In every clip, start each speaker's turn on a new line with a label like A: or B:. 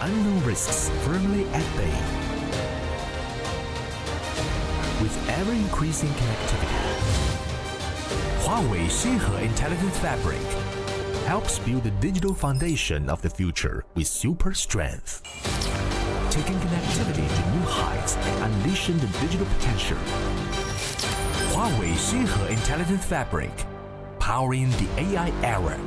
A: unknown risks firmly at bay. With ever-increasing connectivity, Huawei Xinhe Intelligent Fabric helps build the digital foundation of the future with super strength, taking connectivity to new heights and unleashing the digital potential. Huawei Xinhe Intelligent Fabric, powering the AI era.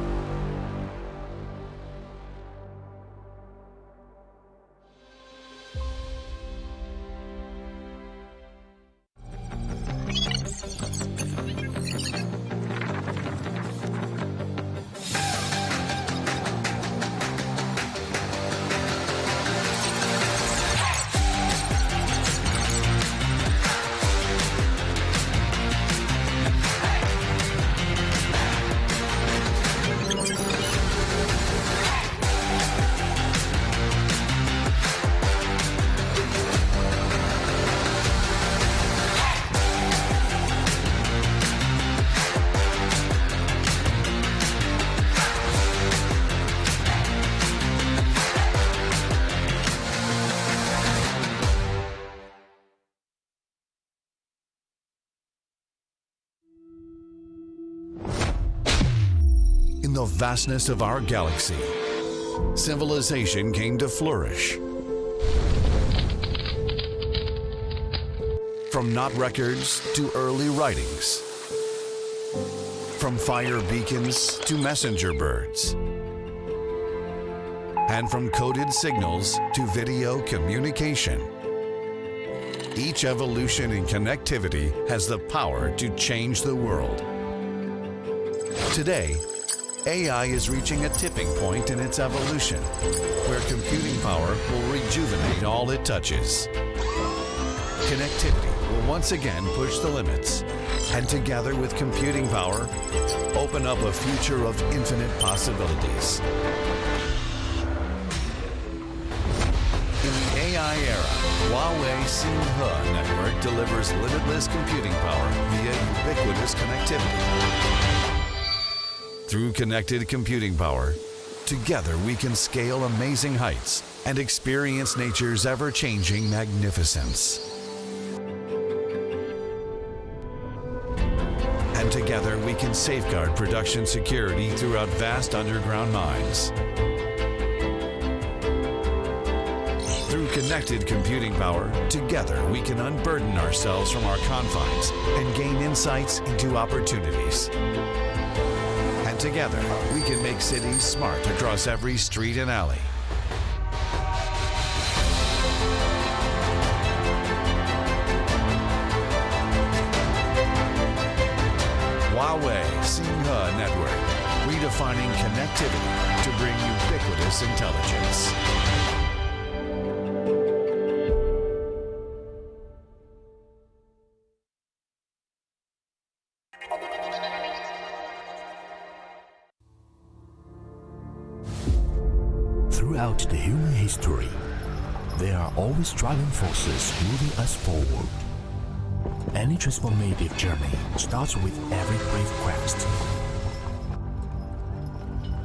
B: In the vastness of our galaxy, civilization came to flourish. From knot records to early writings, from fire beacons to messenger birds, and from coded signals to video communication. Each evolution in connectivity has the power to change the world. Today, AI is reaching a tipping point in its evolution, where computing power will rejuvenate all it touches. Connectivity will once again push the limits, and together with computing power, open up a future of infinite possibilities. In the AI era, Huawei Xinhe network delivers limitless computing power via ubiquitous connectivity. Through connected computing power, together we can scale amazing heights and experience nature's ever-changing magnificence. And together we can safeguard production security throughout vast underground mines. Through connected computing power, together we can unburden ourselves from our confines and gain insights into opportunities. And together, we can make cities smart across every street and alley. Huawei Xinhe Network, redefining connectivity to bring ubiquitous intelligence.
A: Throughout the human history, there are always driving forces moving us forward. Any transformative journey starts with every brave quest.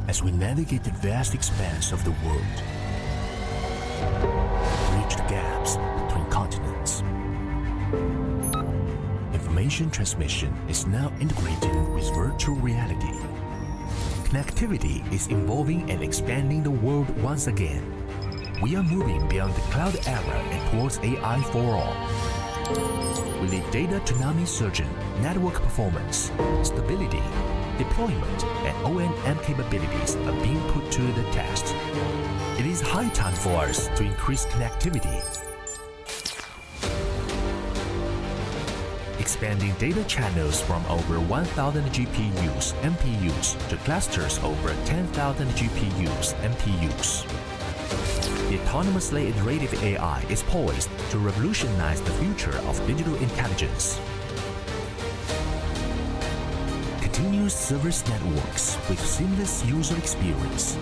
A: As we navigate the vast expanse of the world, bridge the gaps between continents. Information transmission is now integrated with virtual reality. Connectivity is evolving and expanding the world once again. We are moving beyond the cloud era and towards AI for all. With the data tsunami surging, network performance, stability, deployment, and O&M capabilities are being put to the test. It is high time for us to increase connectivity. Expanding data channels from over 1,000 GPUs, MPUs to clusters over 10,000 GPUs, MPUs. The autonomously iterative AI is poised to revolutionize the future of digital intelligence. Continuous service networks with seamless user experience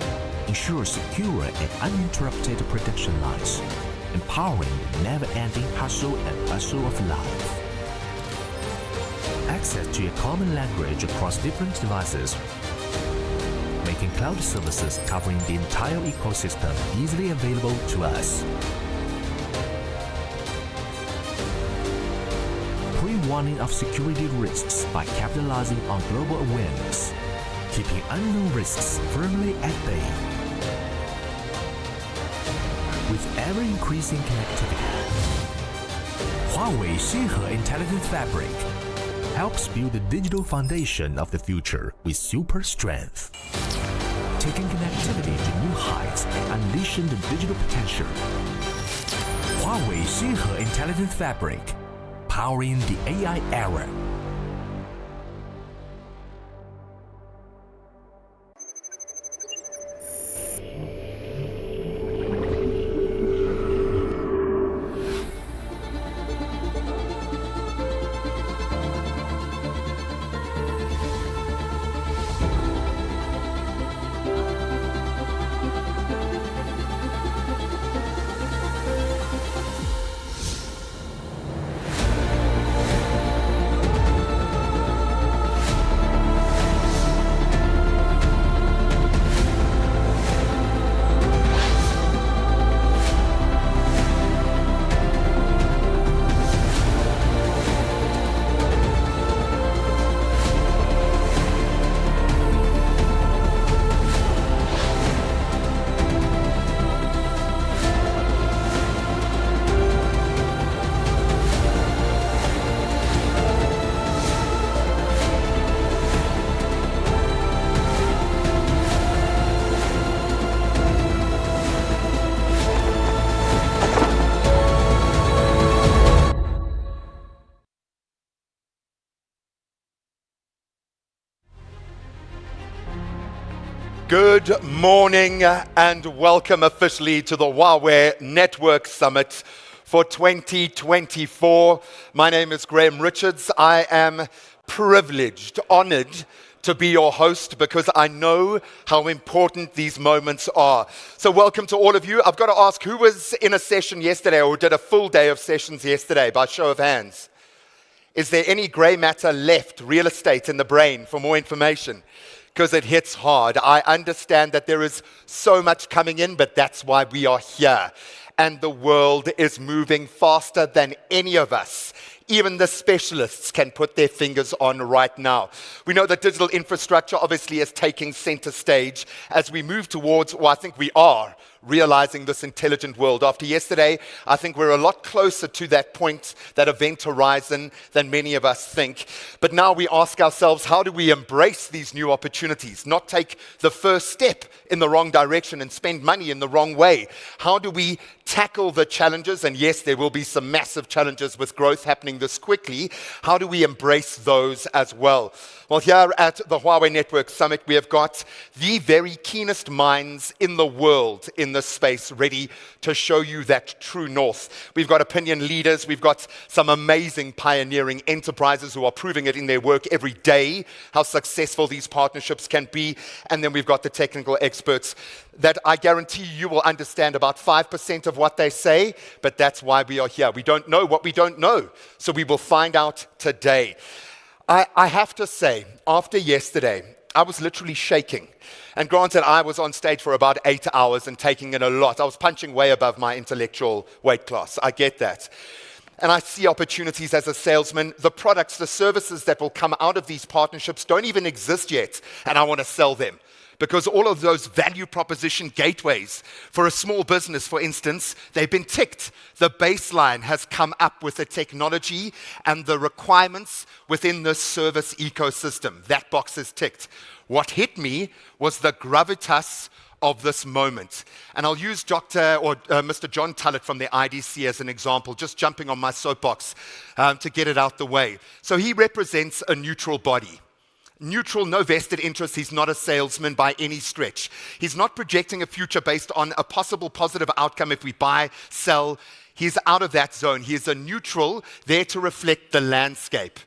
A: ensure secure and uninterrupted production lines, empowering the never-ending hustle and bustle of life. Access to a common language across different devices, making cloud services covering the entire ecosystem easily available to us. Pre-warning of security risks by capitalizing on global awareness, keeping unknown risks firmly at bay. With ever-increasing connectivity, Huawei Xinhe Intelligent Fabric helps build the digital foundation of the future with super strength, taking connectivity to new heights and unleashing the digital potential. Huawei Xinhe Intelligent Fabric, powering the AI era.
C: Good morning and welcome officially to the Huawei Network Summit for 2024. My name is Graham Richards. I am privileged, honored to be your host because I know how important these moments are. So welcome to all of you. I've got to ask, who was in a session yesterday or did a full day of sessions yesterday by show of hands? Is there any gray matter left, real estate in the brain for more information? Because it hits hard. I understand that there is so much coming in, but that's why we are here. And the world is moving faster than any of us, even the specialists, can put their fingers on right now. We know that digital infrastructure obviously is taking center stage as we move towards, or I think we are, realizing this intelligent world. After yesterday, I think we're a lot closer to that point, that event horizon, than many of us think. But now we ask ourselves, how do we embrace these new opportunities, not take the first step in the wrong direction and spend money in the wrong way? How do we tackle the challenges? And yes, there will be some massive challenges with growth happening this quickly. How do we embrace those as well? Well, here at the Huawei Network Summit, we have got the very keenest minds in the world in this space ready to show you that true north. We've got opinion leaders, we've got some amazing pioneering enterprises who are proving it in their work every day, how successful these partnerships can be, and then we've got the technical experts that I guarantee you will understand about 5% of what they say, but that's why we are here. We don't know what we don't know, so we will find out today. I have to say, after yesterday, I was literally shaking. And granted, I was on stage for about 8 hours and taking in a lot. I was punching way above my intellectual weight class. I get that. And I see opportunities as a salesman. The products, the services that will come out of these partnerships don't even exist yet, and I want to sell them. Because all of those value proposition gateways for a small business, for instance, they've been ticked. The baseline has come up with the technology and the requirements within the service ecosystem. That box is ticked. What hit me was the gravitas of this moment. And I'll use Mr. John Tullett from the IDC as an example, just jumping on my soapbox to get it out the way. So he represents a neutral body. Neutral, no vested interest. He's not a salesman by any stretch. He's not projecting a future based on a possible positive outcome if we buy, sell. He's out of that zone. He is a neutral there to reflect the landscape.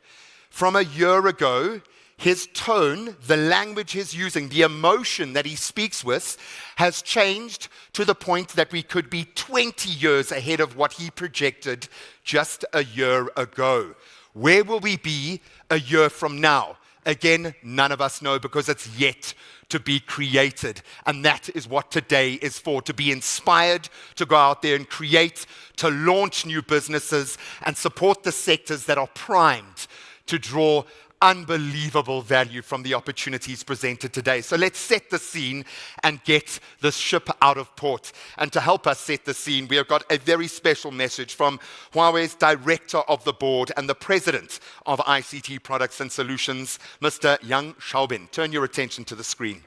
C: From a year ago, his tone, the language he's using, the emotion that he speaks with has changed to the point that we could be 20 years ahead of what he projected just a year ago. Where will we be a year from now? Again, none of us know because it's yet to be created. And that is what today is for, to be inspired, to go out there and create, to launch new businesses and support the sectors that are primed to draw unbelievable value from the opportunities presented today. So let's set the scene and get this ship out of port. And to help us set the scene, we have got a very special message from Huawei's Director of the Board and the President of ICT Products and Solutions, Mr. Yang Xiaobin. Turn your attention to the screen.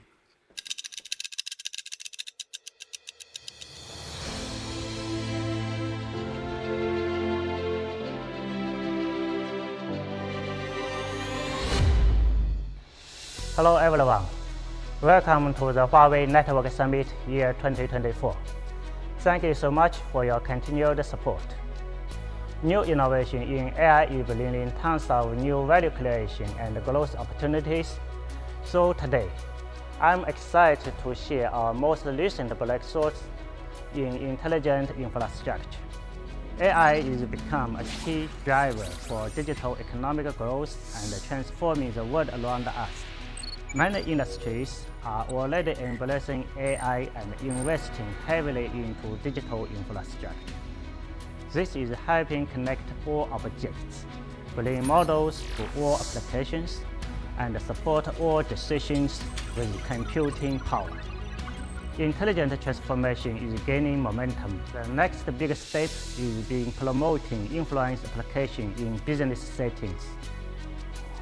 D: Hello everyone, welcome to the Huawei Network Summit year 2024. Thank you so much for your continued support. New innovation in AI is bringing tons of new value creation and growth opportunities. So today, I'm excited to share our most recent breakthroughs in intelligent infrastructure. AI is become a key driver for digital economic growth and transforming the world around us. Many industries are already embracing AI and investing heavily into digital infrastructure. This is helping connect all objects, bring models to all applications, and support all decisions with computing power. Intelligent transformation is gaining momentum. The next big step is being promoting influence application in business settings.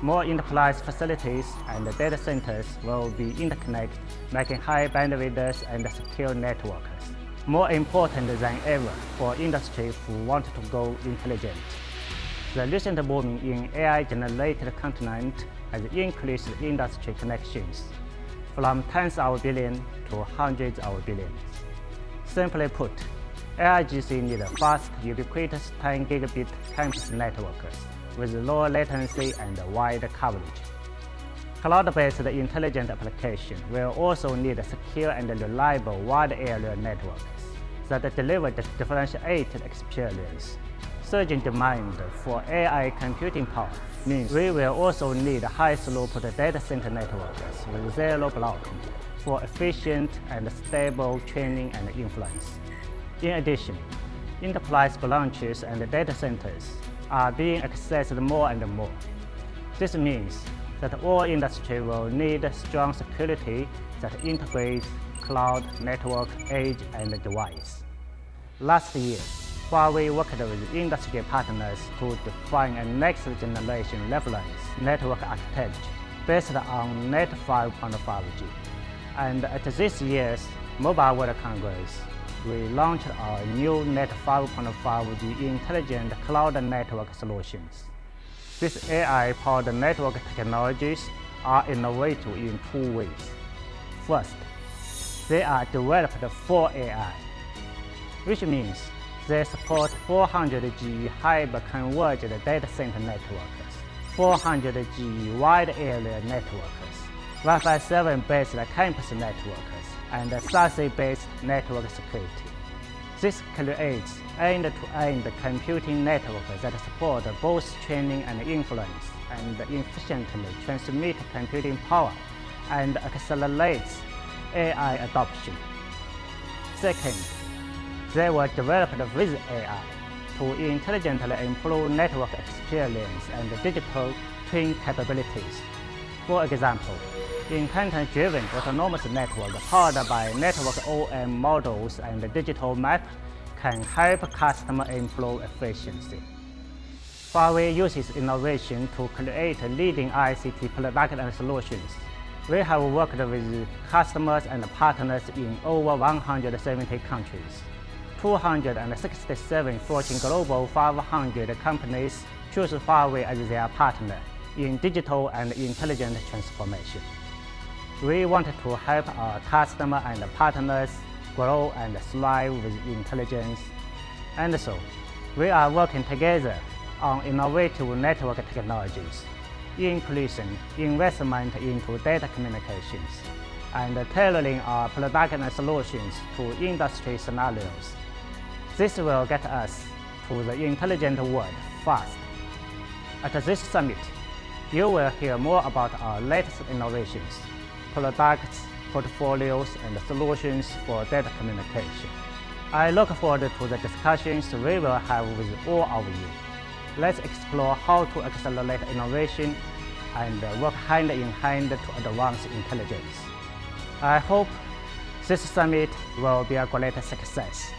D: More enterprise facilities and data centers will be interconnected, making high bandwidth and secure networks more important than ever for industries who want to go intelligent. The recent boom in AI-generated content has increased industry connections from tens of billions to hundreds of billions. Simply put, AIGC needs fast, ubiquitous 10 gigabit campus networks with low latency and wide coverage. Cloud-based intelligent application will also need secure and reliable wide area networks that deliver the differentiated experience. Surging demand for AI computing power means we will also need high-throughput data center networks with zero blocking for efficient and stable training and inference. In addition, enterprise branches and data centers are being accessed more and more. This means that all industry will need strong security that integrates cloud, network, edge, and device. Last year, Huawei worked with industry partners to define a next-generation reference network architecture based on Net 5.5G. And at this year's Mobile World Congress, we launched our new Net 5.5G intelligent cloud network solutions. These AI-powered network technologies are innovative in two ways. First, they are developed for AI, which means they support 400G hyper-converged data center networks, 400G wide area networks, Wi-Fi 7-based campus networks, and SASE-based network security. This creates end-to-end computing networks that support both training and inference, and efficiently transmit computing power and accelerates AI adoption. Second, they were developed with AI to intelligently improve network experience and digital twin capabilities. For example, in content-driven autonomous network powered by network OM models and digital map can help customer improve efficiency. Huawei uses innovation to create leading ICT products and solutions. We have worked with customers and partners in over 170 countries. 267 Fortune Global 500 companies choose Huawei as their partner in digital and intelligent transformation. We want to help our customers and partners grow and thrive with intelligence. And so, we are working together on innovative network technologies, increasing investment into data communications, and tailoring our products and solutions to industry scenarios. This will get us to the intelligent world fast. At this summit, You will hear more about our latest innovations, products, portfolios, and solutions for data communication. I look forward to the discussions we will have with all of you. Let's explore how to accelerate innovation and work hand in hand to advance intelligence. I hope this summit will be a great success.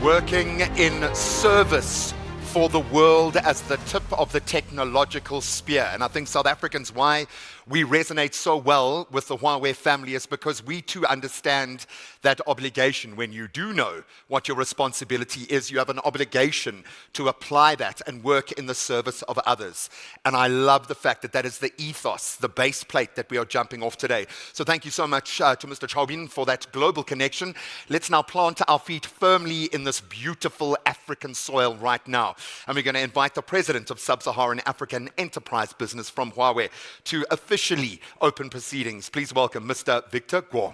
C: Working in service for the world as the tip of the technological spear. And I think South Africans, why we resonate so well with the Huawei family is because we too understand that obligation. When you do know what your responsibility is, you have an obligation to apply that and work in the service of others. And I love the fact that that is the ethos, the base plate that we are jumping off today. So thank you so much to Mr. Chaubin for that global connection. Let's now plant our feet firmly in this beautiful African soil right now. And we're going to invite the president of Sub-Saharan African Enterprise Business from Huawei to officially open proceedings. Please welcome Mr. Victor Guo.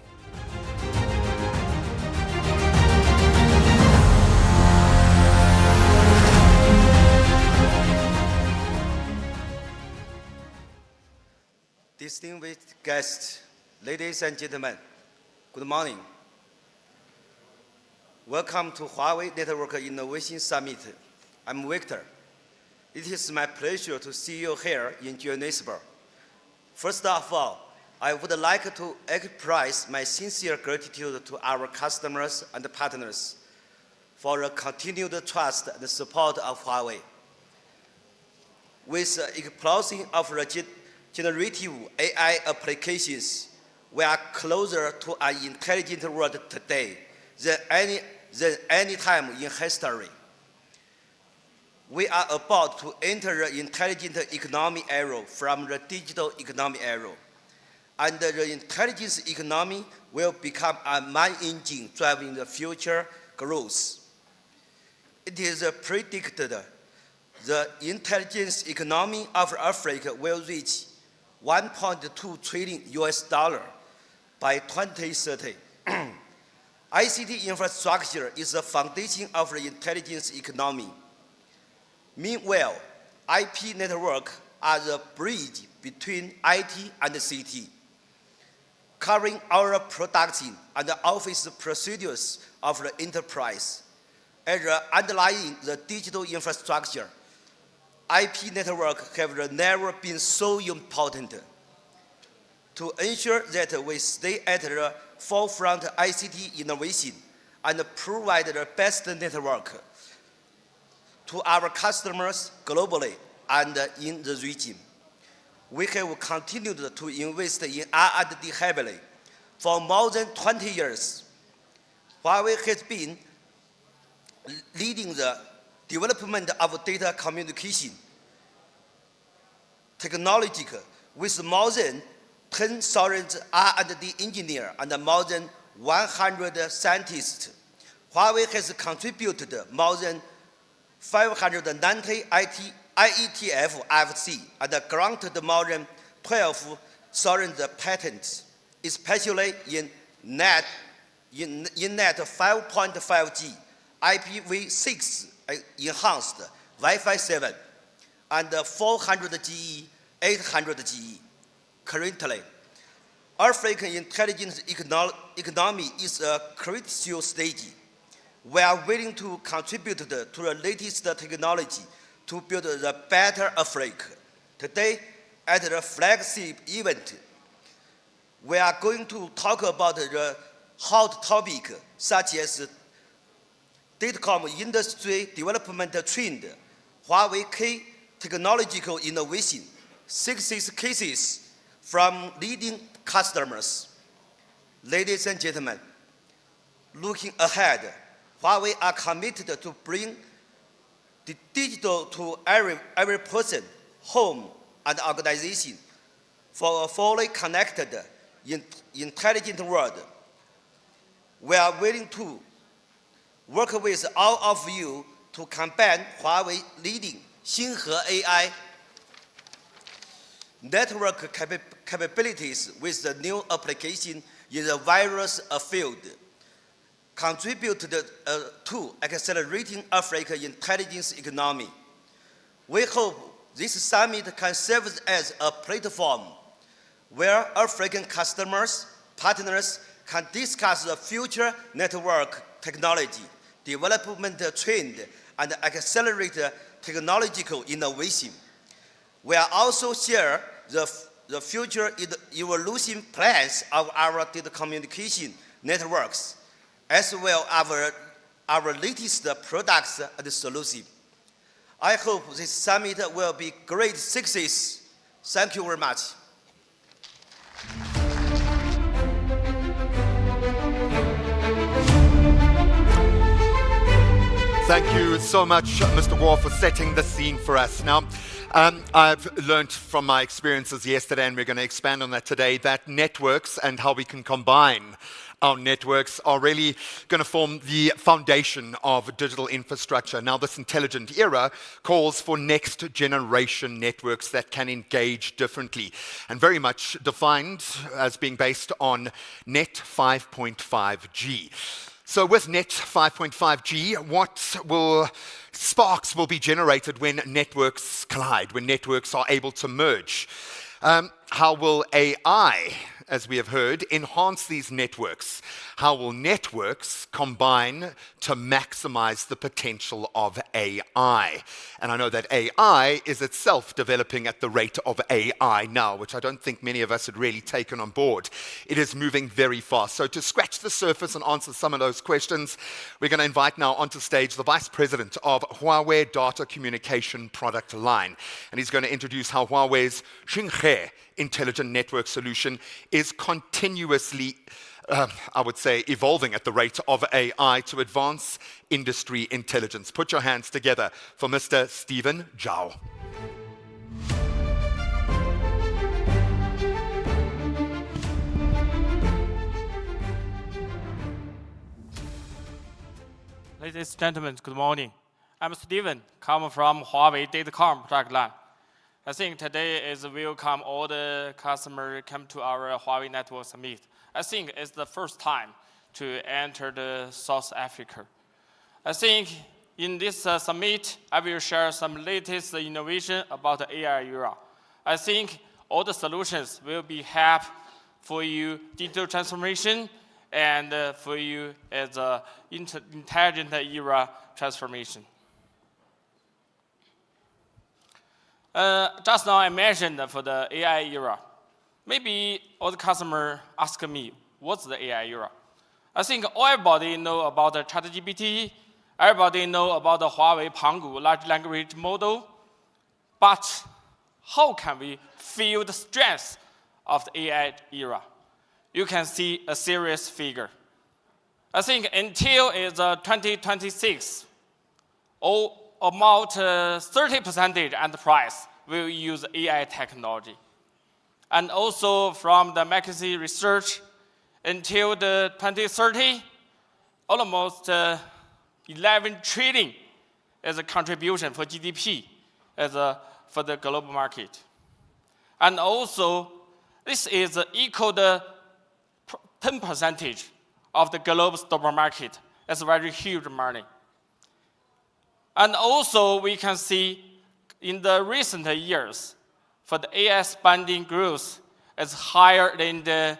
E: Distinguished guests, ladies and gentlemen, good morning. Welcome to Huawei Network Innovation Summit. I'm Victor. It is my pleasure to see you here in Johannesburg. First of all, I would like to express my sincere gratitude to our customers and partners for the continued trust and support of Huawei. With the explosion of generative AI applications, we are closer to an intelligent world today than any time in history. We are about to enter the intelligent economy era from the digital economy era. And the intelligence economy will become a main engine driving the future growth. It is predicted the intelligence economy of Africa will reach $1.2 trillion by 2030. ICT infrastructure is the foundation of the intelligence economy. Meanwhile, IP network are the bridge between IT and CT, covering our production and office procedures of the enterprise. As underlying the digital infrastructure, IP network have never been so important. To ensure that we stay at the forefront of ICT innovation and provide the best network to our customers globally and in the region. We have continued to invest in R&D heavily. For more than 20 years, Huawei has been leading the development of data communication technology with more than 10,000 R&D engineers and more than 100 scientists. Huawei has contributed more than 590 IETF FC and granted more than 12,000 patents, especially in net 5.5G, IPv6 enhanced Wi-Fi 7, and 400G, 800G. Currently, African intelligence economy is a critical stage. We are willing to contribute to the latest technology to build the better Africa. Today, at the flagship event, we are going to talk about the hot topic such as datacom industry development trend, Huawei key technological innovation, success cases from leading customers. Ladies and gentlemen, looking ahead, Huawei are committed to bring the digital to every person, home, and organization for a fully connected, intelligent world. We are willing to work with all of you to combine Huawei leading Xinghe AI network capabilities with the new application in the various field. contribute to accelerating Africa's intelligence economy. We hope this summit can serve as a platform where African customers, partners can discuss the future network technology, development trend, and accelerate technological innovation. We are also share the future evolution plans of our data communication networks, as well as our latest products and solutions. I hope this summit will be great success. Thank you very much.
C: Thank you so much, Mr. Guo, for setting the scene for us. Now, I've learned from my experiences yesterday, and we're going to expand on that today, that networks and how we can combine our networks are really going to form the foundation of digital infrastructure. Now, this intelligent era calls for next generation networks that can engage differently, and very much defined as being based on Net 5.5G. So with Net 5.5G, sparks will be generated when networks collide, when networks are able to merge. How will AI, as we have heard, enhance these networks? How will networks combine to maximize the potential of AI? And I know that AI is itself developing at the rate of AI now, which I don't think many of us had really taken on board. It is moving very fast. So to scratch the surface and answer some of those questions, we're going to invite now onto stage the Vice President of Huawei Data Communication Product Line. And he's going to introduce how Huawei's Xinghe intelligent network solution is continuously, I would say, evolving at the rate of AI to advance industry intelligence. Put your hands together for Mr. Stephen Zhao.
F: Ladies and gentlemen, good morning. I'm Stephen, come from Huawei Datacom product line. I think today is welcome all the customers come to our Huawei Network Summit. I think it's the first time to enter the South Africa. I think in this summit, I will share some latest innovation about the AI era. I think all the solutions will be help for you digital transformation and for you as a intelligent era transformation. Just now I mentioned for the AI era. Maybe all the customer ask me, what's the AI era? I think everybody know about the ChatGPT, everybody know about the Huawei Pangu large language model, but how can we feel the strength of the AI era? You can see a serious figure. I think until 2026, about 30% enterprise will use AI technology. And also from the McKinsey research, until the 2030, almost 11 trillion as a contribution for GDP for the global market. And also, this is equal to 10% of the global stock market. That's very huge money. And also, we can see in the recent years, for the AI spending growth is higher than the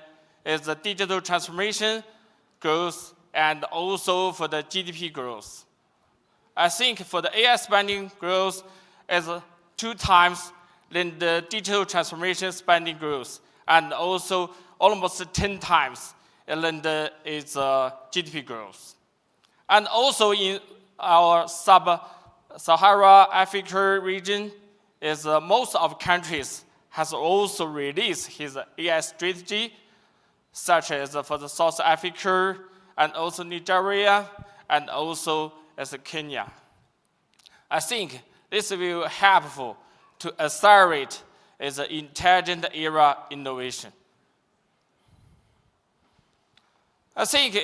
F: digital transformation growth and also for the GDP growth. I think for the AI spending growth is 2 times than the digital transformation spending growth and also almost 10 times than its GDP growth. And also in our sub-Sahara Africa region, most of countries has also released his AI strategy, such as for the South Africa and also Nigeria and also as Kenya. I think this will be helpful to accelerate its intelligent era innovation. I think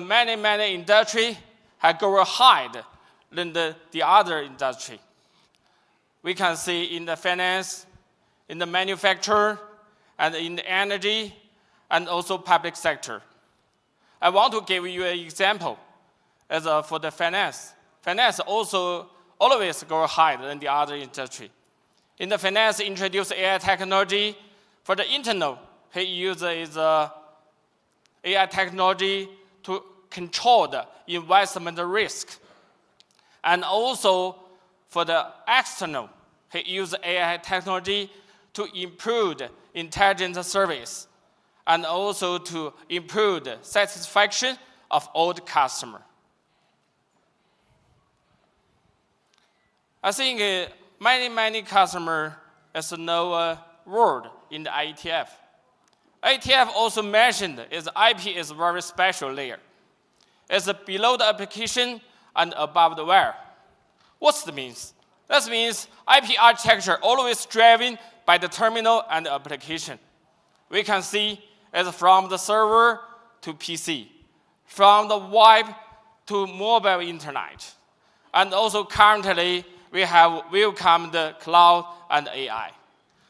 F: many industry have grown ahead than the other industry. We can see in the finance, in the manufacture, and in the energy, and also public sector. I want to give you an example as for the finance. Finance also always go higher than the other industry. In the finance, introduce AI technology. For the internal, he uses AI technology to control the investment risk. And also for the external, he uses AI technology to improve the intelligent service and also to improve the satisfaction of all the customers. I think many customers know a word in the IETF. IETF also mentioned is IP is a very special layer. It's below the application and above the wire. What's that means? That means IP architecture always driven by the terminal and the application. We can see it's from the server to PC, from the web to mobile internet. And also currently, we have welcomed the cloud and AI.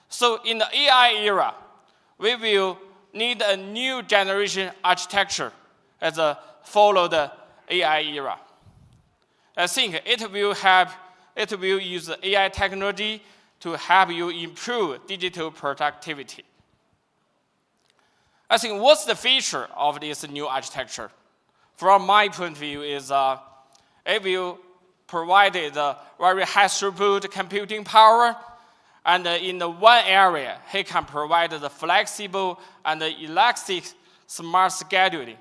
F: So in the AI era, we will need a new generation architecture as a follow the AI era. I think it will use AI technology to help you improve digital productivity. I think what's the feature of this new architecture? From my point of view is it will provide a very high throughput computing power, and in the one area, it can provide the flexible and the elastic smart scheduling.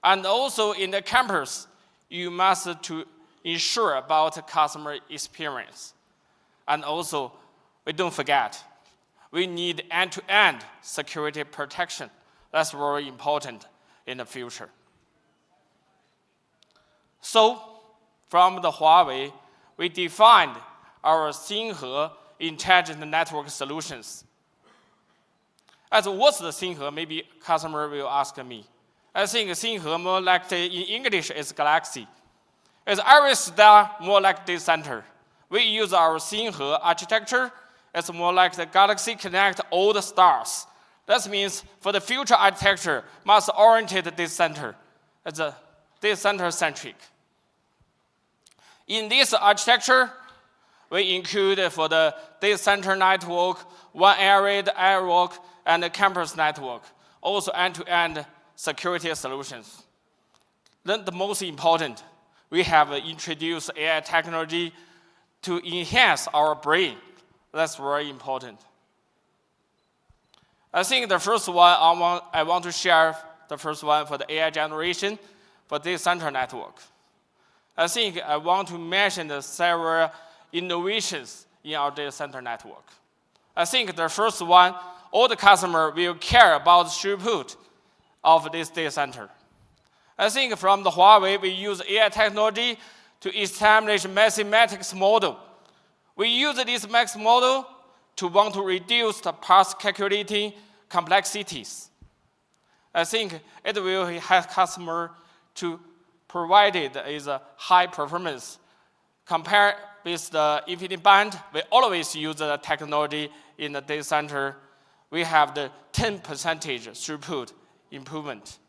F: And also in the campus, you must to ensure about customer experience. And also, we don't forget, we need end-to-end security protection. That's very important in the future. So, from the Huawei, we defined our Xinghe intelligent network solutions. As what's the Xinghe? Maybe customer will ask me. I think Xinghe more like in English is galaxy. It's every star more like data center. We use our Xinghe architecture. It's more like the galaxy connect all the stars. That means for the future architecture, must oriented data center. It's a data center centric. In this architecture, we include for the data center network, one area network, and the campus network. Also end-to-end security solutions. Then the most important, we have introduced AI technology to enhance our brain. That's very important. I think the first one I want to share the first one for the AI generation for data center network. I think I want to mention the several innovations in our data center network. I think the first one, all the customer will care about the throughput of this data center. I think from the Huawei, we use AI technology to establish mathematics model. We use this max model to want to reduce the path calculating complexities. I think it will help customer to provide it is a high performance. Compared with the infinite band, we always use the technology in the data center. We have the 10% throughput improvement.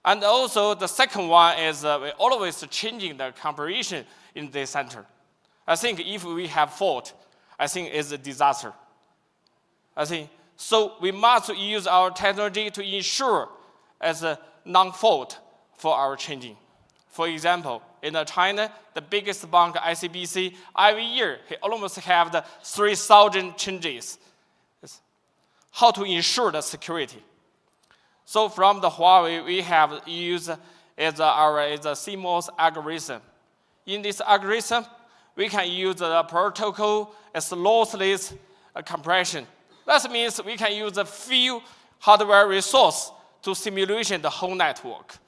F: And also the second one is we always changing the comparison in the data center. I think if we have fault, I think it's a disaster. I think so we must use our technology to ensure as a non-fault for our changing. For example, in China, the biggest bank, ICBC, every year, he almost have the 3,000 changes. How to ensure the security? So from the Huawei, we have used our CMOS algorithm. In this algorithm, we can use the protocol as lossless compression. That means we can use a few hardware resource to simulation the whole network.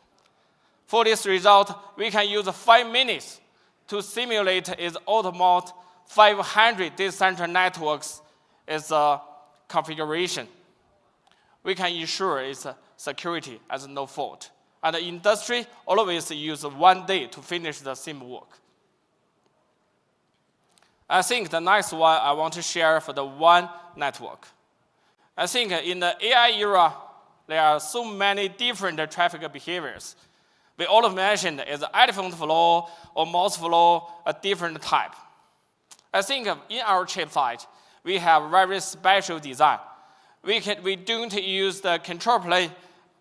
F: For this result, we can use 5 minutes to simulate its almost 500 data center networks as a configuration. We can ensure its security as no fault. And the industry always use 1 day to finish the same work. I think the next one I want to share for the WAN network. I think in the AI era, there are so many different traffic behaviors. We all mentioned is elephant flow or mouse flow, a different type. I think in our chip side, we have very special design. We don't use the control plane,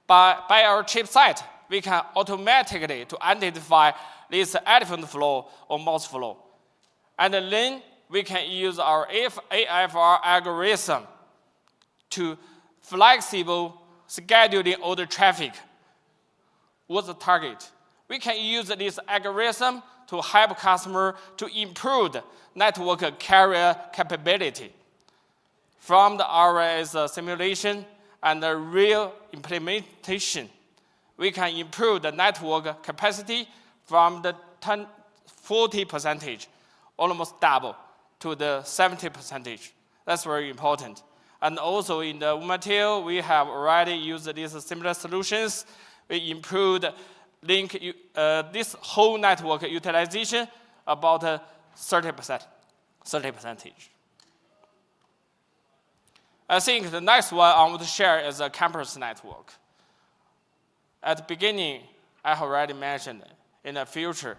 F: but by our chip side, we can automatically to identify this elephant flow or mouse flow. And then we can use our AFR algorithm to flexible scheduling all the traffic. What's the target? We can use this algorithm to help customer to improve network carrier capability. From our simulation and the real implementation, we can improve the network capacity from the 40%, almost double, to the 70%. That's very important. And also in the material, we have already used these similar solutions. We improved this whole network utilization about 30%. I think the next one I want to share is a campus network. At the beginning, I already mentioned in the future,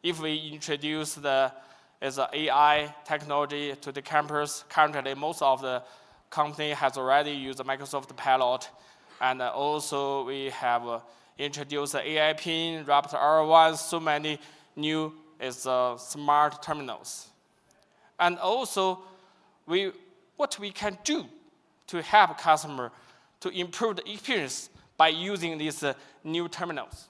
F: if we introduce the AI technology to the campus, currently most of the company has already used Microsoft Pilot, and also we have introduced AI PIN, Raptor R1, so many new smart terminals. And also, what we can do to help customer to improve the experience by using these new terminals.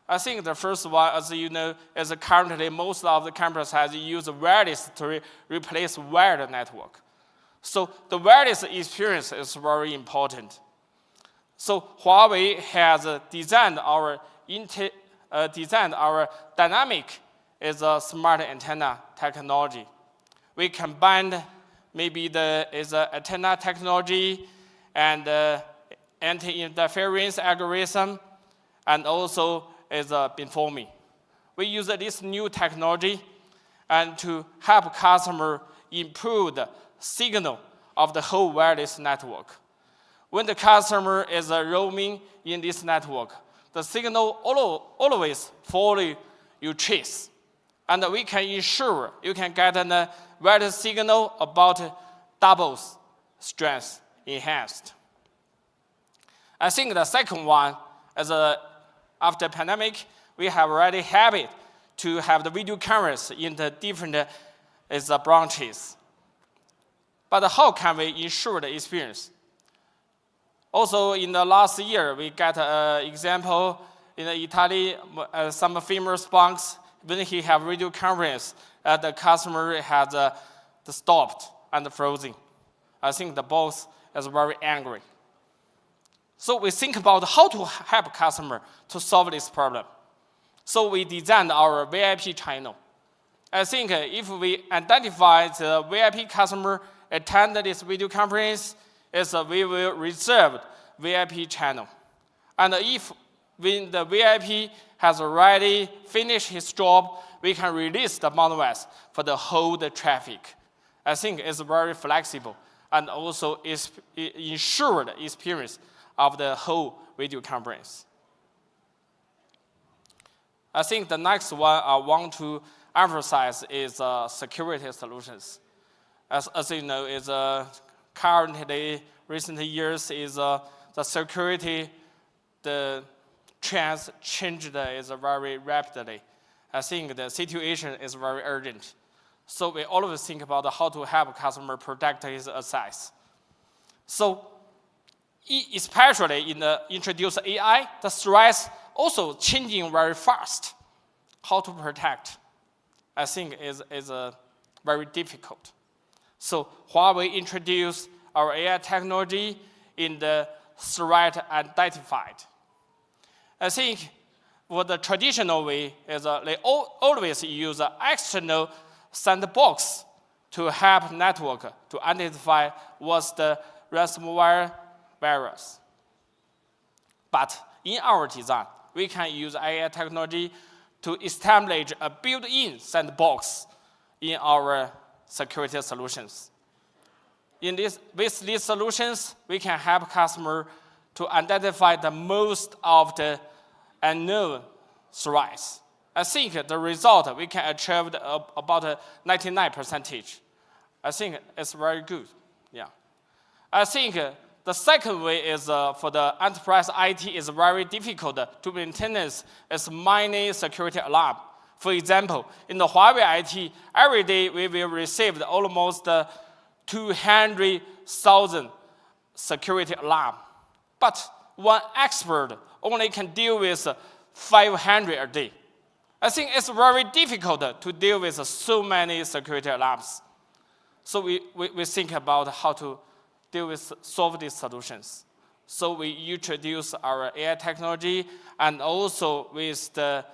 F: I think the first one, as you know, is currently most of the campus has used wireless to replace wired network. So the wireless experience is very important. So Huawei has designed our dynamic smart antenna technology. We combined maybe the antenna technology and anti-interference algorithm, and also beamforming. We use this new technology and to help customer improve the signal of the whole wireless network. When the customer is roaming in this network, the signal always follow your trace. And we can ensure you can get a wireless signal about double strength enhanced. I think the second one is after pandemic, we have already habit to have the video cameras in the different branches. But how can we ensure the experience? Also, in the last year, we got an example in Italy, some famous banks, when he have video cameras, the customer has stopped and frozen. I think the boss is very angry. So we think about how to help customer to solve this problem. So we designed our VIP channel. I think if we identify the VIP customer attend this video conference, we will reserve VIP channel. And if when the VIP has already finished his job, we can release the bandwidth for the whole traffic. I think it's very flexible and also ensure the experience of the whole video conference. I think the next one I want to emphasize is security solutions. As you know, is currently recent years is the security, the trends changed very rapidly. I think the situation is very urgent. So we always think about how to help customer protect his assets. So especially in the introduced AI, the threats also changing very fast. How to protect, I think is very difficult. So Huawei introduced our AI technology in the threat identified. I think what the traditional way is they always use an external sandbox to help network to identify what's the ransomware virus. But in our design, we can use AI technology to establish a built-in sandbox in our security solutions. With these solutions, we can help customers to identify the most of the unknown threats. I think the result we can achieve about 99%. I think it's very good. Yeah. I think the second way is for the enterprise IT is very difficult to maintain is many security alarm. For example, in the Huawei IT, every day we will receive almost 200,000 security alarm. But one expert only can deal with 500 a day. I think it's very difficult to deal with so many security alarms. So we think about how to deal with solve these solutions. So we introduce our AI technology and also with the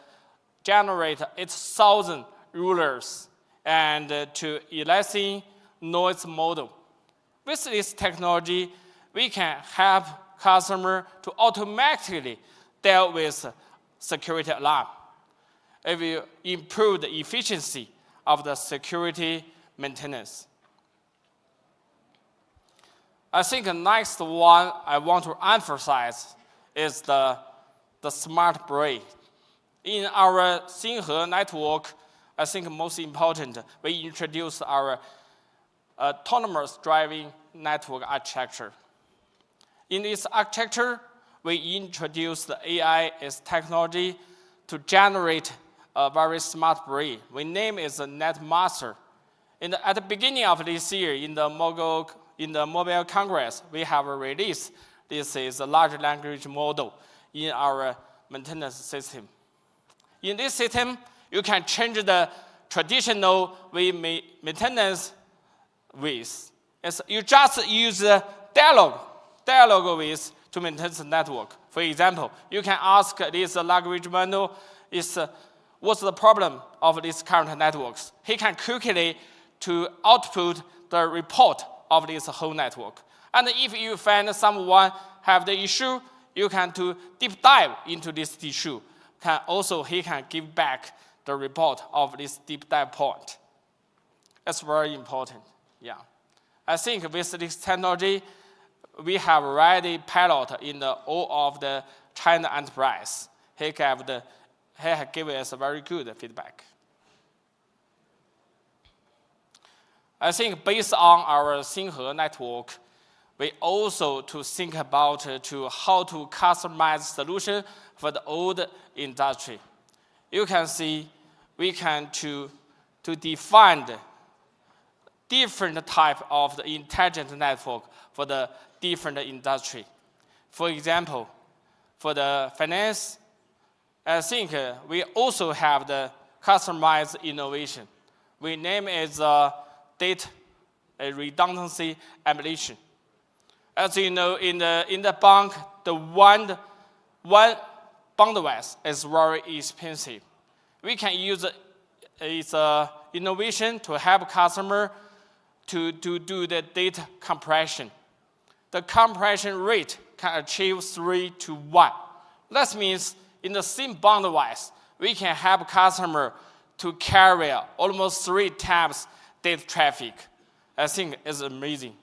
F: generate 8,000 rulers and to elicit noise model. With this technology, we can help customer to automatically deal with security alarm. It will improve the efficiency of the security maintenance. I think the next one I want to emphasize is the smart brain. In our Xinghe network, I think most important, we introduce our autonomous driving network architecture. In this architecture, we introduce the AI as technology to generate a very smart brain. We name it the NetMaster. At the beginning of this year, in the Mobile Congress, we have released this is a large language model in our maintenance system. In this system, you can change the traditional way maintenance with. You just use dialogue with to maintain the network. For example, you can ask this language model what's the problem of these current networks. He can quickly to output the report of this whole network. And if you find someone have the issue, you can to deep dive into this issue. He can give back the report of this deep dive point. That's very important. Yeah. I think with this technology, we have already pilot in all of the China enterprise. He gave us a very good feedback. I think based on our Xinghe network, we also to think about how to customize solution for the old industry. You can see we can to define the different type of the intelligent network for the different industry. For example, for the finance, I think we also have the customized innovation. We name it data redundancy emulation. As you know, in the bank, the one bandwidth is very expensive. We can use its innovation to help customer to do the data compression. The compression rate can achieve 3-to-1. That means in the same bandwidth, we can help customer to carry almost 3 times data traffic. I think it's amazing.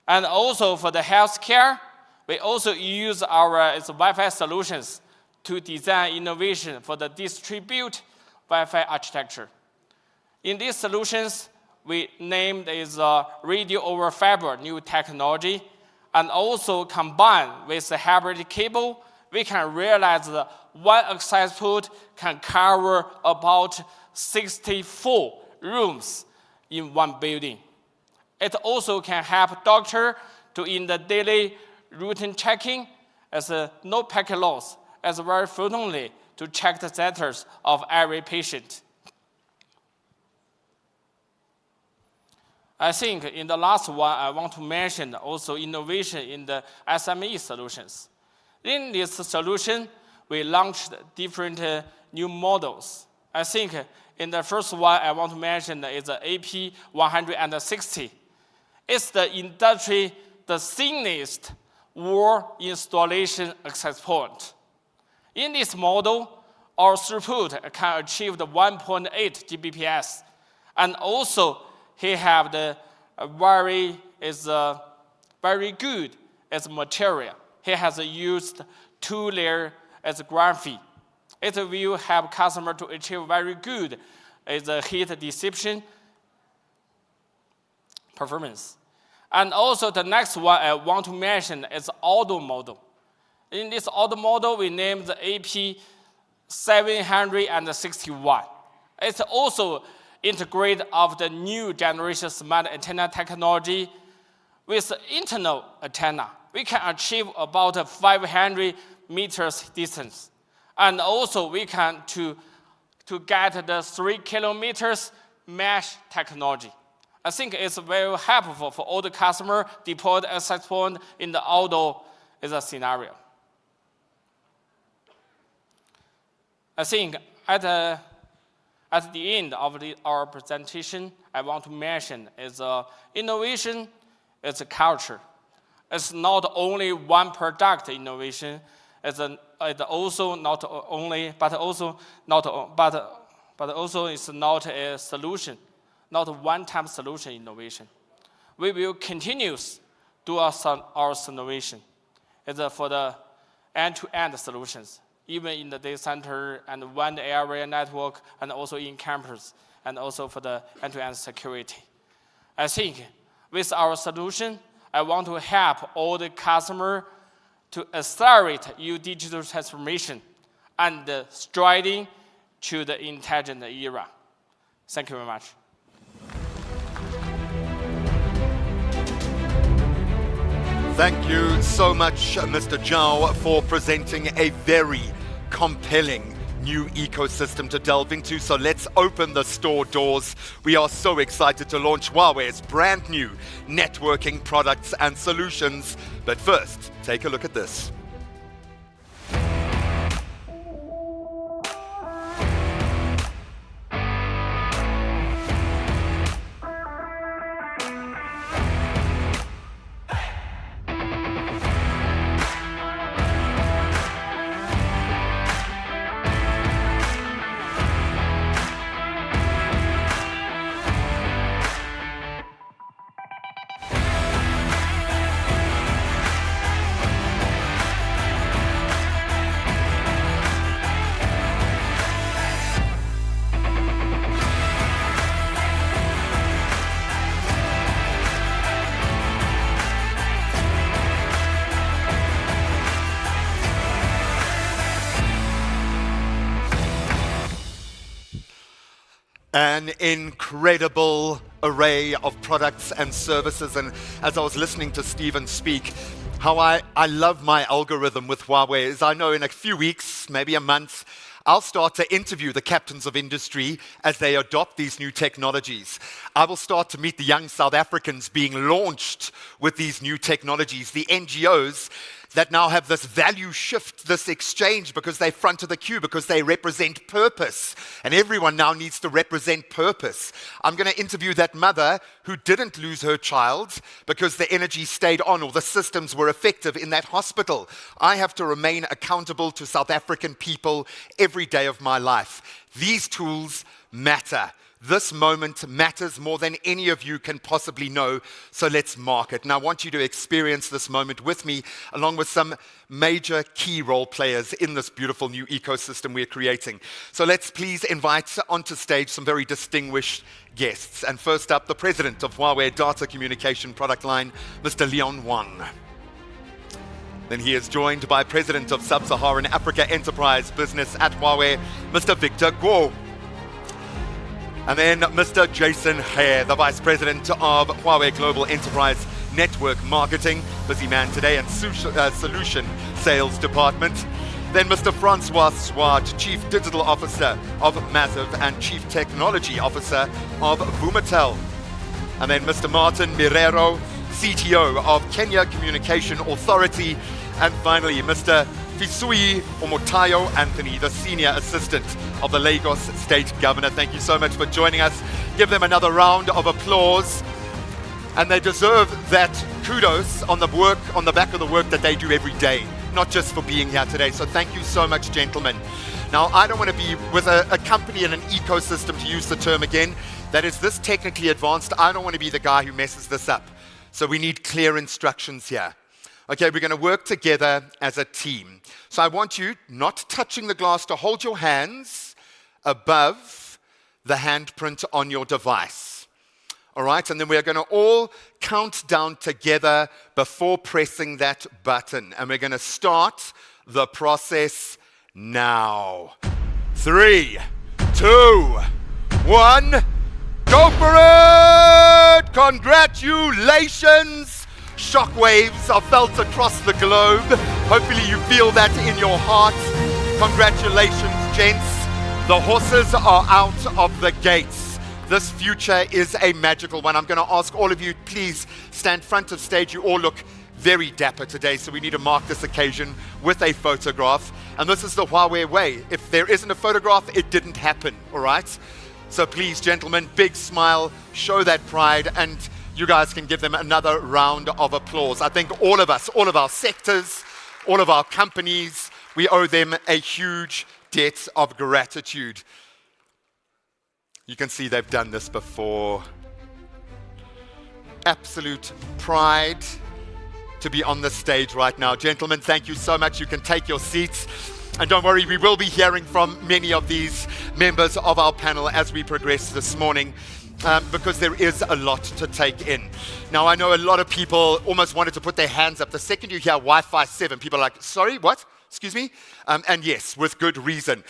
F: And also for the healthcare, we also use our Wi-Fi solutions to design innovation for the distributed Wi-Fi architecture. In these solutions, we named is radio over fiber new technology, and also combined with the hybrid cable, we can realize that one access port can cover about 64 rooms in one building. It also can help doctor to in the daily routine checking as no packet loss, as very frequently to check the status of every patient. I think in the last one, I want to mention also innovation in the SME solutions. In this solution, we launched different new models. I think in the first one I want to mention is the AP160. It's the industry, the thinnest wall installation access point. In this model, our throughput can achieve the 1.8 Gbps, and also he have the very good as material. He has used 2-layer as graphene. It will help customer to achieve very good heat dissipation performance. And also the next one I want to mention is auto model. In this auto model, we named the AP761. It's also integrate of the new generation smart antenna technology with internal antenna. We can achieve about 500 meters distance. And also we can to get the 3 kilometers mesh technology. I think it's very helpful for all the customer deploy the access point in the outdoor is a scenario. I think at the end of our presentation, I want to mention is innovation is a culture. It's not only one product innovation. It's also not only, but also it's not a solution, not a one-time solution innovation. We will continue do our innovation. It's for the end-to-end solutions, even in the data center and WAN area network, and also in campus, and also for the end-to-end security. I think with our solution, I want to help all the customers to accelerate your digital transformation and striding to the intelligent era. Thank you very much.
C: Thank you so much, Mr. Zhao, for presenting a very compelling new ecosystem to delve into. So let's open the store doors. We are so excited to launch Huawei's brand new networking products and solutions. But first, take a look at this. An incredible array of products and services. And as I was listening to Stephen speak, how I love my algorithm with Huawei is I know in a few weeks, maybe a month, I'll start to interview the captains of industry as they adopt these new technologies. I will start to meet the young South Africans being launched with these new technologies, the NGOs that now have this value shift, this exchange, because they're front of the queue, because they represent purpose. And everyone now needs to represent purpose. I'm going to interview that mother who didn't lose her child because the energy stayed on or the systems were effective in that hospital. I have to remain accountable to South African people every day of my life. These tools matter. This moment matters more than any of you can possibly know, so let's mark it. And I want you to experience this moment with me, along with some major key role players in this beautiful new ecosystem we're creating. So let's please invite onto stage some very distinguished guests. And first up, the president of Huawei Data Communication Product Line, Mr. Leon Wan. Then he is joined by President of Sub-Saharan Africa Enterprise Business at Huawei, Mr. Victor Guo. And then Mr. Jason Hare, the Vice President of Huawei Global Enterprise Network Marketing, busy man today, and Solution Sales Department. Then Mr. Francois Swart, Chief Digital Officer of Massive and Chief Technology Officer of Vumatel. And then Mr. Martin Mirero, CTO of Kenya Communication Authority. And finally, Mr. Fisui Omotayo Anthony, the Senior Assistant of the Lagos State Governor. Thank you so much for joining us. Give them another round of applause. And they deserve that kudos on the work, on the back of the work that they do every day, not just for being here today. So thank you so much, gentlemen. Now, I don't want to be with a company and an ecosystem, to use the term again, that is this technically advanced. I don't want to be the guy who messes this up. So we need clear instructions here. Okay, we're going to work together as a team. So I want you, not touching the glass, to hold your hands above the handprint on your device. All right, and then we're going to all count down together before pressing that button. And we're going to start the process now. 3, 2, 1, go for it! Congratulations! Shockwaves are felt across the globe. Hopefully you feel that in your heart. Congratulations, gents. The horses are out of the gates. This future is a magical one. I'm going to ask all of you, please stand front of stage. You all look very dapper today, so we need to mark this occasion with a photograph. And this is the Huawei way. If there isn't a photograph, it didn't happen, all right? So please, gentlemen, big smile, show that pride, and you guys can give them another round of applause. I think all of us, all of our sectors, all of our companies, we owe them a huge debt of gratitude. You can see they've done this before. Absolute pride to be on the stage right now. Gentlemen, thank you so much. You can take your seats. And don't worry, we will be hearing from many of these members of our panel as we progress this morning, because there is a lot to take in. Now, I know a lot of people almost wanted to put their hands up. The second you hear Wi-Fi 7, people are like, sorry, what? Excuse me? And yes, with good reason.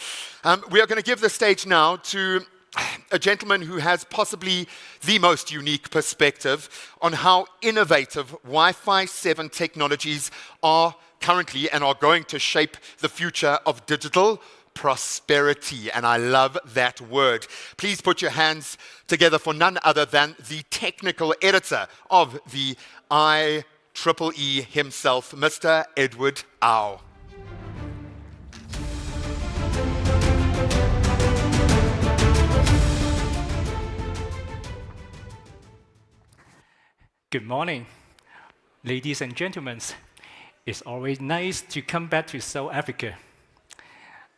C: We are going to give the stage now to a gentleman who has possibly the most unique perspective on how innovative Wi-Fi 7 technologies are currently and are going to shape the future of digital prosperity. And I love that word. Please put your hands together for none other than the technical editor of the IEEE himself, Mr. Edward Au.
G: Good morning, ladies and gentlemen. It's always nice to come back to South Africa.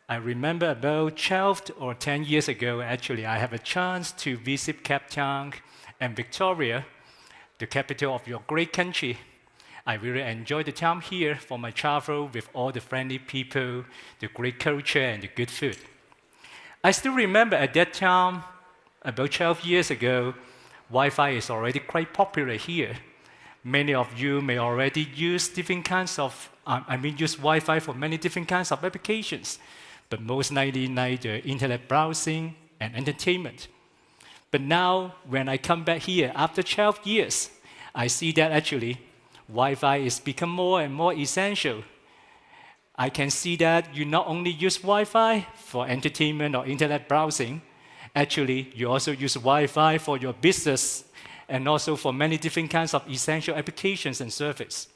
G: I remember about 12 or 10 years ago, actually, I have a chance to visit Cape Town and Victoria, the capital of your great country. I really enjoyed the time here for my travel with all the friendly people, the great culture, and the good food. I still remember at that time, about 12 years ago, Wi-Fi is already quite popular here. Many of you may already use different kinds of, use Wi-Fi for many different kinds of applications, but most likely like the internet browsing and entertainment. But now, when I come back here after 12 years, I see that actually Wi-Fi is become more and more essential. I can see that you not only use Wi-Fi for entertainment or internet browsing, actually you also use Wi-Fi for your business and also for many different kinds of essential applications and services.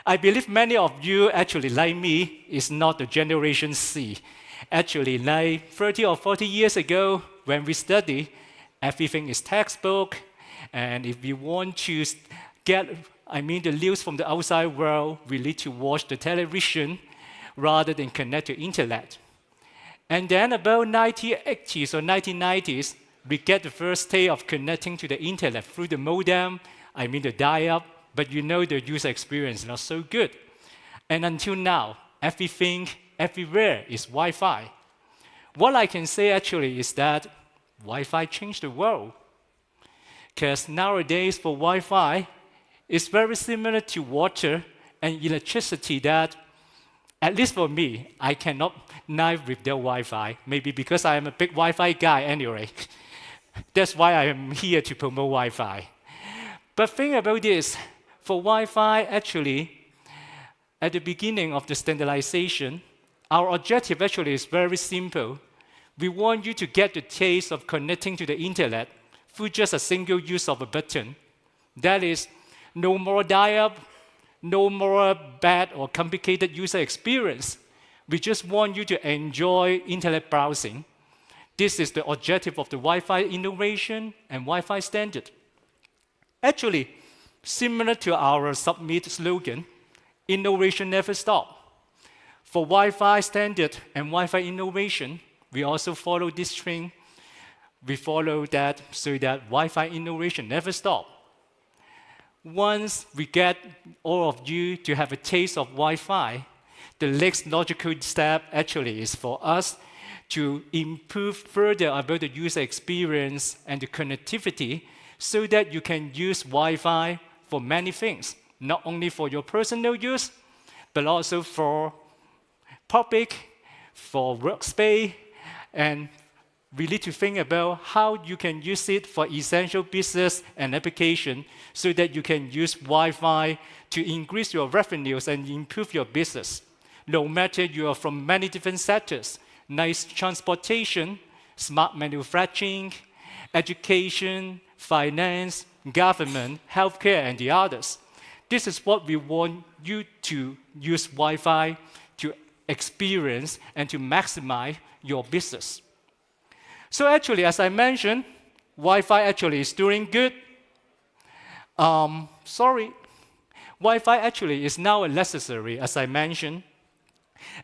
G: I believe many of you, actually like me, is not the Generation C. Actually, like 30 or 40 years ago, when we study, everything is textbook, and if we want to get, the news from the outside world, we need to watch the television rather than connect to internet. And then about 1980s or 1990s, we get the first day of connecting to the internet through the modem, the dial-up, but you know the user experience is not so good. And until now, everything, everywhere is Wi-Fi. What I can say actually is that Wi-Fi changed the world. Because nowadays for Wi-Fi, it's very similar to water and electricity that, at least for me, I cannot live without Wi-Fi. Maybe because I am a big Wi-Fi guy anyway. That's why I am here to promote Wi-Fi. But think about this. For Wi-Fi, actually, at the beginning of the standardization, our objective actually is very simple. We want you to get the taste of connecting to the internet through just a single use of a button. That is, no more dial-up, no more bad or complicated user experience. We just want you to enjoy internet browsing. This is the objective of the Wi-Fi innovation and Wi-Fi standard. Actually, similar to our Submit slogan, innovation never stops. For Wi-Fi standard and Wi-Fi innovation, we also follow this trend. We follow that so that Wi-Fi innovation never stops. once we get all of you to have a taste of Wi-Fi, the next logical step actually is for us to improve further about the user experience and the connectivity so that you can use Wi-Fi for many things, not only for your personal use, but also for public, for workspace, and we need to think about how you can use it for essential business and application so that you can use Wi-Fi to increase your revenues and improve your business. No matter you are from many different sectors, nice transportation, smart manufacturing, education, finance, government, healthcare, and the others. This is what we want you to use Wi-Fi to experience and to maximize your business. So actually, as I mentioned, Wi-Fi actually is doing good. Wi-Fi actually is now necessary, as I mentioned.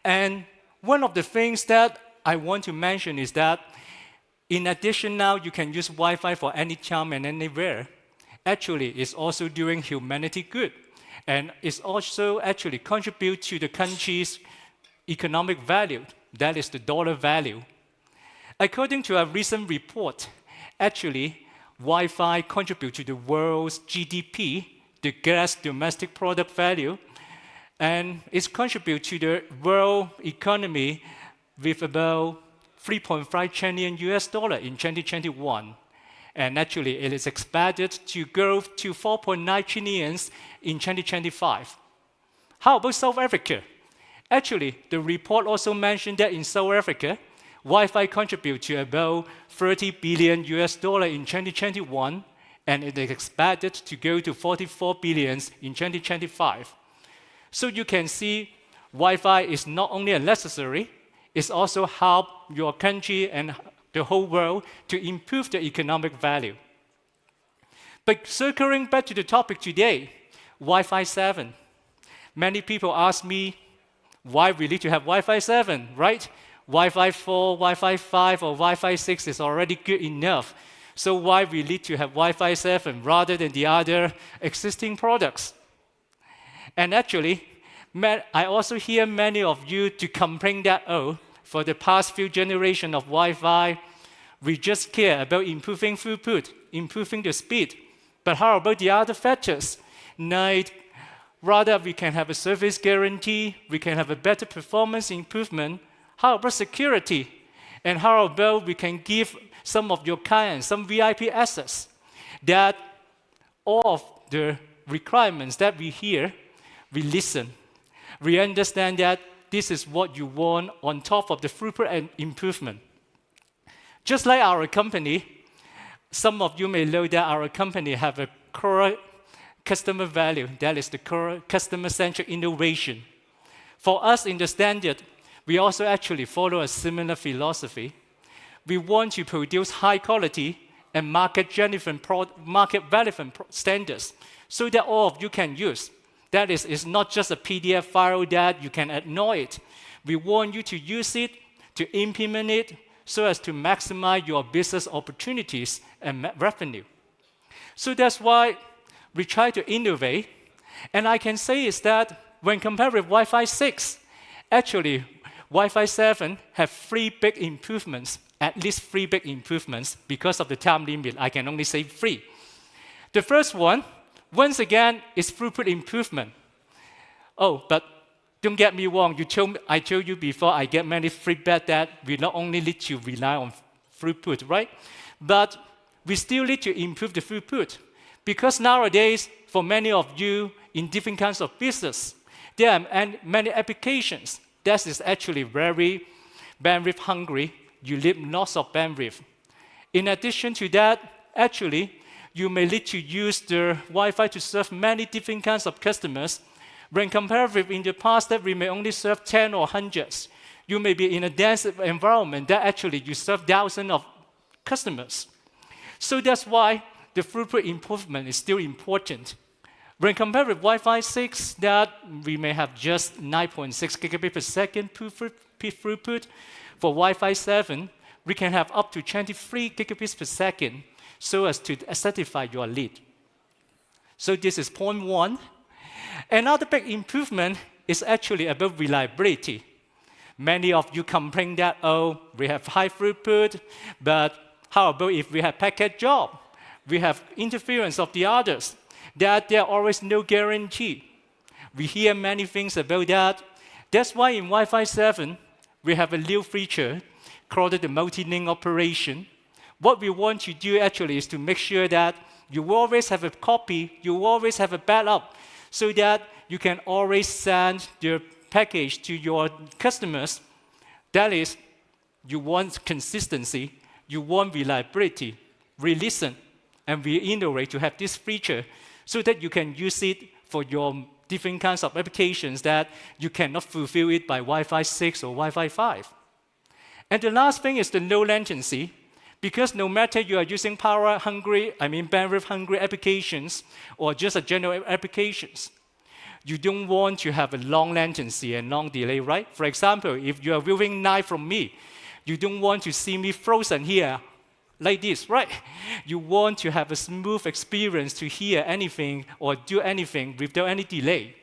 G: And one of the things that I want to mention is that in addition now you can use Wi-Fi for any time and anywhere. Actually, it's also doing humanity good. And it's also actually contribute to the country's economic value, that is the dollar value. According to a recent report, actually, Wi-Fi contributes to the world's GDP, the gross domestic product value, and it contributes to the world economy with about 3.5 trillion US dollar in 2021. And actually, it is expected to grow to 4.9 trillion in 2025. How about South Africa? Actually, the report also mentioned that in South Africa, Wi-Fi contributes to about 30 billion US dollar in 2021, and it is expected to go to 44 billion in 2025. So you can see Wi-Fi is not only a necessary, it's also help your country and the whole world to improve the economic value. But circling back to the topic today, Wi-Fi 7. Many people ask me why we need to have Wi-Fi 7, right? Wi-Fi 4, Wi-Fi 5, or Wi-Fi 6 is already good enough. So why we need to have Wi-Fi 7 rather than the other existing products? And actually, I also hear many of you to complain that, oh, for the past few generations of Wi-Fi, we just care about improving throughput, improving the speed. But how about the other factors? Rather, we can have a service guarantee, we can have a better performance improvement. How about security? And how about we can give some of your clients some VIP access? That all of the requirements that we hear, we listen. We understand that this is what you want on top of the throughput and improvement. Just like our company, some of you may know that our company have a core customer value, that is the core customer-centric innovation. For us in the standard, we also actually follow a similar philosophy. We want to produce high quality and market-relevant standards so that all of you can use. That is, it's not just a PDF file that you can ignore it. We want you to use it, to implement it, so as to maximize your business opportunities and revenue. So that's why we try to innovate. And I can say is that when compared with Wi-Fi 6, actually, Wi-Fi 7 have 3 big improvements, at least 3 big improvements. Because of the time limit, I can only say 3. The first one, once again, is throughput improvement. Oh, but don't get me wrong, I told you before, I get many feedback that we not only need to rely on throughput, right? But we still need to improve the throughput. Because nowadays, for many of you in different kinds of business, there are many applications that is actually very bandwidth hungry. You need lots of bandwidth. In addition to that, actually, you may need to use the Wi-Fi to serve many different kinds of customers. When compared with in the past that we may only serve 10 or hundreds, you may be in a dense environment that actually you serve thousands of customers. So that's why the throughput improvement is still important. When compared with Wi-Fi 6, that we may have just 9.6 gigabit per second throughput. For Wi-Fi 7, we can have up to 23 gigabits per second so as to satisfy your need. So this is point one. Another big improvement is actually about reliability. Many of you complain that, oh, we have high throughput, but how about if we have packet job? We have interference of the others, that there are always no guarantee. We hear many things about that. That's why in Wi-Fi 7, we have a new feature called the multi-link operation. What we want to do actually is to make sure that you always have a copy, you always have a backup, so that you can always send the package to your customers. That is, you want consistency, you want reliability. We listen and we innovate to have this feature so that you can use it for your different kinds of applications that you cannot fulfill it by Wi-Fi 6 or Wi-Fi 5. And the last thing is the low latency, because no matter you are using bandwidth-hungry applications or just a general applications, you don't want to have a long latency and long delay, right? For example, if you are viewing live from me, you don't want to see me frozen here like this, right? You want to have a smooth experience to hear anything or do anything without any delay.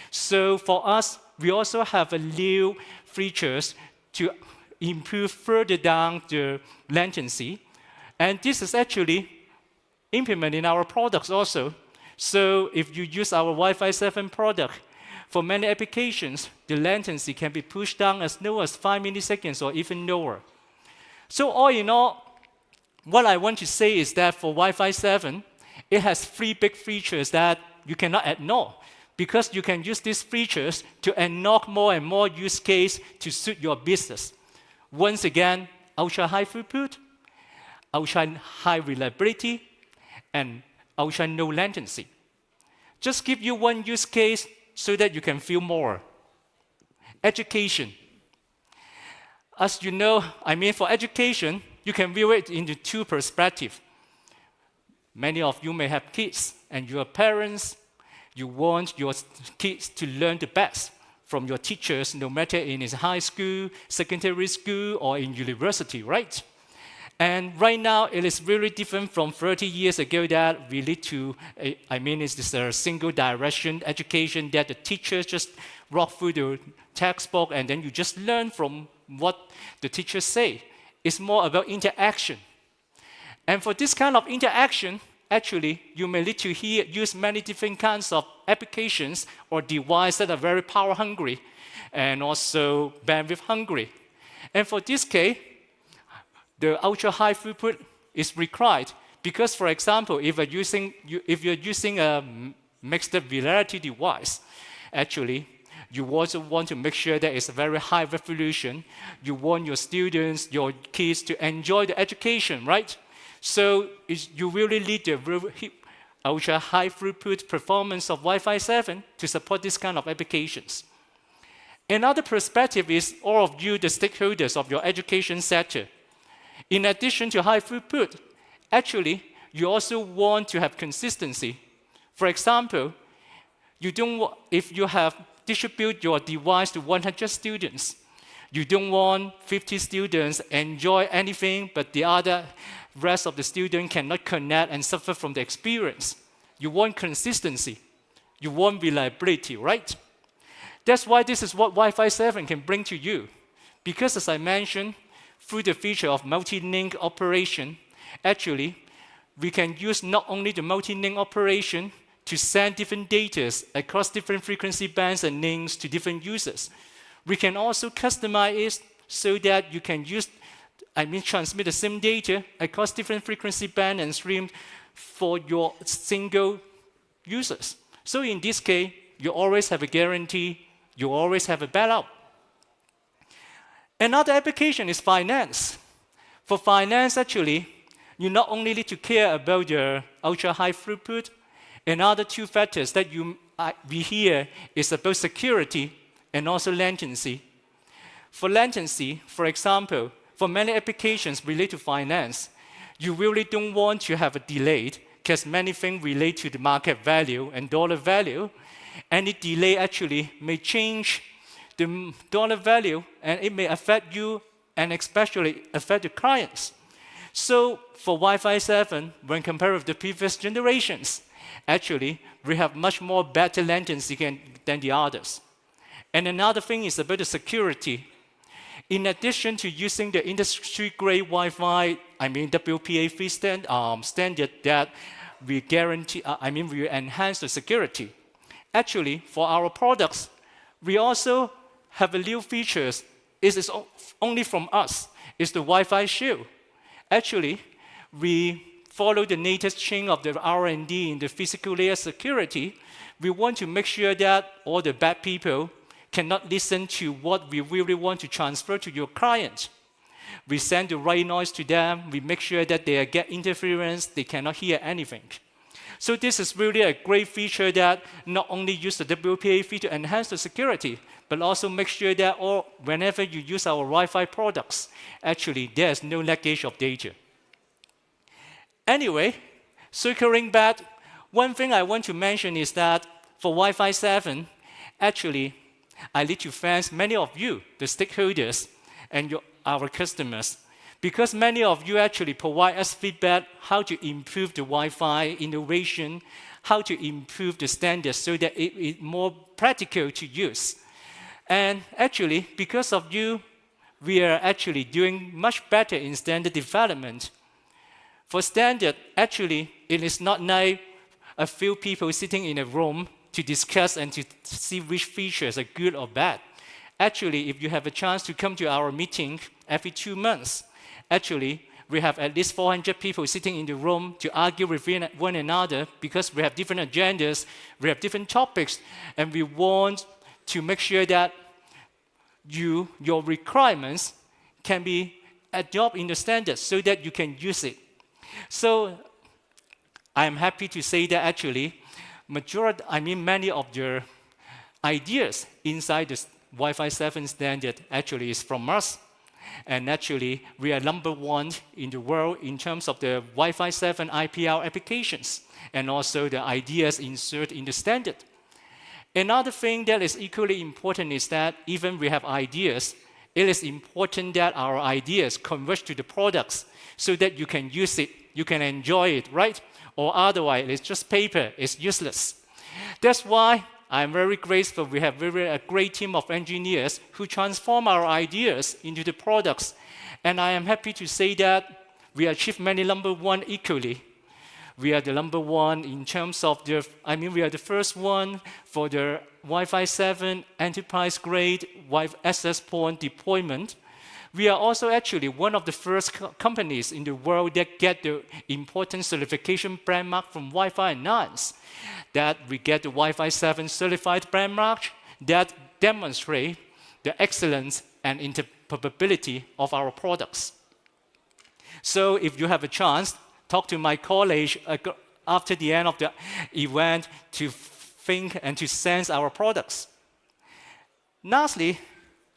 G: So for us, we also have a new features to improve further down the latency. And this is actually implemented in our products also. So if you use our Wi-Fi 7 product, for many applications, the latency can be pushed down as low as 5 milliseconds or even lower. So all in all, what I want to say is that for Wi-Fi 7, it has 3 big features that you cannot ignore, because you can use these features to unlock more and more use case to suit your business. Once again, ultra-high throughput, ultra-high reliability, and ultra-low latency. Just give you one use case so that you can feel more. Education. As you know, for education, you can view it into 2 perspectives. Many of you may have kids, and you are parents. You want your kids to learn the best from your teachers, no matter in high school, secondary school, or in university, right? And right now, it is really different from 30 years ago that we lead to, it's just a single direction education that the teachers just walk through the textbook and then you just learn from what the teachers say. It's more about interaction. And for this kind of interaction, actually, you may need to use many different kinds of applications or devices that are very power hungry and also bandwidth hungry. And for this case, the ultra-high throughput is required because, for example, if you're using a mixed reality device, actually, you also want to make sure that it's a very high resolution. You want your students, your kids to enjoy the education, right? So you really need the ultra-high throughput performance of Wi-Fi 7 to support this kind of applications. Another perspective is all of you, the stakeholders of your education sector. In addition to high throughput, actually, you also want to have consistency. For example, if you have distribute your device to 100 students, you don't want 50 students enjoy anything, but the rest of the students cannot connect and suffer from the experience. You want consistency. You want reliability, right? That's why this is what Wi-Fi 7 can bring to you. Because as I mentioned, through the feature of multi-link operation, actually, we can use not only the multi-link operation to send different data across different frequency bands and links to different users. We can also customize it so that you can transmit the same data across different frequency band and stream for your single users. So in this case, you always have a guarantee, you always have a backup. Another application is finance. For finance, actually, you not only need to care about your ultra-high throughput. Another 2 factors that we hear is about security and also latency. For latency, for example, for many applications related to finance, you really don't want to have a delay because many things relate to the market value and dollar value. Any delay actually may change the dollar value and it may affect you and especially affect the clients. So for Wi-Fi 7, when compared with the previous generations, Actually, we have much more better latency than the others. And another thing is about the security. In addition to using the industry-grade Wi-Fi, WPA3 standard that we guarantee, we enhance the security. Actually, for our products, we also have a new features. It is only from us. It's the Wi-Fi Shield. Actually, we follow the latest chain of the R&D in the physical layer security. We want to make sure that all the bad people cannot listen to what we really want to transfer to your client. We send the right noise to them. We make sure that they get interference. They cannot hear anything. So this is really a great feature that not only use the WPA feature to enhance the security, but also make sure that whenever you use our Wi-Fi products, actually there's no leakage of data. Anyway, circling back, one thing I want to mention is that for Wi-Fi 7, actually, I need to thank many of you, the stakeholders, and our customers, because many of you actually provide us feedback how to improve the Wi-Fi innovation, how to improve the standards so that it is more practical to use. And actually, because of you, we are actually doing much better in standard development. For standard, actually, it is not like a few people sitting in a room to discuss and to see which features are good or bad. Actually, if you have a chance to come to our meeting every 2 months, actually, we have at least 400 people sitting in the room to argue with one another because we have different agendas, we have different topics, and we want to make sure that your requirements can be adopted in the standards so that you can use it. So I am happy to say that actually, many of the ideas inside the Wi-Fi 7 standard actually is from us. And actually, we are #1 in the world in terms of the Wi-Fi 7 IPR applications and also the ideas inserted in the standard. Another thing that is equally important is that even we have ideas, it is important that our ideas converge to the products so that you can use it, you can enjoy it, right? Or otherwise, it's just paper, it's useless. That's why I'm very grateful we have a great team of engineers who transform our ideas into the products. And I am happy to say that we achieved many #1 equally. We are the #1 in terms of we are the first one for the Wi-Fi 7 enterprise-grade access point deployment. We are also actually one of the first companies in the world that get the important certification brand mark from Wi-Fi Alliance. That we get the Wi-Fi 7 certified brand mark that demonstrate the excellence and interoperability of our products. So if you have a chance, talk to my colleague after the end of the event to think and to sense our products. Lastly,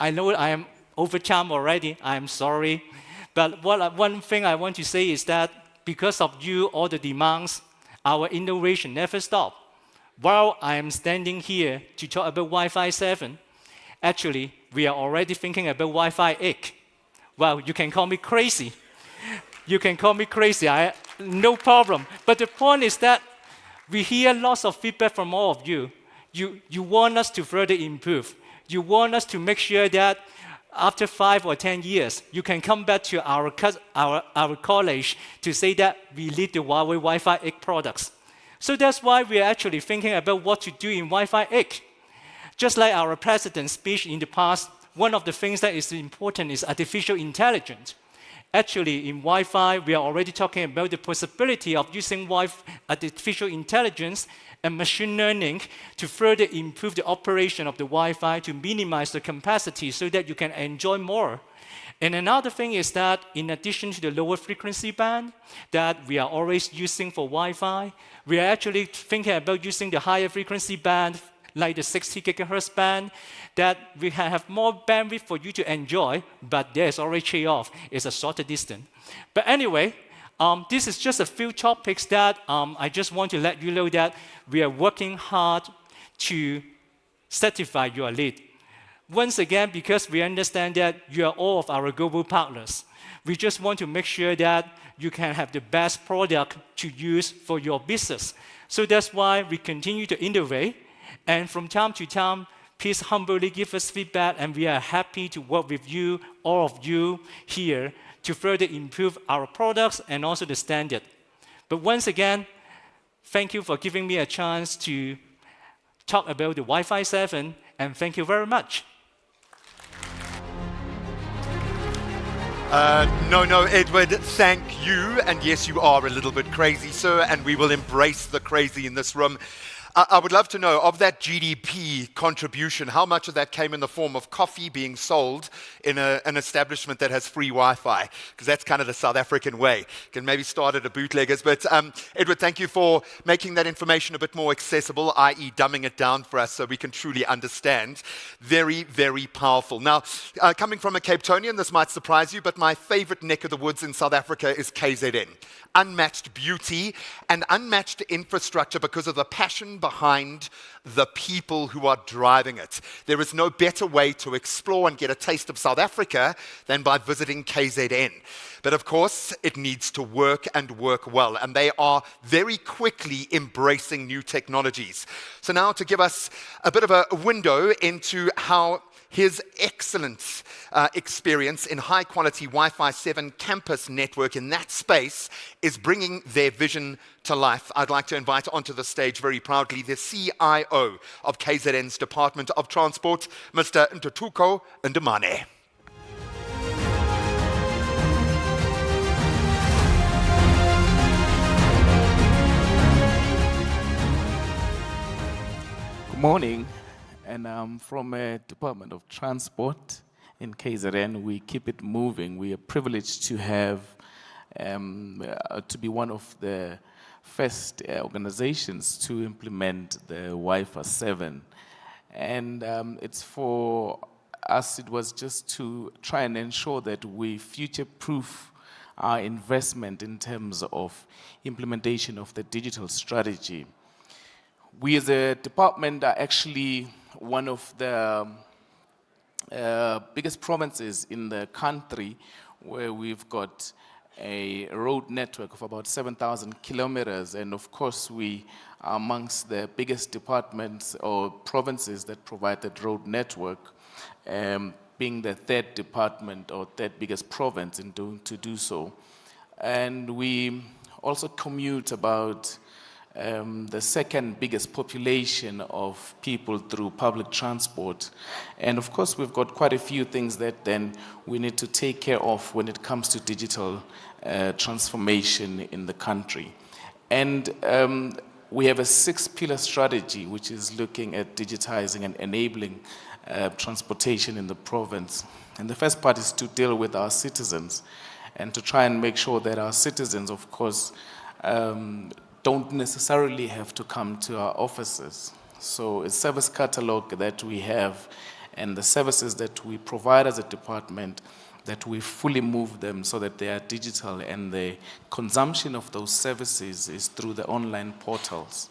G: I know I am over time already, I'm sorry. But one thing I want to say is that because of you, all the demands, our innovation never stops. While I am standing here to talk about Wi-Fi 7, actually, we are already thinking about Wi-Fi 8. Well, you can call me crazy. You can call me crazy, no problem. But the point is that we hear lots of feedback from all of you. You want us to further improve. You want us to make sure that after 5 or 10 years, you can come back to our college to say that we lead the Huawei Wi-Fi 8 products. So that's why we are actually thinking about what to do in Wi-Fi 8. Just like our president's speech in the past, one of the things that is important is artificial intelligence. Actually, in Wi-Fi, we are already talking about the possibility of using artificial intelligence and machine learning to further improve the operation of the Wi-Fi to minimize the capacity so that you can enjoy more. And another thing is that in addition to the lower frequency band that we are always using for Wi-Fi, we are actually thinking about using the higher frequency band like the 60 gigahertz band, that we have more bandwidth for you to enjoy, but there's already trade-off. It's a shorter distance. But anyway, this is just a few topics that I just want to let you know that we are working hard to satisfy your need. Once again, because we understand that you are all of our global partners, we just want to make sure that you can have the best product to use for your business. So that's why we continue to innovate. And from time to time, please humbly give us feedback, and we are happy to work with you, all of you here, to further improve our products and also the standard. But once again, thank you for giving me a chance to talk about the Wi-Fi 7, and thank you very much.
C: No, Edward, thank you. And yes, you are a little bit crazy, sir, and we will embrace the crazy in this room. I would love to know, of that GDP contribution, how much of that came in the form of coffee being sold in an establishment that has free Wi-Fi? Because that's kind of the South African way. You can maybe start at a bootleggers. But Edward, thank you for making that information a bit more accessible, i.e. dumbing it down for us so we can truly understand. Very, very powerful. Now, coming from a Cape Townian, this might surprise you, but my favorite neck of the woods in South Africa is KZN. Unmatched beauty and unmatched infrastructure because of the passion behind the people who are driving it. There is no better way to explore and get a taste of South Africa than by visiting KZN. But of course, it needs to work and work well, and they are very quickly embracing new technologies. So now to give us a bit of a window into how his excellent experience in high-quality Wi-Fi 7 campus network in that space is bringing their vision to life. I'd like to invite onto the stage very proudly the CIO of KZN's Department of Transport, Mr. Ntutuko Ndimane.
H: Good morning. And from a Department of Transport in KZN, we keep it moving. We are privileged to have, to be one of the first organizations to implement the Wi-Fi 7. And it's for us, it was just to try and ensure that we future-proof our investment in terms of implementation of the digital strategy. We as a department are actually one of the biggest provinces in the country where we've got a road network of about 7,000 kilometers. And of course, we are amongst the biggest departments or provinces that provide that road network, being the third department or third biggest province in to do so. And we also commute about the second biggest population of people through public transport. And of course, we've got quite a few things that then we need to take care of when it comes to digital transformation in the country. And we have a 6-pillar strategy, which is looking at digitizing and enabling transportation in the province. And the first part is to deal with our citizens and to try and make sure that our citizens, of course, don't necessarily have to come to our offices. So a service catalog that we have and the services that we provide as a department, that we fully move them so that they are digital, and the consumption of those services is through the online portals.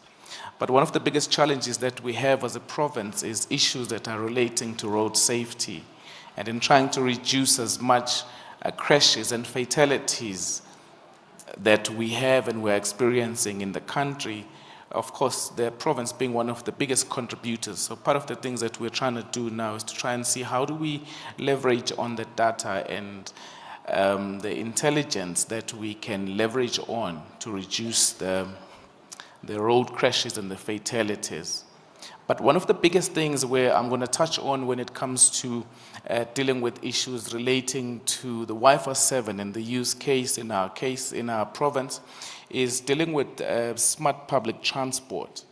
H: But one of the biggest challenges that we have as a province is issues that are relating to road safety. And in trying to reduce as much crashes and fatalities that we have and we're experiencing in the country, of course, the province being one of the biggest contributors. So part of the things that we're trying to do now is to try and see how do we leverage on the data and the intelligence that we can leverage on to reduce the road crashes and the fatalities. But one of the biggest things where I'm going to touch on when it comes to dealing with issues relating to the Wi-Fi 7 and the use case in our province is dealing with smart public transport,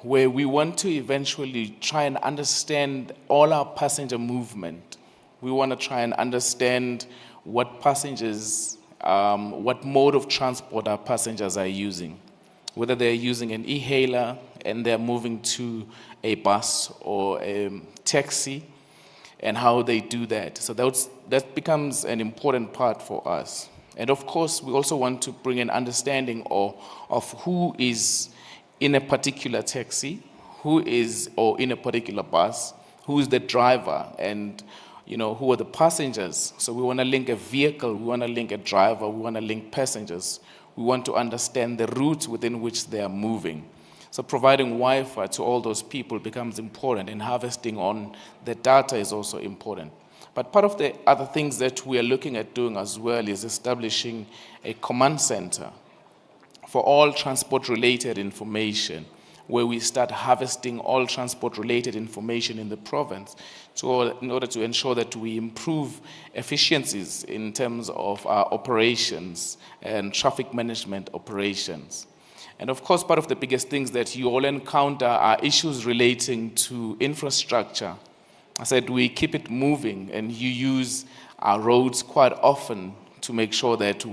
H: where we want to eventually try and understand all our passenger movement. We want to try and understand what passengers, what mode of transport our passengers are using, whether they're using an e-hailer and they're moving to a bus or a taxi, and how they do that. So that becomes an important part for us. And of course, we also want to bring an understanding of who is in a particular taxi, or in a particular bus, who's the driver and who are the passengers. So we want to link a vehicle, we want to link a driver, we want to link passengers. We want to understand the routes within which they are moving. So providing Wi-Fi to all those people becomes important, and harvesting on the data is also important. But part of the other things that we are looking at doing as well is establishing a command center for all transport-related information, where we start harvesting all transport-related information in the province in order to ensure that we improve efficiencies in terms of our operations and traffic management operations. And of course, part of the biggest things that you all encounter are issues relating to infrastructure. I said we keep it moving, and you use our roads quite often to make sure that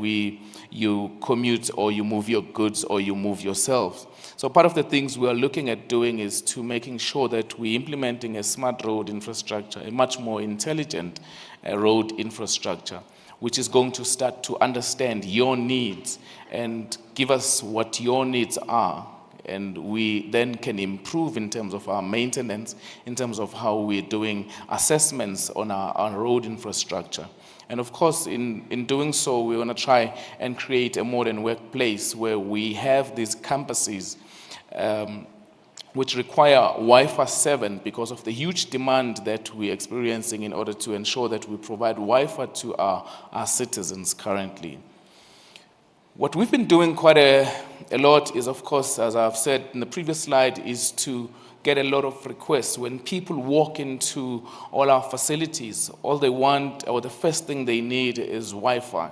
H: you commute or you move your goods or you move yourselves. So part of the things we are looking at doing is to making sure that we're implementing a smart road infrastructure, a much more intelligent road infrastructure, which is going to start to understand your needs and give us what your needs are. And we then can improve in terms of our maintenance, in terms of how we're doing assessments on our road infrastructure. And of course, in doing so, we want to try and create a modern workplace where we have these campuses which require Wi-Fi 7 because of the huge demand that we're experiencing in order to ensure that we provide Wi-Fi to our citizens currently. What we've been doing quite a lot is, of course, as I've said in the previous slide, is to get a lot of requests. When people walk into all our facilities, all they want, or the first thing they need is Wi-Fi.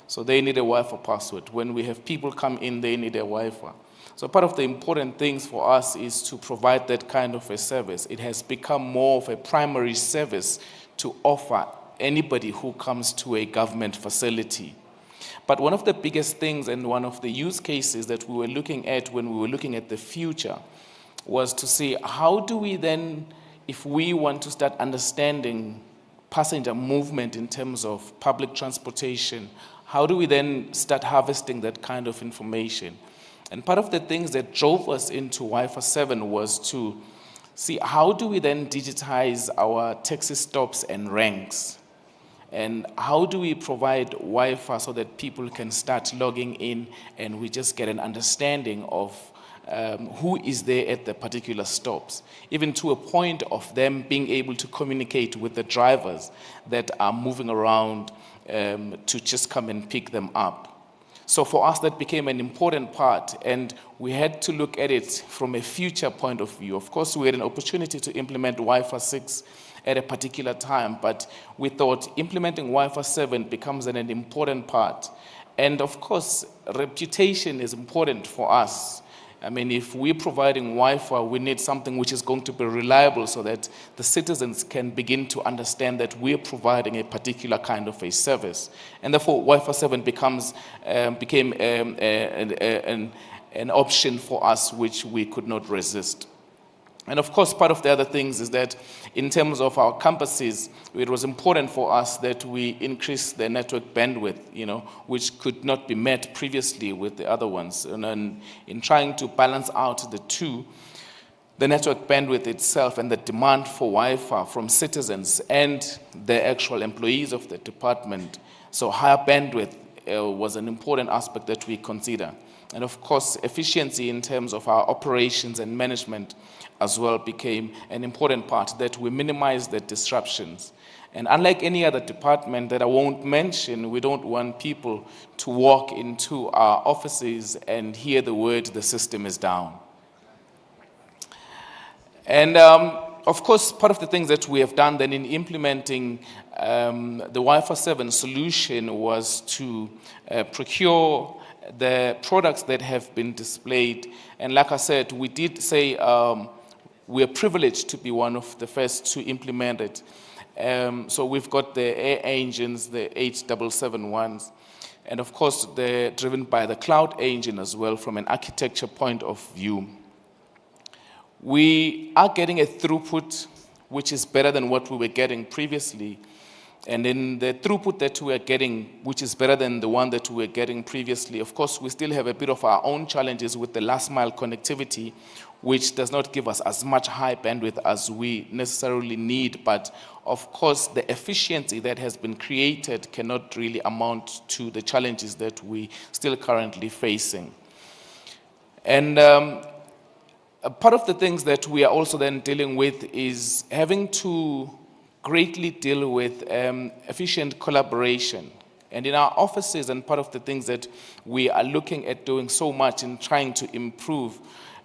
H: So they need a Wi-Fi password. When we have people come in, they need a Wi-Fi. So part of the important things for us is to provide that kind of a service. It has become more of a primary service to offer anybody who comes to a government facility. But one of the biggest things and one of the use cases that we were looking at when we were looking at the future was to see how do we then, if we want to start understanding passenger movement in terms of public transportation, how do we then start harvesting that kind of information? And part of the things that drove us into Wi-Fi 7 was to see how do we then digitize our taxi stops and ranks? And how do we provide Wi-Fi so that people can start logging in and we just get an understanding of who is there at the particular stops, even to a point of them being able to communicate with the drivers that are moving around to just come and pick them up. So for us, that became an important part, and we had to look at it from a future point of view. Of course, we had an opportunity to implement Wi-Fi 6 at a particular time, but we thought implementing Wi-Fi 7 becomes an important part. And of course, reputation is important for us. I mean, if we're providing Wi-Fi, we need something which is going to be reliable so that the citizens can begin to understand that we're providing a particular kind of a service. And therefore, Wi-Fi 7 became an option for us which we could not resist. And of course, part of the other things is that in terms of our campuses, it was important for us that we increase the network bandwidth, which could not be met previously with the other ones. And then in trying to balance out the two, the network bandwidth itself and the demand for Wi-Fi from citizens and the actual employees of the department, so higher bandwidth was an important aspect that we consider. And of course, efficiency in terms of our operations and management as well became an important part, that we minimize the disruptions. And unlike any other department that I won't mention, we don't want people to walk into our offices and hear the word, the system is down. And of course, part of the things that we have done then in implementing the Wi-Fi 7 solution was to procure the products that have been displayed. And like I said, we did say we are privileged to be one of the first to implement it. So we've got the air engines, the 8771s, and of course they're driven by the cloud engine as well from an architecture point of view. We are getting a throughput which is better than what we were getting previously, And in the throughput that we're getting, which is better than the one that we were getting previously, of course, we still have a bit of our own challenges with the last mile connectivity, which does not give us as much high bandwidth as we necessarily need. But of course, the efficiency that has been created cannot really amount to the challenges that we still currently facing. And part of the things that we are also then dealing with is having to greatly deal with efficient collaboration. And in our offices, and part of the things that we are looking at doing so much in trying to improve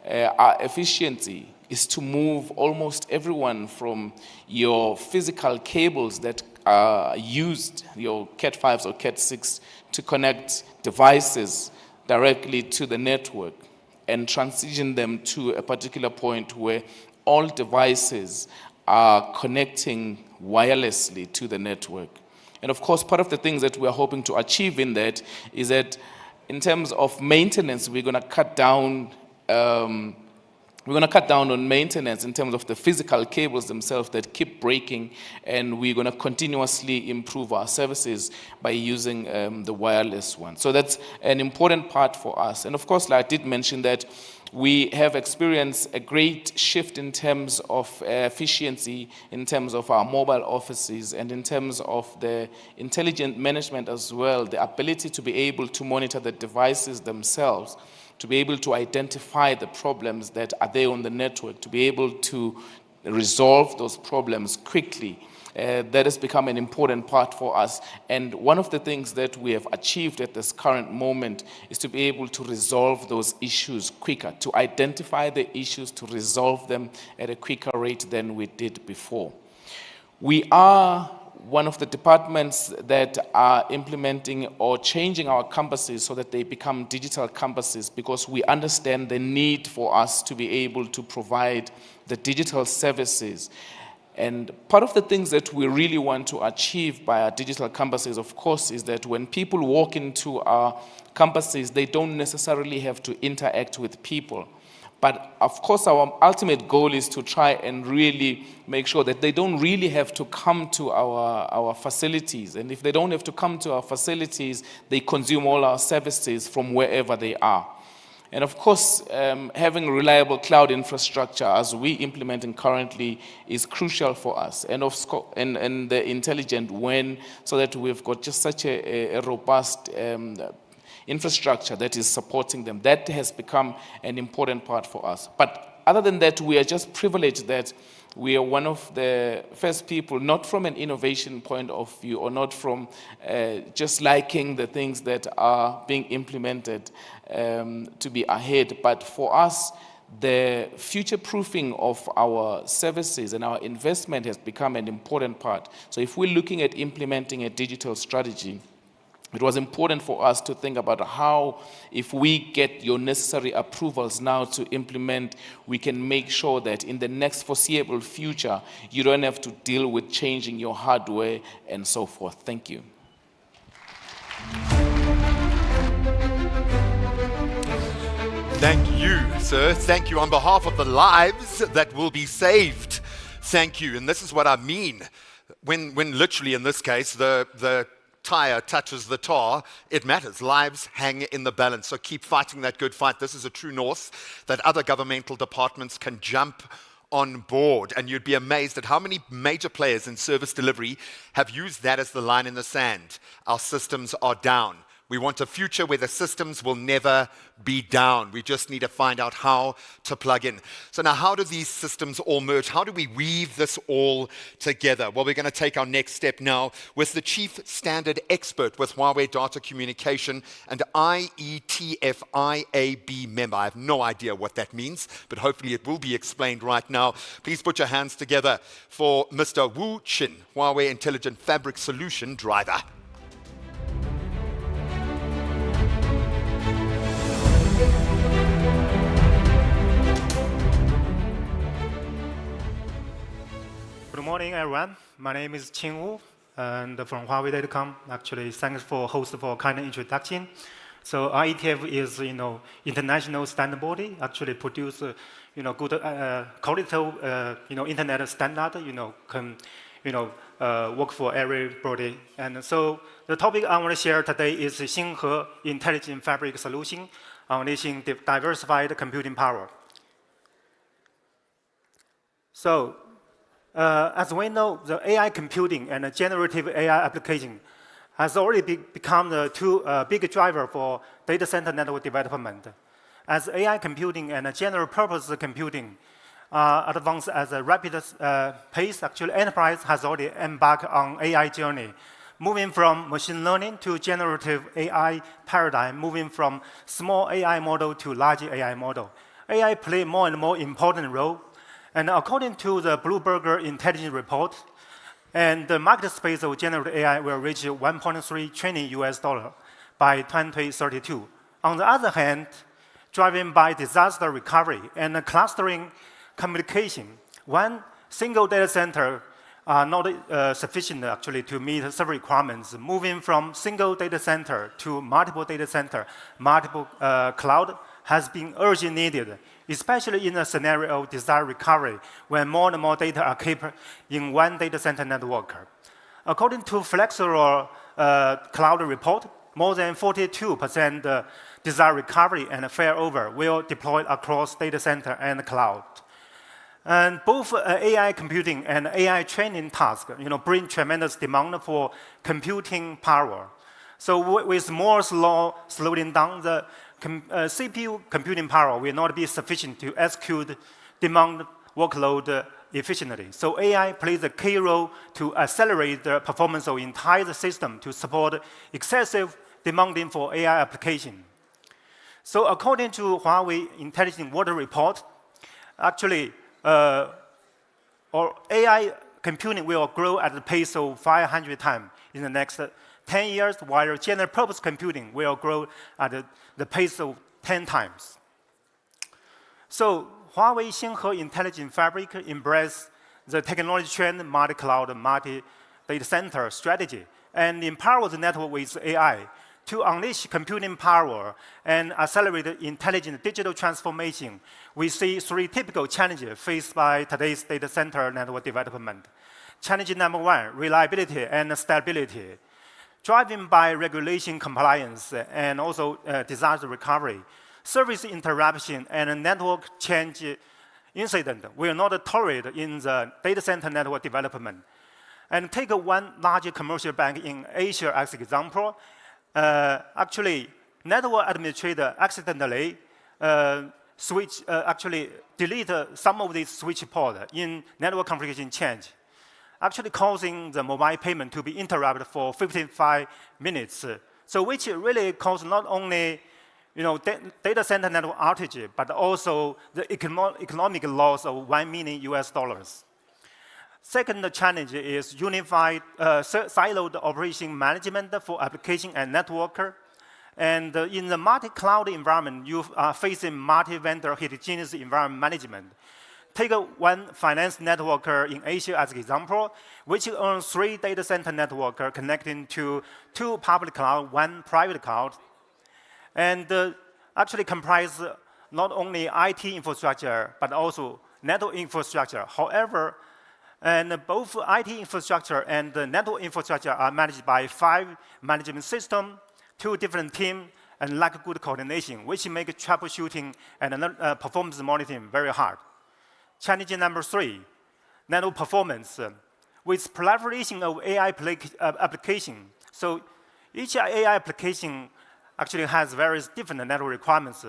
H: our efficiency is to move almost everyone from your physical cables that are used, your Cat5s or Cat6, to connect devices directly to the network and transition them to a particular point where all devices are connecting wirelessly to the network. And of course, part of the things that we're hoping to achieve in that is that in terms of maintenance, we're going to cut down on maintenance in terms of the physical cables themselves that keep breaking, and we're going to continuously improve our services by using the wireless one. So that's an important part for us. And of course, like I did mention that we have experienced a great shift in terms of efficiency, in terms of our mobile offices, and in terms of the intelligent management as well, the ability to be able to monitor the devices themselves, to be able to identify the problems that are there on the network, to be able to resolve those problems quickly. That has become an important part for us. And one of the things that we have achieved at this current moment is to be able to resolve those issues quicker, to identify the issues, to resolve them at a quicker rate than we did before. We are one of the departments that are implementing or changing our campuses so that they become digital campuses, because we understand the need for us to be able to provide the digital services. And part of the things that we really want to achieve by our digital campuses, of course, is that when people walk into our campuses, they don't necessarily have to interact with people. But of course, our ultimate goal is to try and really make sure that they don't really have to come to our facilities. And if they don't have to come to our facilities, they consume all our services from wherever they are. And of course, having reliable cloud infrastructure, as we implementing currently, is crucial for us. And the intelligent WAN, so that we've got just such a robust infrastructure that is supporting them. That has become an important part for us. But other than that, we are just privileged that we are one of the first people, not from an innovation point of view, or not from just liking the things that are being implemented to be ahead, but for us, the future-proofing of our services and our investment has become an important part. So if we're looking at implementing a digital strategy, it was important for us to think about how, if we get your necessary approvals now to implement, we can make sure that in the next foreseeable future, you don't have to deal with changing your hardware and so forth. Thank you.
C: Thank you, sir. Thank you on behalf of the lives that will be saved. Thank you. And this is what I mean. When literally in this case, the tire touches the tar, it matters. Lives hang in the balance. So keep fighting that good fight. This is a true north that other governmental departments can jump on board. And you'd be amazed at how many major players in service delivery have used that as the line in the sand. Our systems are down. We want a future where the systems will never be down. We just need to find out how to plug in. So now, how do these systems all merge? How do we weave this all together? Well, we're going to take our next step now with the Chief Standard Expert with Huawei Data Communication and IETF IAB member. I have no idea what that means, but hopefully it will be explained right now. Please put your hands together for Mr. Wu Chin, Huawei Intelligent Fabric Solution Driver.
I: Good morning, everyone. My name is Qin Wu, and from Huawei.com. Actually, thanks for host for kind introduction. So IETF is, international standard body. Actually, produce, good quality, internet standard. Can, work for everybody. And so the topic I want to share today is Xinghe Intelligent Fabric Solution, unleashing diversified computing power. So as we know, the AI computing and the generative AI application has already become the two big driver for data center network development. As AI computing and general purpose computing advance at a rapid pace, actually enterprise has already embarked on AI journey, moving from machine learning to generative AI paradigm, moving from small AI model to large AI model. AI play more and more important role. And according to the Bloomberg Intelligence Report, and the market space of generative AI will reach $1.3 trillion by 2032. On the other hand, driven by disaster recovery and clustering communication, one single data center are not sufficient actually to meet several requirements. Moving from single data center to multiple data center, multiple cloud has been urgently needed, especially in a scenario of disaster recovery when more and more data are kept in one data center network. According to Flexor Cloud report, more than 42% disaster recovery and failover will deploy across data center and cloud. And both AI computing and AI training tasks bring tremendous demand for computing power. So with Moore's law slowing down, the CPU computing power will not be sufficient to execute demand workload efficiently. So AI plays a key role to accelerate the performance of entire system to support excessive demanding for AI application. So according to Huawei Intelligent Water Report, actually, or AI computing will grow at the pace of 500 times in the next 10 years, while general purpose computing will grow at the pace of 10 times. So Huawei Xinghe Intelligent Fabric embraces the technology trend, multi-cloud, multi-data center strategy, and empowers the network with AI to unleash computing power and accelerate intelligent digital transformation. We see three typical challenges faced by today's data center network development. Challenge number one, reliability and stability. Driven by regulation compliance and also disaster recovery, service interruption and network change incident will not tolerate in the data center network development. And take one large commercial bank in Asia as example. Actually, network administrator accidentally actually delete some of these switch port in network configuration change, actually causing the mobile payment to be interrupted for 55 minutes. So which really caused not only data center network outage, but also the economic loss of $1 million. Second challenge is unified siloed operation management for application and network. And in the multi-cloud environment, you are facing multi-vendor heterogeneous environment management. Take one finance network in Asia as an example, which owns 3 data center networks connecting to 2 public cloud, 1 private cloud, and actually comprise not only IT infrastructure, but also network infrastructure. However, and both IT infrastructure and the network infrastructure are managed by 5 management systems, 2 different teams, and lack good coordination, which make troubleshooting and performance monitoring very hard. Challenge number 3, network performance. With proliferation of AI application, so each AI application actually has various different network requirements.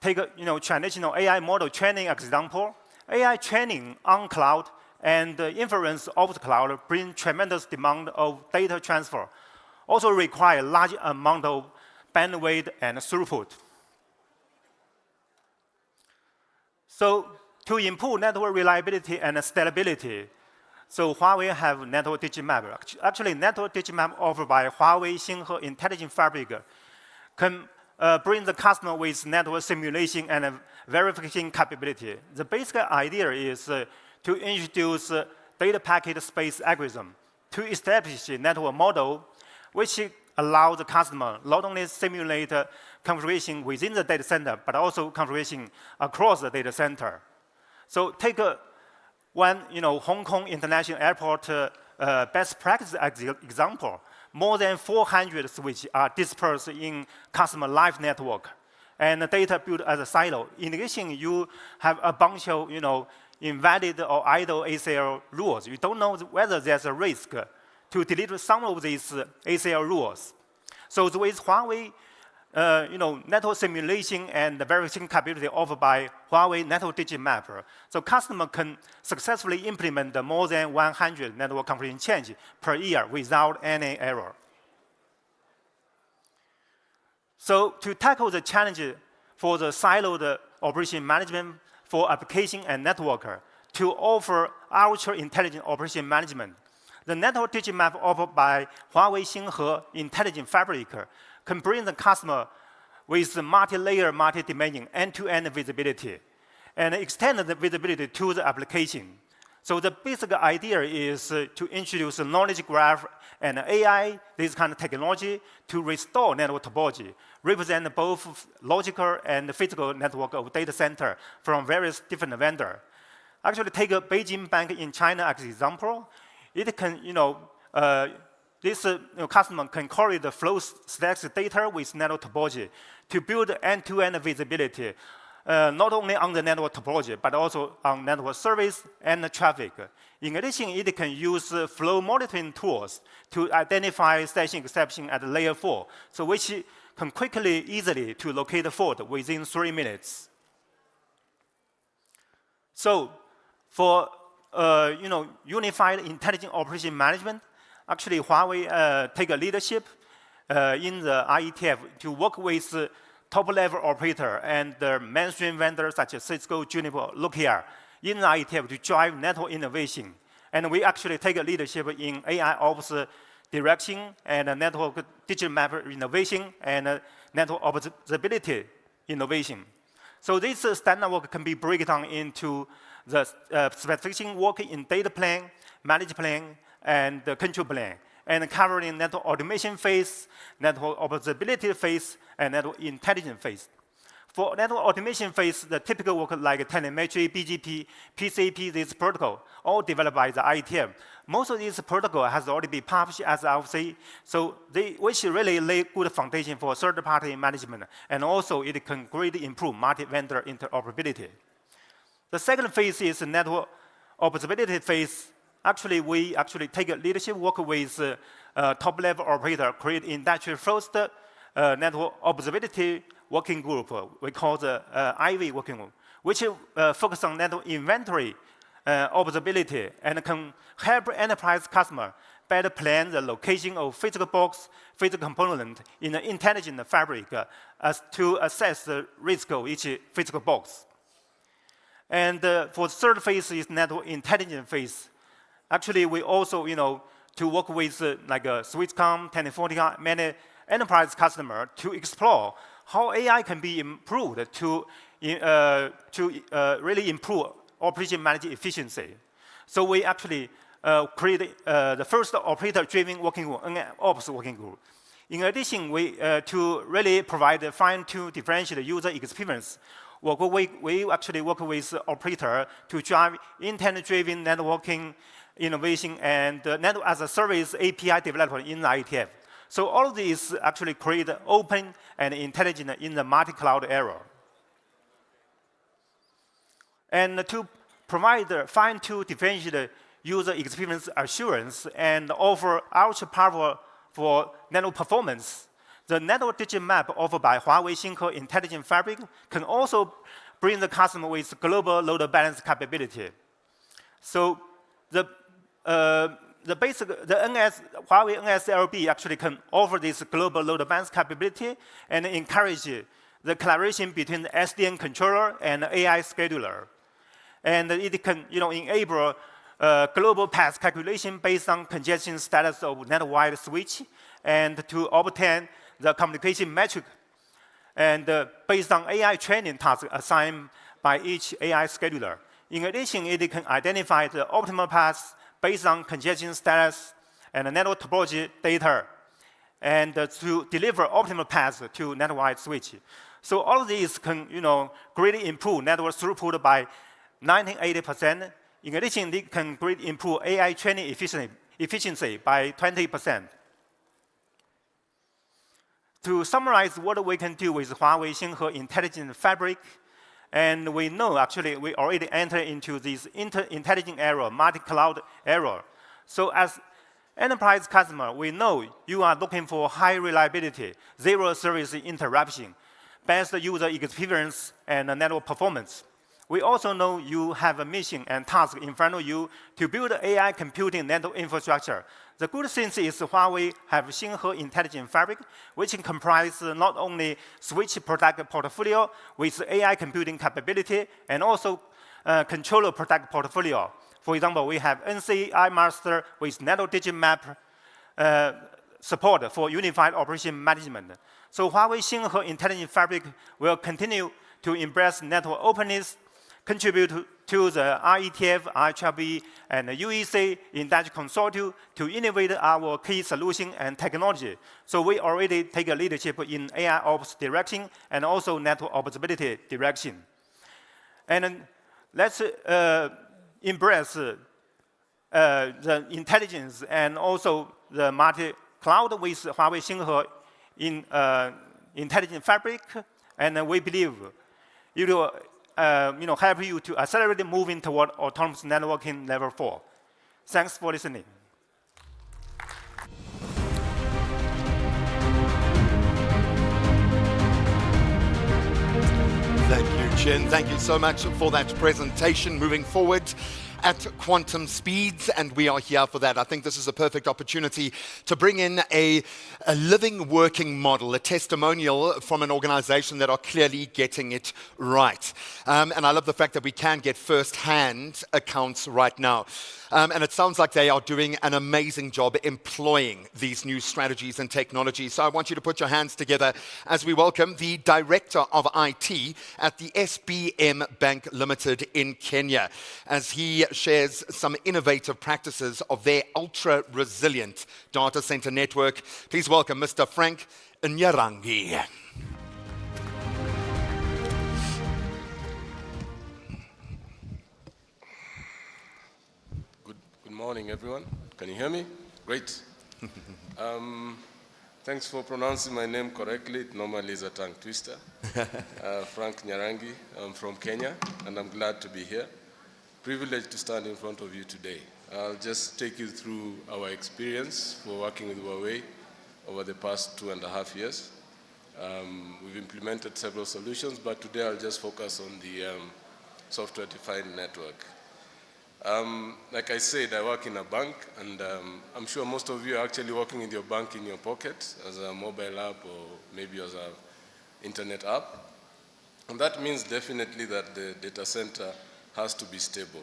I: Take traditional AI model training example. AI training on cloud and inference off the cloud bring tremendous demand of data transfer. Also require large amount of bandwidth and throughput. So to improve network reliability and stability, so Huawei have network digimap. Actually, network digimap offered by Huawei Xinghe Intelligent Fabric can bring the customer with network simulation and verification capability. The basic idea is to introduce data packet space algorithm to establish a network model which allows the customer not only simulate configuration within the data center, but also configuration across the data center. So take one, Hong Kong International Airport best practice example, more than 400 switches are dispersed in customer live network, and the data built as a silo. In addition, you have a bunch of, invalid or idle ACL rules. You don't know whether there's a risk to delete some of these ACL rules. So with Huawei, network simulation and the verification capability offered by Huawei Network Digit Mapper, so customer can successfully implement more than 100 network configuration change per year without any error. So to tackle the challenge for the siloed operation management for application and networker, to offer ultra-intelligent operation management, the network digit map offered by Huawei Xinghe Intelligent Fabric can bring the customer with multi-layer, multi-dimension, end-to-end visibility, and extend the visibility to the application. So the basic idea is to introduce a knowledge graph and AI, this kind of technology, to restore network topology, represent both logical and physical network of data center from various different vendors. Actually, take a Beijing Bank in China as an example. It can, this customer can correlate the flow stacks data with network topology to build end-to-end visibility, not only on the network topology, but also on network service and traffic. In addition, it can use flow monitoring tools to identify session exception at layer 4, so which can quickly, easily to locate the fault within 3 minutes. So for unified intelligent operation management, actually Huawei take a leadership in the IETF to work with top-level operator and the mainstream vendors such as Cisco, Juniper, Nokia in the IETF to drive network innovation. And we actually take a leadership in AI ops direction and network digital map innovation and network observability innovation. So this standard work can be broken down into the specification work in data plane, management plane, and the control plane, and covering network automation phase, network observability phase, and network intelligence phase. For network automation phase, the typical work like telemetry, BGP, PCP, this protocol, all developed by the IETF. Most of these protocol has already been published as RFC, so which really lay good foundation for third-party management, and also it can greatly improve multi-vendor interoperability. The second phase is network observability phase. Actually, we take a leadership work with top-level operator, create industry-first network observability working group. We call the IV working group, which focus on network inventory observability and can help enterprise customer better plan the location of physical box, physical component in an intelligent fabric as to assess the risk of each physical box. And for the third phase is network intelligence phase. Actually, we also, to work with like Swisscom, Telefonica, many enterprise customers to explore how AI can be improved to really improve operation management efficiency. So we actually created the first operator-driven working group, ops working group. In addition, we to really provide a fine-tuned differentiated user experience, we actually work with operator to drive intent-driven networking innovation and network as a service API development in the IETF. So all of these actually create open and intelligent in the multi-cloud era. And to provide the fine-tuned differentiated user experience assurance and offer ultra-powerful for network performance, the network digit map offered by Huawei Xinghe Intelligent Fabric can also bring the customer with global load balance capability. So the Huawei NSLB actually can offer this global load balance capability and encourage the collaboration between the SDN controller and the AI scheduler. And it can enable global path calculation based on congestion status of network-wide switch and to obtain the communication metric and based on AI training tasks assigned by each AI scheduler. In addition, it can identify the optimal paths based on congestion status and network topology data, and to deliver optimal paths to network-wide switch. So all of these can, greatly improve network throughput by 1980%, In addition, it can greatly improve AI training efficiency by 20%. To summarize what we can do with Huawei Xinghe Intelligent Fabric, and we know actually we already entered into this intelligent era, multi-cloud era. So as enterprise customer, we know you are looking for high reliability, zero service interruption, best user experience, and network performance. We also know you have a mission and task in front of you to build AI computing network infrastructure. The good thing is Huawei have Xinghe Intelligent Fabric, which comprises not only switch product portfolio with AI computing capability and also controller product portfolio. For example, we have NCI master with network digit map support for unified operation management. So Huawei Xinghe Intelligent Fabric will continue to embrace network openness, contribute to the RETF, IEEE, and UEC industry consortium to innovate our key solution and technology. So we already take a leadership in AI ops direction and also network observability direction. And let's embrace the intelligence and also the multi-cloud with Huawei Xinghe in Intelligent Fabric, and we believe it will help you to accelerate moving toward autonomous networking level 4. Thanks for listening.
C: Thank you, Chin. Thank you so much for that presentation. Moving forward at quantum speeds, and we are here for that. I think this is a perfect opportunity to bring in a living, working model, a testimonial from an organization that are clearly getting it right. And I love the fact that we can get first-hand accounts right now. And it sounds like they are doing an amazing job employing these new strategies and technologies. So I want you to put your hands together as we welcome the Director of IT at the SBM Bank Limited in Kenya, as he shares some innovative practices of their ultra-resilient data center network. Please welcome Mr. Frank Nyarangi.
J: Good morning, everyone. Can you hear me? Great. Thanks for pronouncing my name correctly. It normally is a tongue twister. Frank Nyarangi. I'm from Kenya, and I'm glad to be here. Privileged to stand in front of you today. I'll just take you through our experience for working with Huawei over the past 2.5 years. We've implemented several solutions, but today I'll just focus on the software-defined network. Like I said, I work in a bank, and I'm sure most of you are actually working with your bank in your pocket as a mobile app or maybe as an internet app. And that means definitely that the data center has to be stable.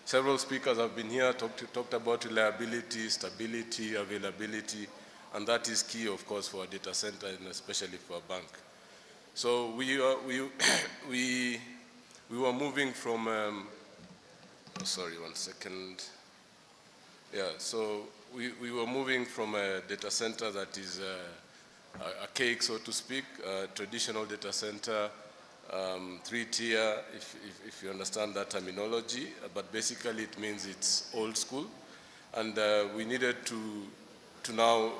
J: Several speakers have been here, talked about reliability, stability, availability, and that is key, of course, for a data center and especially for a bank. So we were moving from, sorry, one second. Yeah, so we were moving from a data center that is a cake, so to speak, a traditional data center, 3-tier, if you understand that terminology, but basically it means it's old school, and we needed to now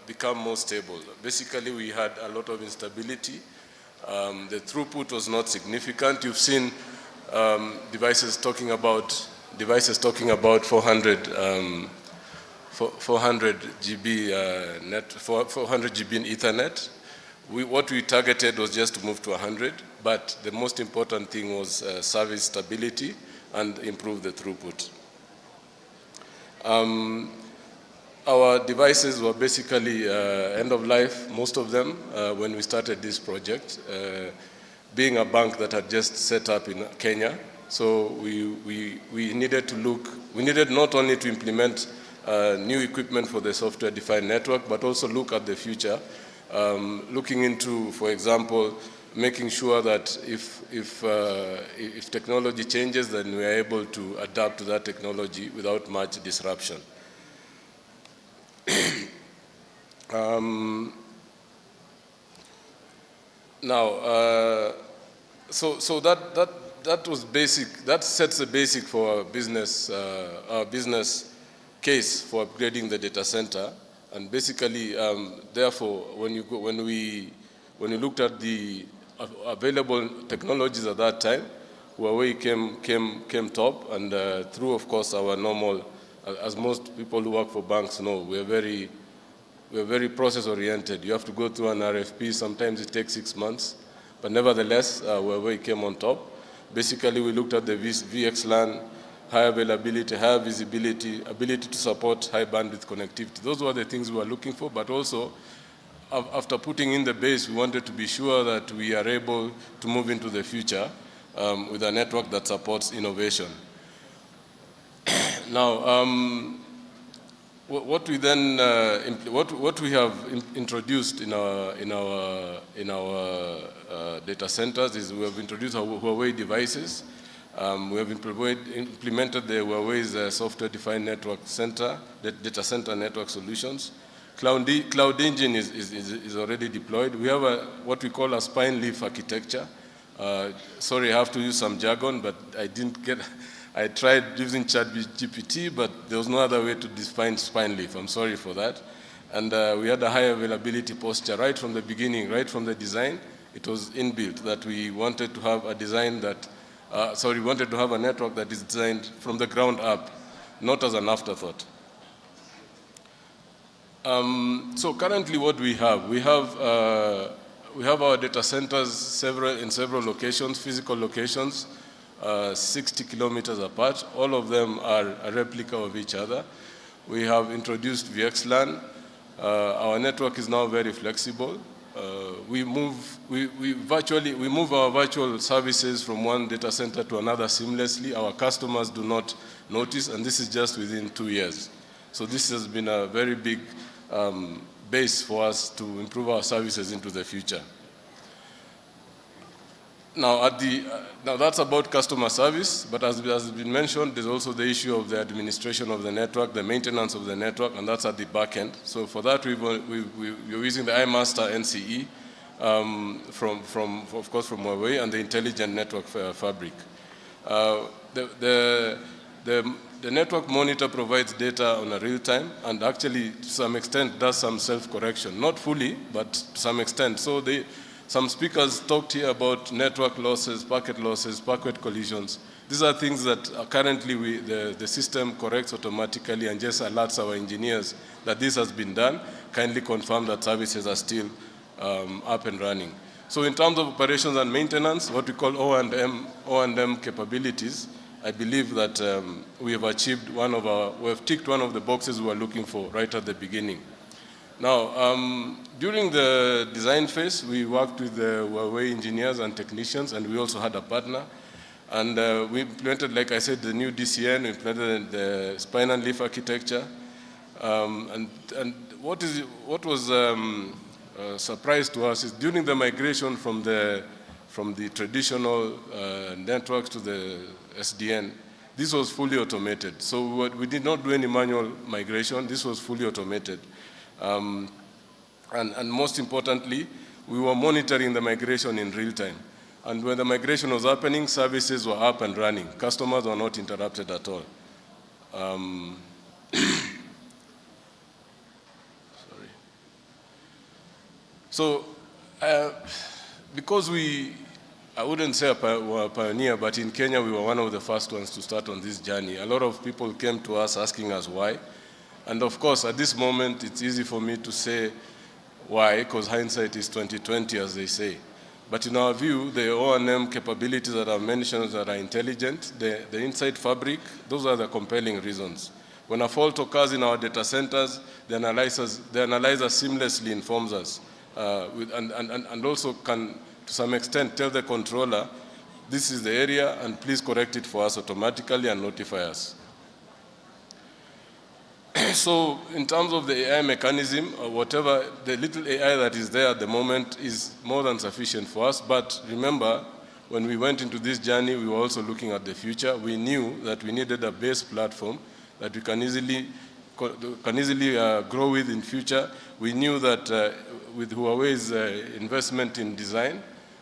J: become more stable. Basically, we had a lot of instability. The throughput was not significant. You've seen devices talking about 400 GB 400 GB in Ethernet. What we targeted was just to move to 100, but the most important thing was service stability and improve the throughput. Our devices were basically end of life, most of them, when we started this project, being a bank that had just set up in Kenya. So we needed not only to implement new equipment for the software-defined network, but also look at the future. Looking into, for example, making sure that if technology changes, then we are able to adapt to that technology without much disruption. So that was basic. That sets the basic for our business case for upgrading the data center. And basically, therefore, when we looked at the available technologies at that time, Huawei came top, and through, of course, our normal, as most people who work for banks know, we're very process-oriented. You have to go through an RFP. Sometimes it takes 6 months. But nevertheless, Huawei came on top. Basically, we looked at the VXLAN, high availability, high visibility, ability to support high bandwidth connectivity. Those were the things we were looking for, but also, after putting in the base, we wanted to be sure that we are able to move into the future with a network that supports innovation. Now, what we then what we have introduced in our data centers is we have introduced our Huawei devices. We have implemented the Huawei's software-defined network center, the data center network solutions. Cloud Engine is already deployed. We have what we call a spine leaf architecture. Sorry, I have to use some jargon, but I tried using ChatGPT, but there was no other way to define spine leaf. I'm sorry for that. And we had a high availability posture right from the beginning, right from the design. It was inbuilt that we wanted to have a design that, we wanted to have a network that is designed from the ground up, not as an afterthought. So currently what we have our data centers in several locations, physical locations, 60 kilometers apart. All of them are a replica of each other. We have introduced VXLAN. Our network is now very flexible. We move our virtual services from one data center to another seamlessly. Our customers do not notice, and this is just within 2 years. So this has been a very big base for us to improve our services into the future. Now, now that's about customer service, but as has been mentioned, there's also the issue of the administration of the network, the maintenance of the network, and that's at the back end. So for that, we're using the iMaster NCE of course, from Huawei, and the Intelligent Network Fabric. The network monitor provides data on a real time, and actually, to some extent, does some self-correction. Not fully, but to some extent. So some speakers talked here about network losses, packet collisions. These are things that currently the system corrects automatically and just alerts our engineers that this has been done. Kindly confirm that services are still up and running. So in terms of operations and maintenance, what we call O&M capabilities, I believe that we have ticked one of the boxes we were looking for right at the beginning. Now, during the design phase, we worked with the Huawei engineers and technicians, and we also had a partner. And we implemented, like I said, the new DCN, we implemented the spine and leaf architecture. And what was a surprise to us is during the migration from the traditional networks to the SDN, this was fully automated. So we did not do any manual migration. This was fully automated. And most importantly, we were monitoring the migration in real time. And when the migration was happening, services were up and running. Customers were not interrupted at all. Sorry. So, because I wouldn't say we're a pioneer, but in Kenya we were one of the first ones to start on this journey. A lot of people came to us asking us why. And of course, at this moment, it's easy for me to say why, because hindsight is 20/20, as they say. But in our view, the O&M capabilities that I've mentioned that are intelligent, the inside fabric, those are the compelling reasons. When a fault occurs in our data centers, the analyzer seamlessly informs us and also can, to some extent, tell the controller, this is the area, and please correct it for us automatically and notify us. So in terms of the AI mechanism, whatever, the little AI that is there at the moment is more than sufficient for us. But remember, when we went into this journey, we were also looking at the future. We knew that we needed a base platform that we can easily grow with in future. We knew that with Huawei's investment in design,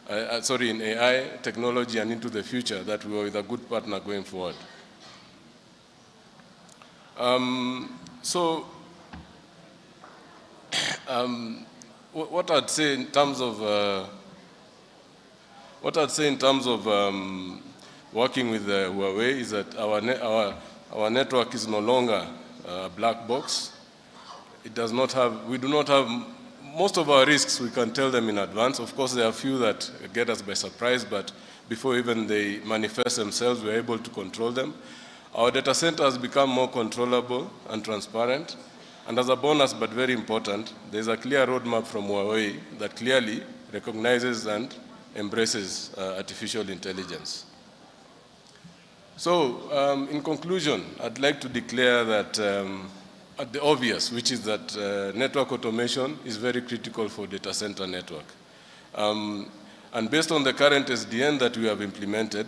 J: in AI technology and into the future, that we are with a good partner going forward. What I'd say in terms of working with Huawei is that our network is no longer a black box. It does not have. We do not have. Most of our risks, we can tell them in advance. Of course, there are a few that get us by surprise, but before even they manifest themselves, we're able to control them. Our data center has become more controllable and transparent. And as a bonus, but very important, there's a clear roadmap from Huawei that clearly recognizes and embraces artificial intelligence. So, in conclusion, I'd like to declare that the obvious, which is that network automation is very critical for data center network. And based on the current SDN that we have implemented,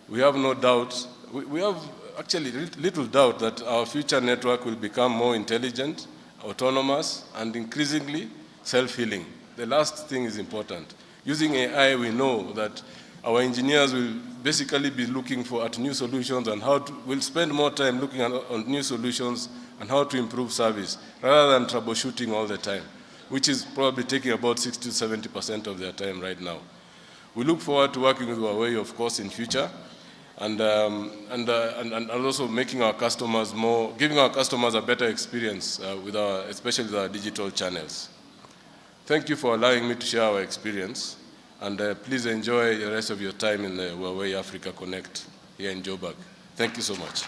J: we have no doubt, we have actually little doubt that our future network will become more intelligent, autonomous, and increasingly self-healing. The last thing is important. Using AI, we know that our engineers will basically be looking at new solutions and will spend more time looking on new solutions and how to improve service, rather than troubleshooting all the time, which is probably taking about 60 to 70% of their time right now. We look forward to working with Huawei, of course, in future, and also making our customers giving our customers a better experience especially with our digital channels. Thank you for allowing me to share our experience, and please enjoy the rest of your time in the Huawei Africa Connect here in Joburg. Thank you so much.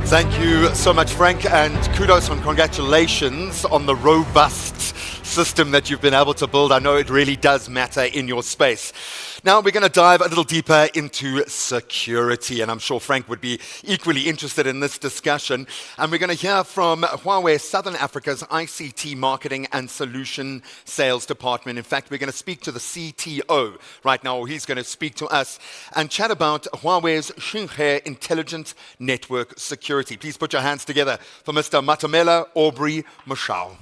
C: Thank you so much, Frank, and kudos and congratulations on the robust system that you've been able to build. I know it really does matter in your space. Now we're going to dive a little deeper into security, and I'm sure Frank would be equally interested in this discussion. And we're going to hear from Huawei Southern Africa's ICT Marketing and Solution Sales Department. In fact, we're going to speak to the CTO right now, or he's going to speak to us and chat about Huawei's Xinghe Intelligent Network Security. Please put your hands together for Mr. Matamela Aubrey Mashal.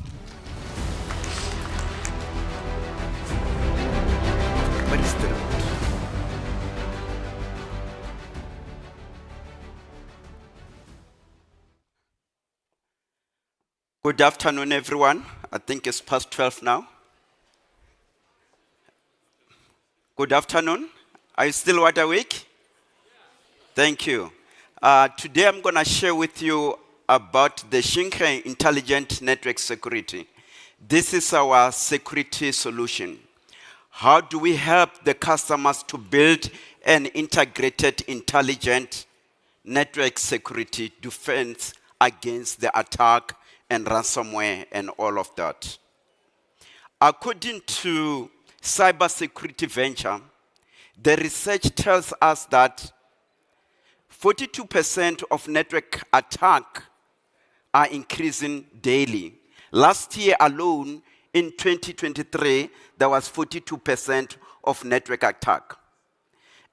K: Good afternoon, everyone. I think it's past 12 now. Good afternoon. Are you still wide awake? Thank you. Today I'm going to share with you about the Xinghe Intelligent Network Security. This is our security solution. How do we help the customers to build an integrated, intelligent network security defense against the attack and ransomware and all of that? According to Cybersecurity Venture, the research tells us that 42% of network attacks are increasing daily. Last year alone, in 2023, there was 42% of network attack.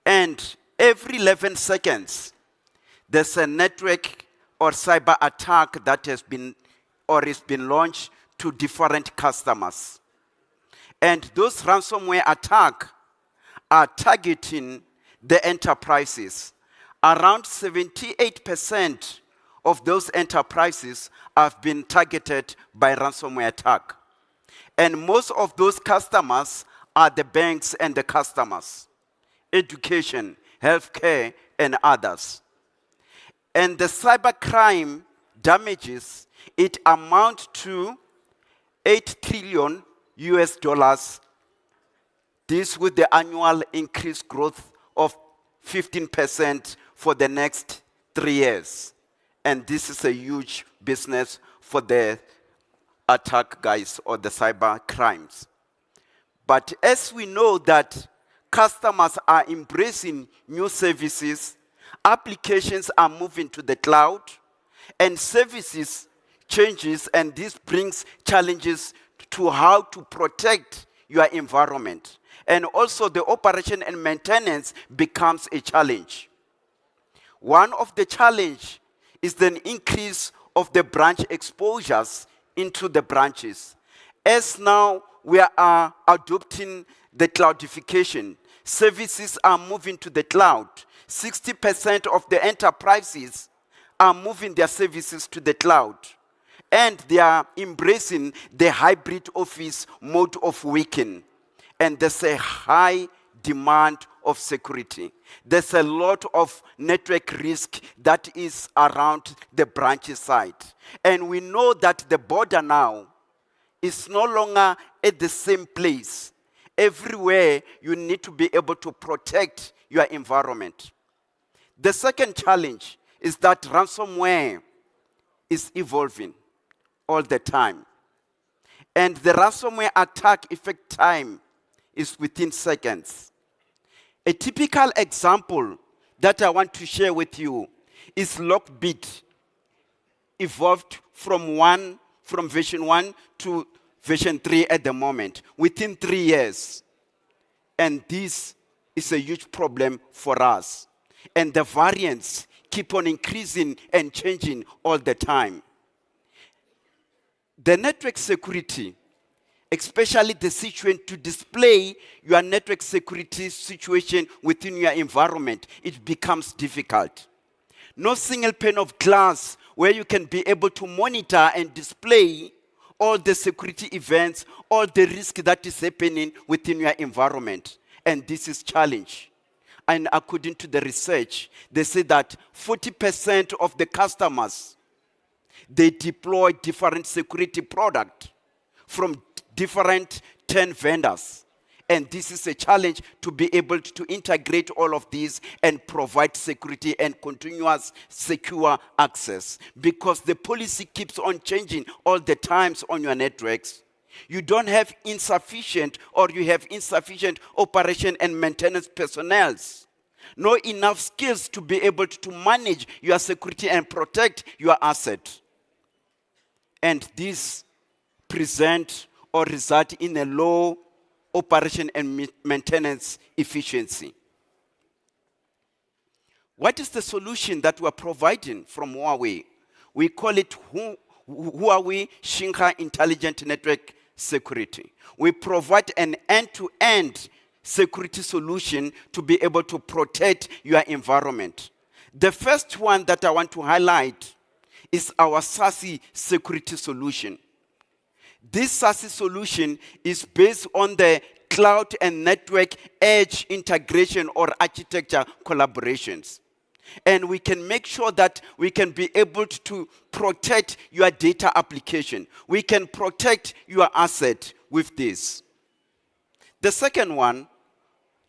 K: And every 11 seconds, there's a network or cyber attack that has been or is being launched to different customers. And those ransomware attacks are targeting the enterprises. Around 78% of those enterprises have been targeted by ransomware attack. And most of those customers are the banks and the customers, education, healthcare, and others. And the cybercrime damages, it amounts to $8 trillion US. This with the annual increased growth of 15% for the next 3 years. And this is a huge business for the attack guys or the cyber crimes. But as we know that customers are embracing new services, applications are moving to the cloud, and services changes, and this brings challenges to how to protect your environment. And also the operation and maintenance becomes a challenge. One of the challenge is the increase of the branch exposures into the branches. As now we are adopting the cloudification, services are moving to the cloud. 60% of the enterprises are moving their services to the cloud. And they are embracing the hybrid office mode of working. And there's a high demand of security. There's a lot of network risk that is around the branch site. And we know that the border now is no longer at the same place. Everywhere you need to be able to protect your environment. The second challenge is that ransomware is evolving all the time. And the ransomware attack effect time is within seconds. A typical example that I want to share with you is Lockbit, evolved from version 1 to version 3 at the moment, within 3 years. And this is a huge problem for us. And the variants keep on increasing and changing all the time. The network security, especially the situation to display your network security situation within your environment, it becomes difficult. No single pane of glass where you can be able to monitor and display all the security events, all the risk that is happening within your environment. And this is challenge. And according to the research, they say that 40% of the customers, they deploy different security products from different 10 vendors. And this is a challenge to be able to integrate all of these and provide security and continuous secure access. Because the policy keeps on changing all the times on your networks. You don't have insufficient, or you have insufficient operation and maintenance personnel. No enough skills to be able to manage your security and protect your asset. And this present or result in a low operation and maintenance efficiency. What is the solution that we're providing from Huawei? We call it Huawei Xingha Intelligent Network Security. We provide an end-to-end security solution to be able to protect your environment. The first one that I want to highlight is our SASE security solution. This SASE solution is based on the cloud and network edge integration or architecture collaborations. And we can make sure that we can be able to protect your data application. We can protect your asset with this. The second one,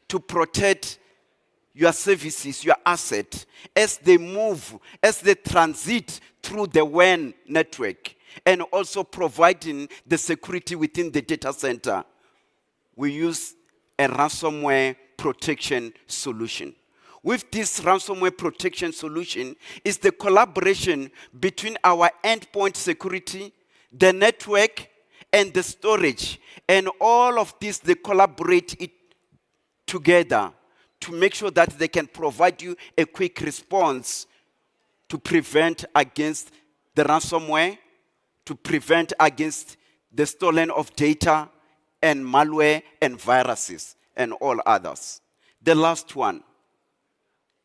K: to protect your services, your asset, as they move, as they transit through the WAN network, and also providing the security within the data center. We use a ransomware protection solution. With this ransomware protection solution is the collaboration between our endpoint security, the network, and the storage. And all of this, they collaborate it together to make sure that they can provide you a quick response to prevent against the ransomware, to prevent against the stolen of data and malware and viruses and all others. The last one,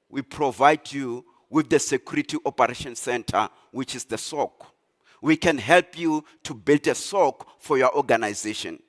K: we provide you with the Security Operations Center, which is the SOC. We can help you to build a SOC for your organization.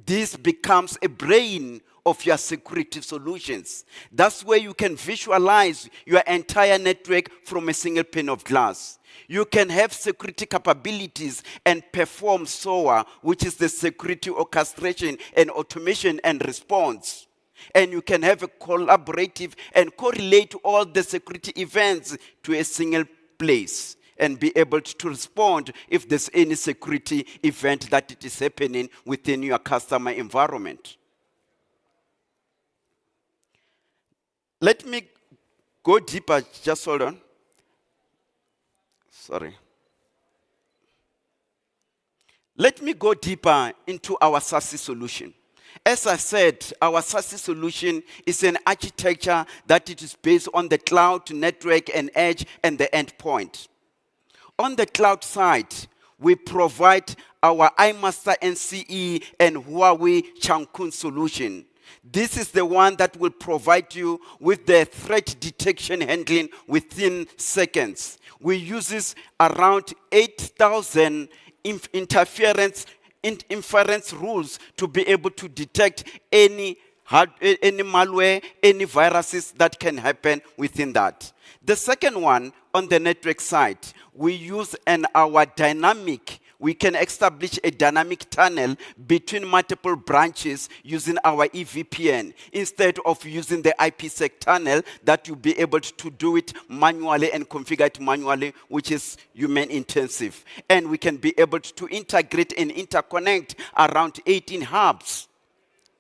K: This becomes a brain of your security solutions. That's where you can visualize your entire network from a single pane of glass. You can have security capabilities and perform SOA, which is the security orchestration and automation and response. And you can have a collaborative and correlate all the security events to a single place and be able to respond if there's any security event that it is happening within your customer environment. Let me go deeper, just hold on. Sorry. Let me go deeper into our SASE solution. As I said, our SASE solution is an architecture that it is based on the cloud, network, and edge, and the endpoint. On the cloud side, we provide our iMaster NCE and Huawei Changkun solution. This is the one that will provide you with the threat detection handling within seconds. We use around 8,000 inference rules to be able to detect any malware, any viruses that can happen within that. The second one, on the network side, we use our dynamic. We can establish a dynamic tunnel between multiple branches using our EVPN instead of using the IPsec tunnel that you'll be able to do it manually and configure it manually, which is human intensive. And we can be able to integrate and interconnect around 18 hubs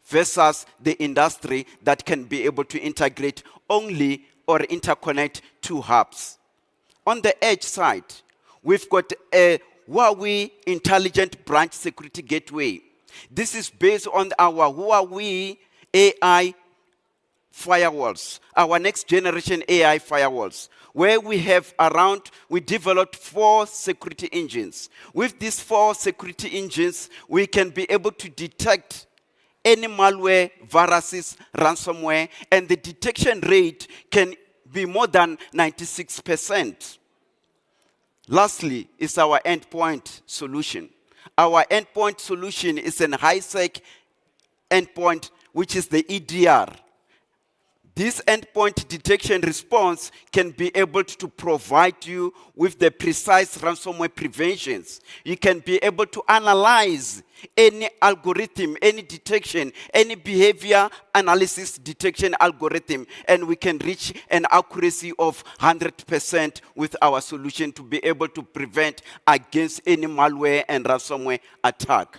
K: versus the industry that can be able to integrate only or interconnect 2 hubs. On the edge side, we've got a Huawei Intelligent Branch Security Gateway. This is based on our Huawei AI firewalls, our next generation AI firewalls, where we developed 4 security engines. With these 4 security engines, we can be able to detect any malware, viruses, ransomware, and the detection rate can be more than 96%. Lastly, is our endpoint solution. Our endpoint solution is an high-sec endpoint, which is the EDR. This endpoint detection response can be able to provide you with the precise ransomware preventions. You can be able to analyze any algorithm, any detection, any behavior analysis detection algorithm, and we can reach an accuracy of 100% with our solution to be able to prevent against any malware and ransomware attack.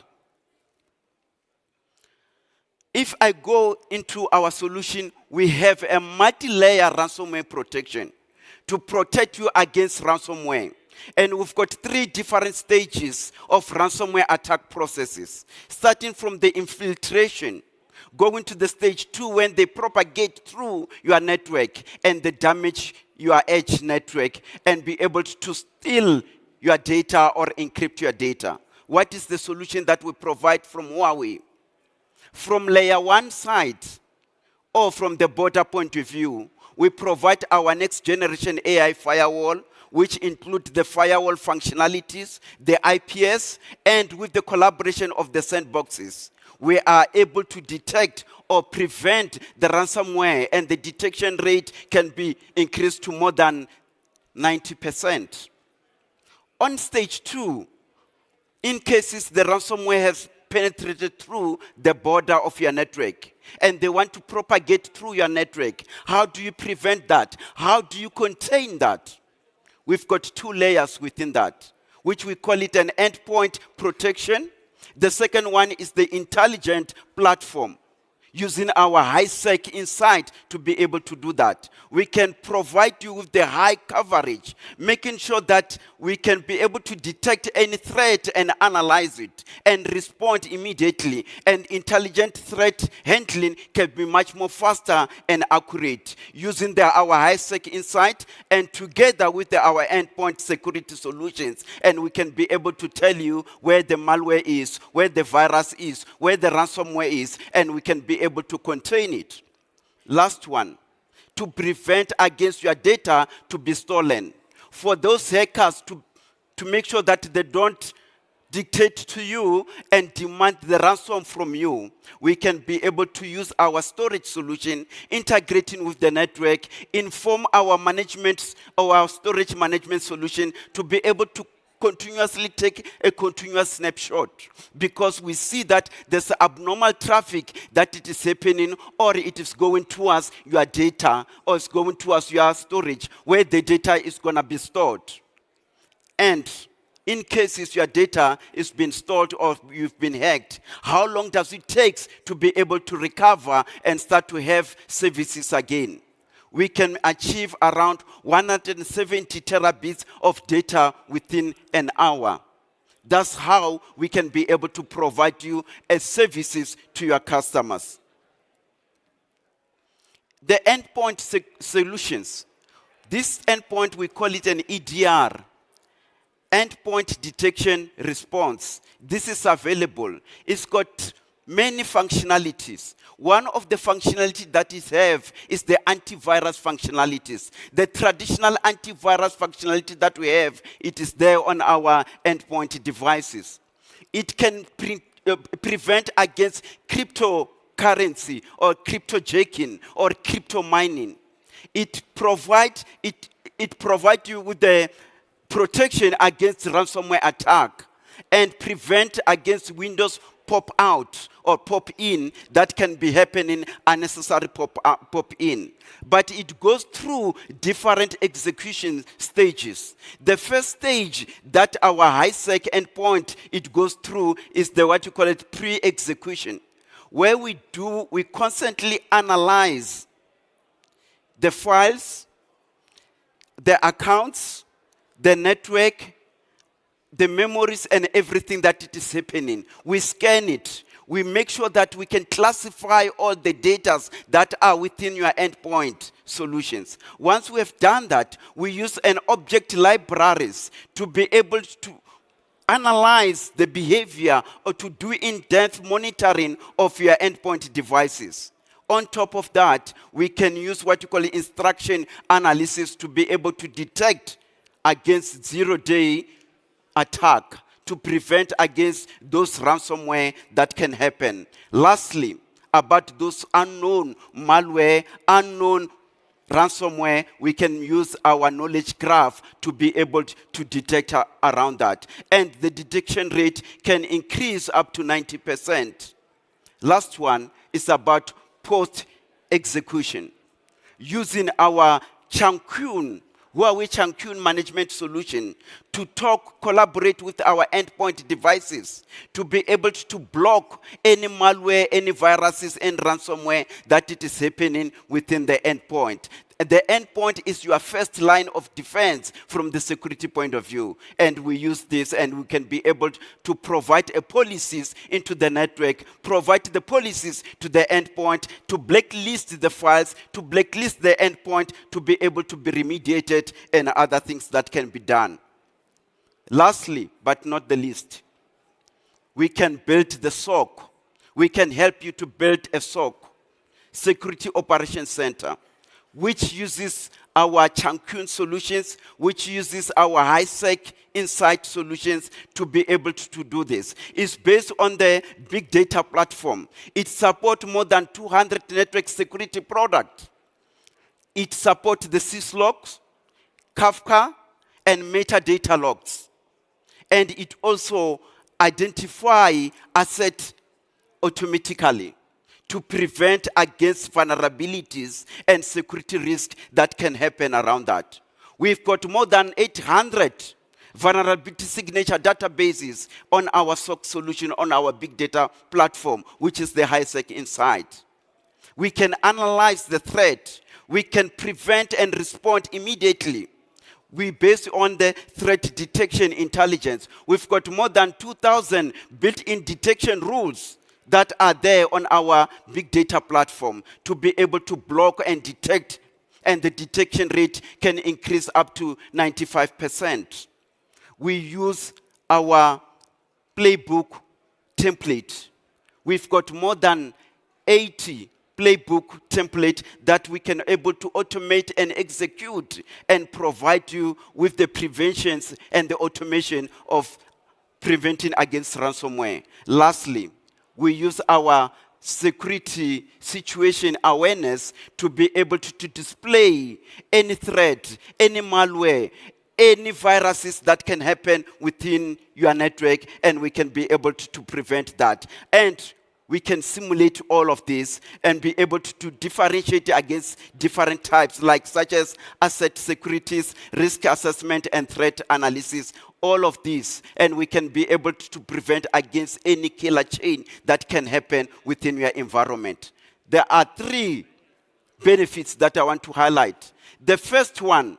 K: If I go into our solution, we have a multi-layer ransomware protection to protect you against ransomware. And we've got 3 different stages of ransomware attack processes, starting from the infiltration, going to the stage 2 when they propagate through your network and they damage your edge network and be able to steal your data or encrypt your data. What is the solution that we provide from Huawei? From layer 1 side, or from the border point of view, we provide our next generation AI firewall, which include the firewall functionalities, the IPS, and with the collaboration of the sandboxes, we are able to detect or prevent the ransomware, and the detection rate can be increased to more than 90%. On stage 2, in cases the ransomware has penetrated through the border of your network and they want to propagate through your network, how do you prevent that? How do you contain that? We've got 2 layers within that, which we call it an endpoint protection. The second one is the intelligent platform, using our high-sec insight to be able to do that. We can provide you with the high coverage, making sure that we can be able to detect any threat and analyze it and respond immediately. And intelligent threat handling can be much more faster and accurate, using our high-sec insight and together with our endpoint security solutions. And we can be able to tell you where the malware is, where the virus is, where the ransomware is, and we can be able to contain it. Last one, to prevent against your data to be stolen. For those hackers to make sure that they don't dictate to you and demand the ransom from you, we can be able to use our storage solution, integrating with the network, inform our storage management solution to be able to continuously take a continuous snapshot, because we see that there's abnormal traffic that it is happening, or it is going towards your data, or it's going towards your storage where the data is going to be stored. And in cases your data is being stored or you've been hacked, how long does it take to be able to recover and start to have services again? We can achieve around 170 terabits of data within an hour. That's how we can be able to provide you as services to your customers. The endpoint solutions. This endpoint, we call it an EDR. endpoint detection response. This is available. It's got many functionalities. One of the functionalities that it have is the antivirus functionalities. The traditional antivirus functionality that we have, it is there on our endpoint devices. It can prevent against cryptocurrency or cryptojacking or crypto mining. It provides you with the protection against ransomware attack and prevent against Windows pop out or pop in that can be happening, unnecessary pop in. But it goes through different execution stages. The first stage that our high-sec endpoint it goes through is the what you call it pre-execution, where we constantly analyze the files, the accounts, the network, the memories and everything that it is happening. We scan it. We make sure that we can classify all the data that are within your endpoint solutions. Once we have done that, we use an object libraries to be able to analyze the behavior or to do in-depth monitoring of your endpoint devices. On top of that, we can use what you call instruction analysis to be able to detect against zero-day attack to prevent against those ransomware that can happen. Lastly, about those unknown malware, unknown ransomware, we can use our knowledge graph to be able to detect around that. And the detection rate can increase up to 90%. Last one is about post-execution. Using our Huawei Changqun management solution to collaborate with our endpoint devices to be able to block any malware, any viruses, and ransomware that it is happening within the endpoint. The endpoint is your first line of defense from the security point of view. And we use this and we can be able to provide policies into the network, provide the policies to the endpoint, to blacklist the files, to blacklist the endpoint, to be able to be remediated and other things that can be done. Lastly, but not the least, we can build the SOC. We can help you to build a SOC, Security Operations Center, which uses our Changqun solutions, which uses our high-sec insight solutions to be able to do this. It's based on the big data platform. It supports more than 200 network security products. It supports the syslogs, Kafka, and metadata logs. And it also identifies assets automatically to prevent against vulnerabilities and security risks that can happen around that. We've got more than 800 vulnerability signature databases on our SOC solution, on our big data platform, which is the high-sec insight. We can analyze the threat. We can prevent and respond immediately. We based on the threat detection intelligence. We've got more than 2,000 built-in detection rules that are there on our big data platform to be able to block and detect, and the detection rate can increase up to 95%. We use our playbook template. We've got more than 80 playbook template that we can able to automate and execute and provide you with the preventions and the automation of preventing against ransomware. Lastly, we use our security situation awareness to be able to display any threat, any malware, any viruses that can happen within your network, and we can be able to prevent that. And we can simulate all of this and be able to differentiate against different types, like such as asset securities, risk assessment, and threat analysis, all of these. And we can be able to prevent against any killer chain that can happen within your environment. There are 3 benefits that I want to highlight. The first one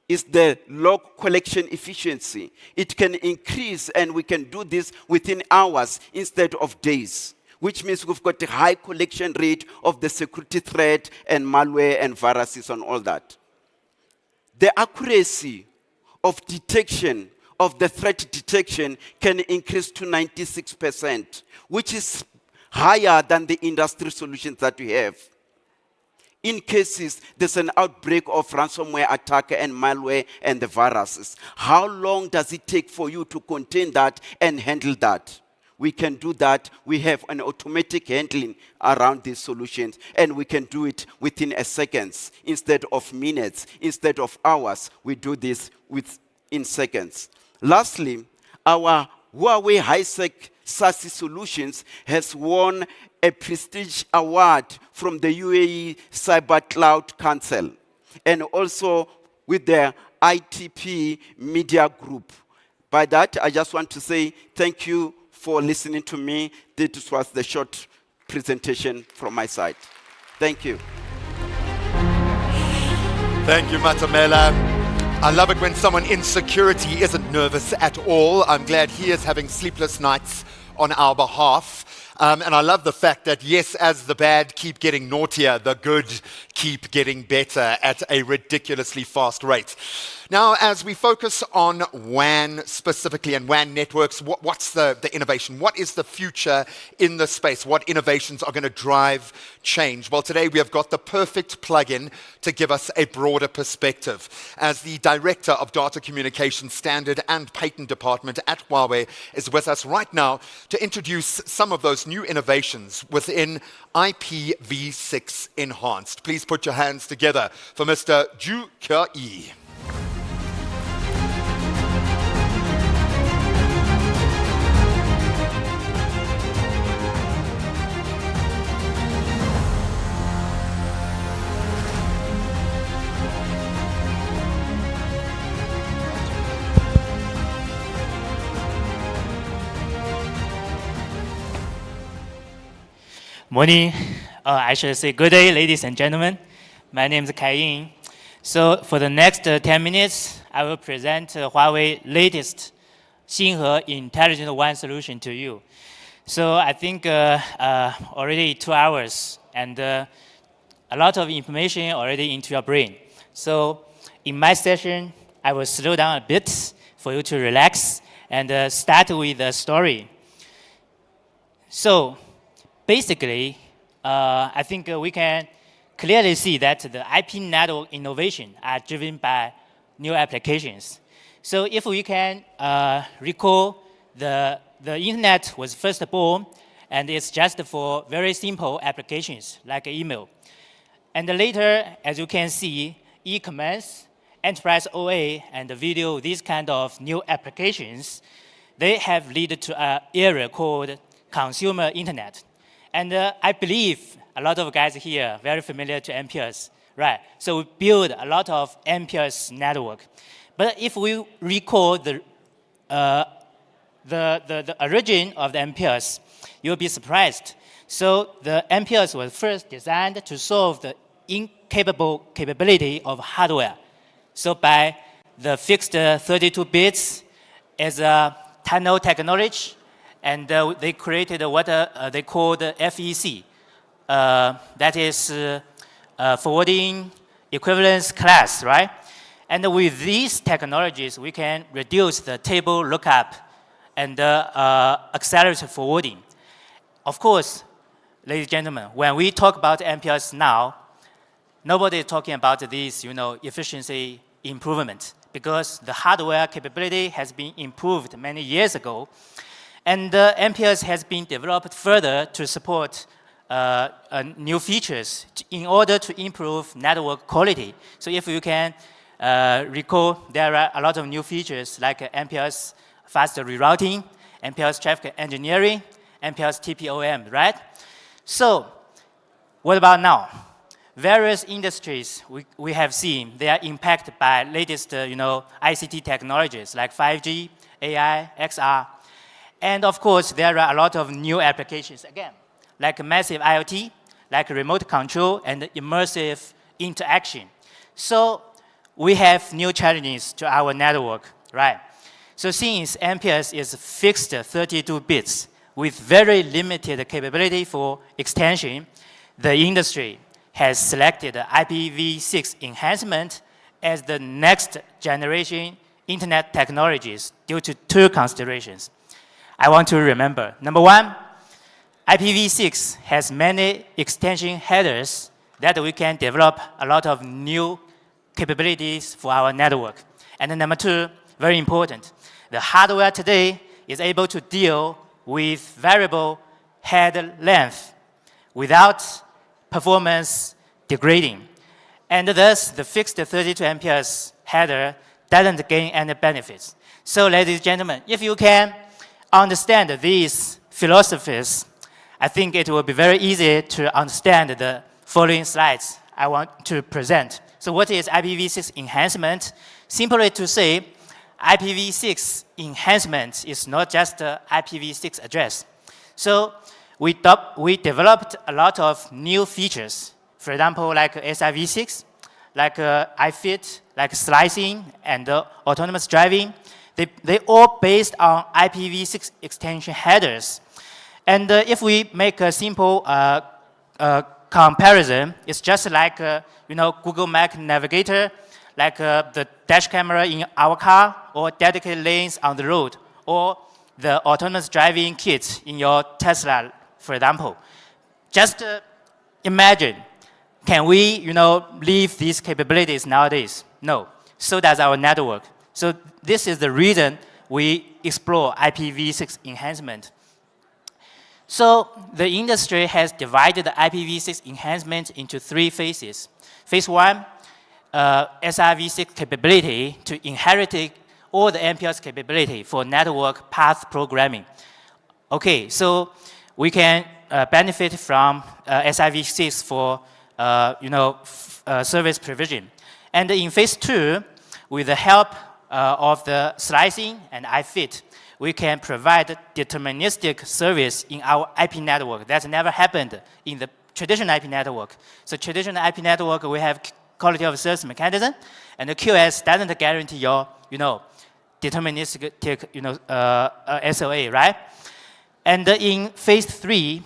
K: is the log collection efficiency. It can increase, and we can do this within hours instead of days, which means we've got a high collection rate of the security threat and malware and viruses and all that. The accuracy of detection of the threat detection can increase to 96%, which is higher than the industry solutions that we have. In cases there's an outbreak of ransomware attack and malware and the viruses, how long does it take for you to contain that and handle that? We can do that. We have an automatic handling around these solutions, and we can do it within seconds instead of minutes, instead of hours. We do this within seconds. Lastly, our Huawei high-sec SASE solutions has won a prestige award from the UAE Cyber Cloud Council, and also with the ITP Media Group. By that, I just want to say thank you for listening to me. This was the short presentation from my side. Thank you.
C: Thank you, Matamela. I love it when someone in security isn't nervous at all. I'm glad he is having sleepless nights on our behalf. And I love the fact that, yes, as the bad keep getting naughtier, the good keep getting better at a ridiculously fast rate. Now, as we focus on WAN specifically and WAN networks, what's the innovation? What is the future in the space? What innovations are going to drive change? Well, today we have got the perfect plugin to give us a broader perspective. As the Director of Data Communication Standard and Patent Department at Huawei is with us right now to introduce some of those new innovations within IPv6 Enhanced. Please put your hands together for Mr. Zhu Ke-yi.
L: Morning. I should say good day, ladies and gentlemen. My name is Kai-Yin. So for the next 10 minutes, I will present Huawei latest Xinghe Intelligent WAN solution to you. So I think already 2 hours and a lot of information already into your brain. So in my session, I will slow down a bit for you to relax and start with a story. So basically, I think we can clearly see that the IP network innovation are driven by new applications. So if we can recall, the internet was first born, and it's just for very simple applications like email. And later, as you can see, e-commerce, enterprise OA, and video, these kind of new applications, they have led to an area called consumer internet. And I believe a lot of guys here are very familiar to MPLS, right? So we build a lot of MPLS network. But if we recall the origin of the MPLS, you'll be surprised. So the MPLS was first designed to solve the incapable capability of hardware. So by the fixed 32 bits as a tunnel technology, and they created what they called FEC. That is forwarding equivalence class, right? And with these technologies, we can reduce the table lookup and accelerate forwarding. Of course, ladies and gentlemen, when we talk about MPLS now, nobody is talking about this, efficiency improvement, because the hardware capability has been improved many years ago. And MPLS has been developed further to support new features in order to improve network quality. So if you can recall, there are a lot of new features like MPLS faster rerouting, MPLS traffic engineering, MPLS TPOM, right? So what about now? Various industries we have seen, they are impacted by latest ICT technologies like 5G, AI, XR. And of course, there are a lot of new applications, again, like massive IoT, like remote control and immersive interaction. So we have new challenges to our network, right? So since MPLS is fixed 32 bits with very limited capability for extension, the industry has selected IPv6 enhancement as the next generation internet technologies due to two considerations. I want to remember. Number one, IPv6 has many extension headers that we can develop a lot of new capabilities for our network. And then number two, very important, the hardware today is able to deal with variable head length without performance degrading. And thus, the fixed 32 amperes header doesn't gain any benefits. So, ladies and gentlemen, if you can understand these philosophies, I think it will be very easy to understand the following slides I want to present. So what is IPv6 enhancement? Simply to say, IPv6 enhancement is not just the IPv6 address. So we developed a lot of new features. For example, like SIV6, like iFit, like slicing, and autonomous driving. They all based on IPv6 extension headers. And if we make a simple comparison, it's just like Google Map Navigator, like the dash camera in our car, or dedicated lanes on the road, or the autonomous driving kit in your Tesla, for example. Just imagine, can we leave these capabilities nowadays? No. So does our network. So this is the reason we explore IPv6 enhancement. So the industry has divided the IPv6 enhancement into three phases. Phase one, SIV6 capability to inherit all the MPLS capability for network path programming. Okay, so we can benefit from SIV6 for service provision. And in phase two, with the help of the slicing and iFit, we can provide deterministic service in our IP network. That's never happened in the traditional IP network. So traditional IP network, we have quality of service mechanism, and the QoS doesn't guarantee your, deterministic, SLA, right? And in phase three,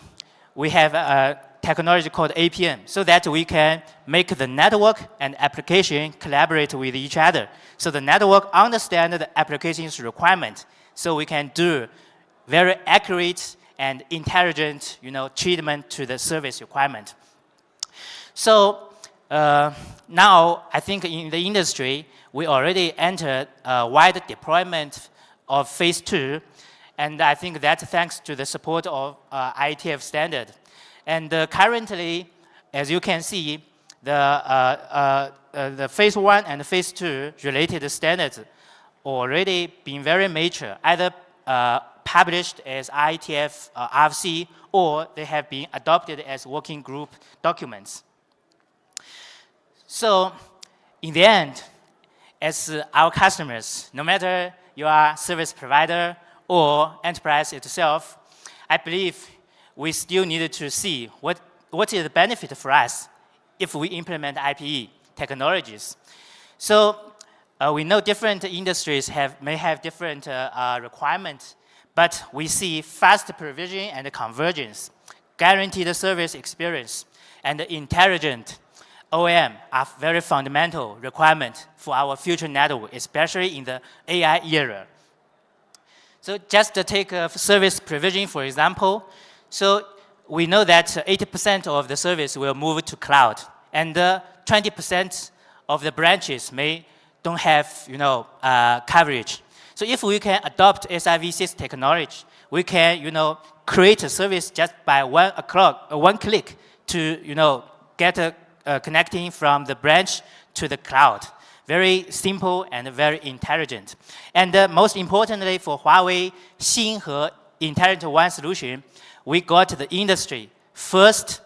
L: we have a technology called APM, so that we can make the network and application collaborate with each other. So the network understands the application's requirement, so we can do very accurate and intelligent, treatment to the service requirement. So now, I think in the industry, we already entered a wide deployment of phase two, and I think that's thanks to the support of IETF standard. And currently, as you can see, the phase one and phase two related standards already been very mature, either published as IETF RFC, or they have been adopted as working group documents. So in the end, as our customers, no matter you are service provider or enterprise itself, I believe we still needed to see what is the benefit for us if we implement IPE technologies. So we know different industries may have different requirements, but we see fast provision and convergence, guaranteed service experience, and intelligent OEM are very fundamental requirements for our future network, especially in the AI era. So just to take service provision, for example, so we know that 80% of the service will move to cloud, and 20% of the branches don't have coverage. So if we can adopt SIV6 technology, we can create a service just by one click to get connecting from the branch to the cloud. Very simple and very intelligent. And most importantly, for Huawei Xinghe Intelligent WAN solution, we got the industry first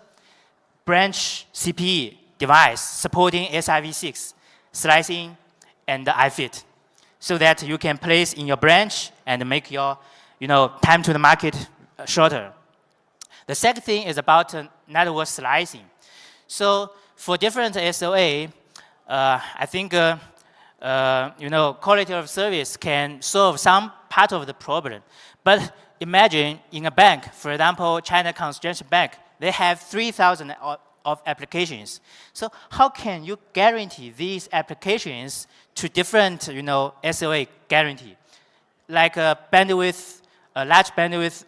L: branch CPE device supporting SIV6, slicing, and iFit, so that you can place in your branch and make your time to the market shorter. The second thing is about network slicing. So for different SOA, I think quality of service can solve some part of the problem. But imagine in a bank, for example, China Construction Bank, they have 3,000 of applications. So how can you guarantee these applications to different, SLA guarantee? Like a bandwidth, a large bandwidth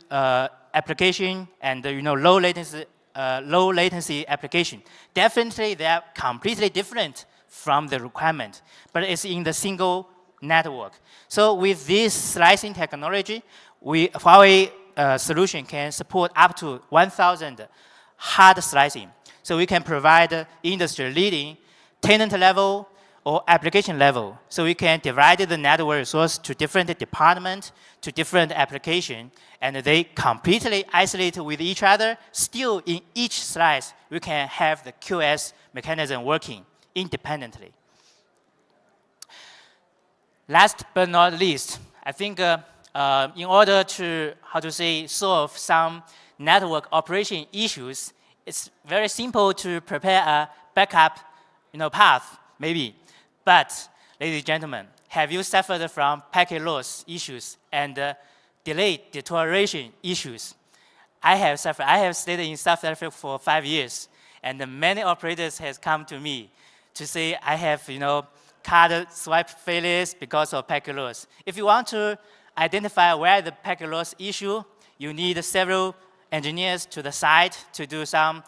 L: application and low latency application. Definitely they are completely different from the requirement, but it's in the single network. So with this slicing technology, Huawei solution can support up to 1,000 hard slicing. So we can provide industry-leading tenant level or application level. So we can divide the network resource to different departments, to different applications, and they completely isolate with each other. Still, in each slice, we can have the QoS mechanism working independently. Last but not least, I think in order to, solve some network operation issues, it's very simple to prepare a backup, path, maybe. But, ladies and gentlemen, have you suffered from packet loss issues and delayed deterioration issues? I have suffered. I have stayed in South Africa for 5 years, and many operators has come to me to say I have, card swipe failures because of packet loss. If you want to identify where the packet loss issue, you need several engineers to the site to do some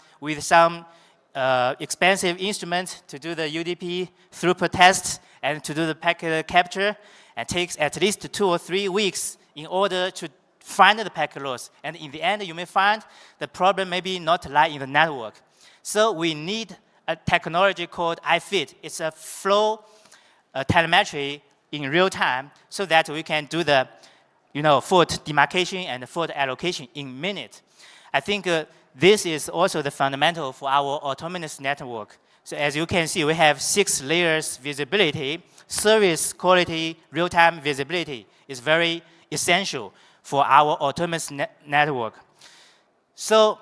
L: expensive instruments to do the UDP throughput tests and to do the packet capture. It takes at least 2 or 3 weeks in order to find the packet loss. And in the end, you may find the problem maybe not lie in the network. So we need a technology called iFit. It's a flow telemetry in real time so that we can do the fault demarcation and fault allocation in minutes. I think this is also the fundamental for our autonomous network. So as you can see, we have 6 layers visibility. Service quality, real-time visibility is very essential for our autonomous network. So,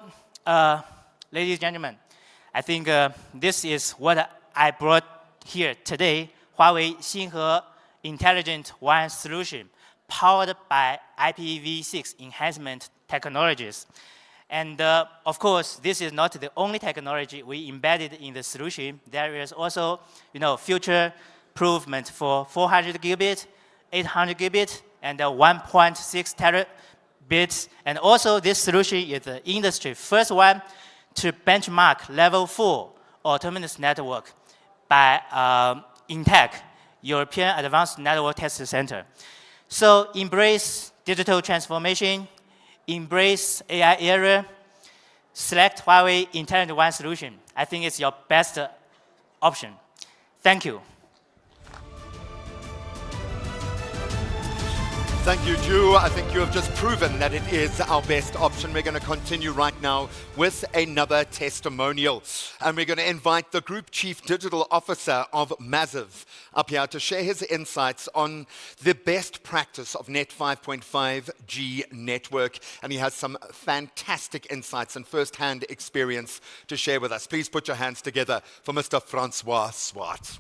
L: ladies and gentlemen, I think this is what I brought here today, Huawei Xinghe Intelligent WAN Solution, powered by IPv6 enhancement technologies. And of course, this is not the only technology we embedded in the solution. There is also, future improvement for 400 gigabit, 800 gigabit, and 1.6 terabits. And also, this solution is the industry first one to benchmark level 4 autonomous network by INTEC, European Advanced Network Test Center. So embrace digital transformation, embrace AI era, select Huawei Intelligent WAN solution. I think it's your best option. Thank you.
C: Thank you, Ju. I think you have just proven that it is our best option. We're going to continue right now with another testimonial. And we're going to invite the Group Chief Digital Officer of Massive up here to share his insights on the best practice of Net 5.5G network. And he has some fantastic insights and first-hand experience to share with us. Please put your hands together for Mr. Francois Swart.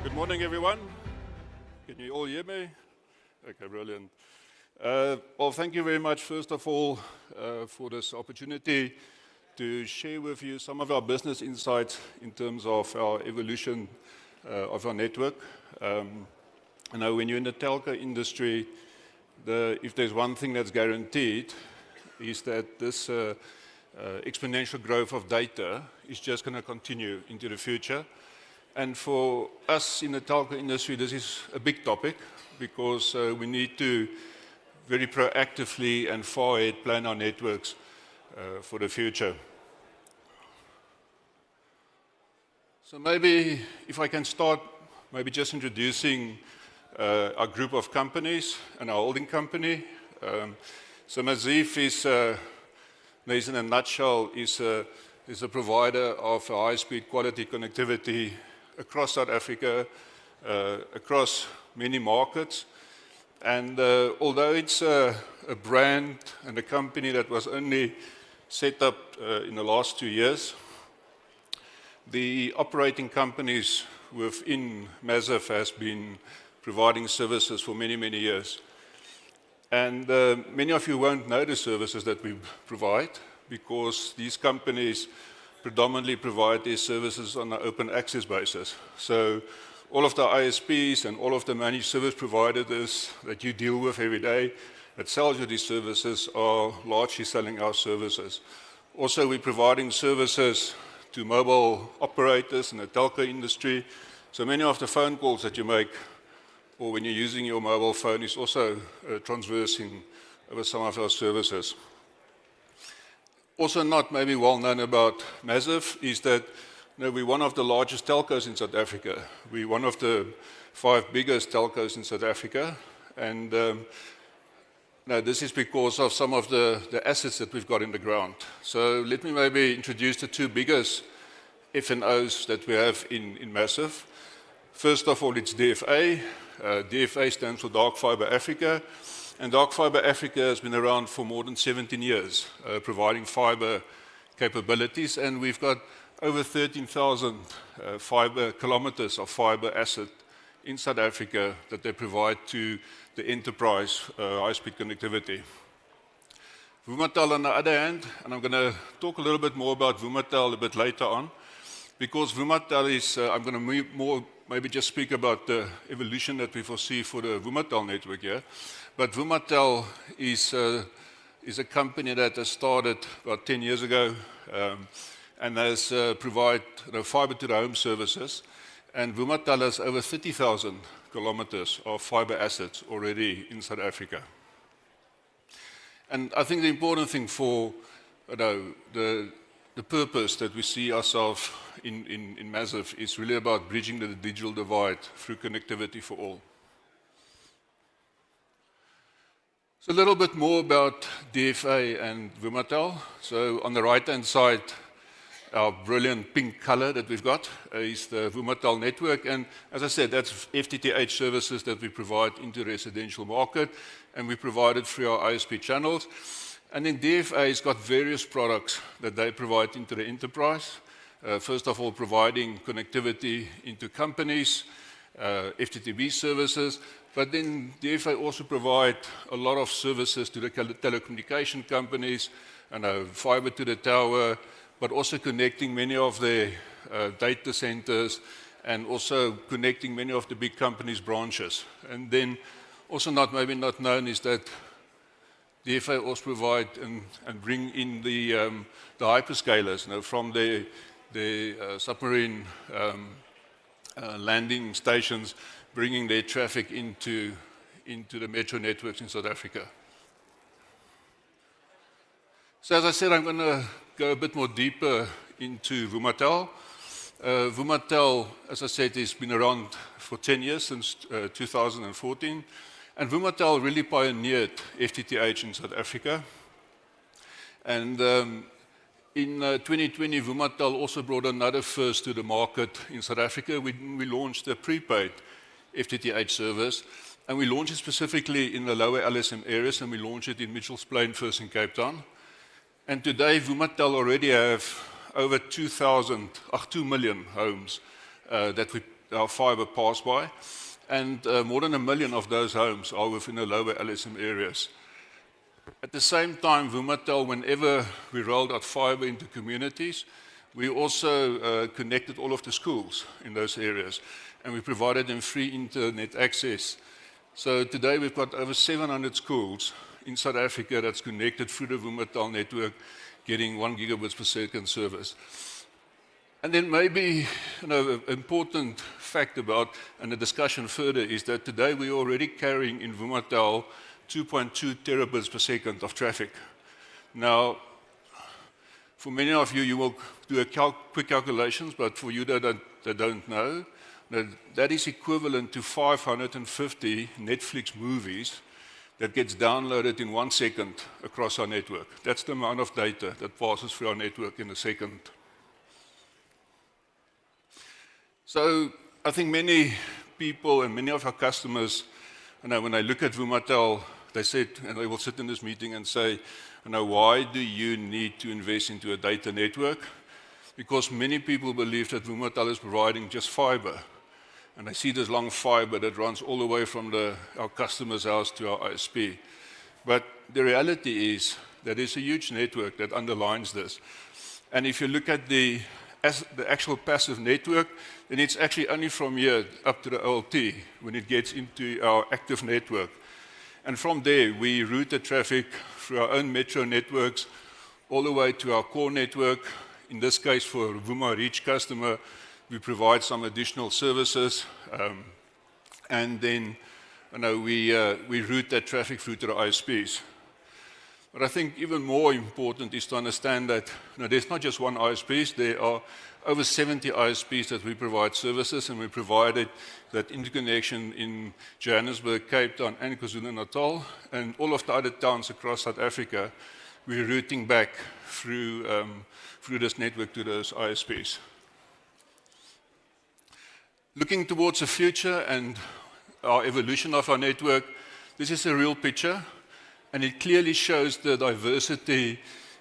M: Good morning, everyone. Can you all hear me? Okay, brilliant. Well, thank you very much, first of all, for this opportunity to share with you some of our business insights in terms of our evolution of our network. I know when you're in the telco industry, if there's one thing that's guaranteed, is that this exponential growth of data is just going to continue into the future. And for us in the telco industry, this is a big topic because we need to very proactively and far ahead plan our networks for the future. So maybe if I can start, maybe just introducing our group of companies and our holding company. So Massive is, in a nutshell, is a provider of high-speed quality connectivity across South Africa, across many markets. And although it's a brand and a company that was only set up in the last 2 years, the operating companies within Massive has been providing services for many, many years. And many of you won't know the services that we provide because these companies predominantly provide their services on an open access basis. So all of the ISPs and all of the managed service providers that you deal with every day that sells you these services are largely selling our services. Also, we're providing services to mobile operators in the telco industry. So many of the phone calls that you make or when you're using your mobile phone is also transversing over some of our services. Also not maybe well known about Massive is that we're one of the largest telcos in South Africa. We're one of the 5 biggest telcos in South Africa. And this is because of some of the assets that we've got in the ground. So let me maybe introduce the 2 biggest FNOs that we have in Massive. First of all, it's DFA. DFA stands for Dark Fiber Africa. And Dark Fiber Africa has been around for more than 17 years, providing fiber capabilities. And we've got over 13,000 fiber kilometers of fiber asset in South Africa that they provide to the enterprise high-speed connectivity. Vumatel on the other hand, and I'm going to talk a little bit more about Vumatel a bit later on, because Vumatel is, I'm going to maybe just speak about the evolution that we foresee for the Vumatel network here. But Vumatel is a company that has started about 10 years ago and has provided fiber to the home services. And Vumatel has over 30,000 kilometers of fiber assets already in South Africa. And I think the important thing for the purpose that we see ourselves in Massive is really about bridging the digital divide through connectivity for all. So a little bit more about DFA and Vumatel. So on the right-hand side, our brilliant pink color that we've got is the Vumatel network. And as I said, that's FTTH services that we provide into the residential market, and we provide it through our ISP channels. And then DFA has got various products that they provide into the enterprise. First of all, providing connectivity into companies, FTTB services, but then DFA also provide a lot of services to the telecommunication companies, fiber to the tower, but also connecting many of the data centers and also connecting many of the big companies' branches. And then also maybe not known is that DFA also provide and bring in the hyperscalers from the submarine landing stations, bringing their traffic into the metro networks in South Africa. So as I said, I'm going to go a bit more deeper into Vumatel. Vumatel, as I said, has been around for 10 years, since 2014. And Vumatel really pioneered FTTH in South Africa. And in 2020, Vumatel also brought another first to the market in South Africa. We launched a prepaid FTTH service. And we launched it specifically in the lower LSM areas, and we launched it in Mitchells Plain first in Cape Town. And today, Vumatel already have over 2 million homes that our fiber pass by. And more than 1 million of those homes are within the lower LSM areas. At the same time, Vumatel, whenever we rolled out fiber into communities, we also connected all of the schools in those areas. And we provided them free internet access. So today, we've got over 700 schools in South Africa that's connected through the Vumatel network, getting 1 gigabits per second service. And then maybe an important fact about, and the discussion further, is that today we're already carrying in Vumatel 2.2 terabits per second of traffic. Now, for many of you, you will do a quick calculations, but for you that don't know, that is equivalent to 550 Netflix movies that gets downloaded in 1 second across our network. That's the amount of data that passes through our network in a second. So I think many people and many of our customers, when they look at Vumatel, they said, and they will sit in this meeting and say, why do you need to invest into a data network? Because many people believe that Vumatel is providing just fiber. And I see this long fiber that runs all the way from our customer's house to our ISP. But the reality is that there's a huge network that underlines this. And if you look at the actual passive network, then it's actually only from here up to the OLT when it gets into our active network. And from there, we route the traffic through our own metro networks all the way to our core network. In this case, for a Vuma Reach customer, we provide some additional services. And then we route that traffic through to the ISPs. But I think even more important is to understand that there's not just one ISP, there are over 70 ISPs that we provide services, and we provided that interconnection in Johannesburg, Cape Town, and KwaZulu-Natal, and all of the other towns across South Africa, we're routing back through this network to those ISPs. Looking towards the future and our evolution of our network, this is a real picture, and it clearly shows the diversity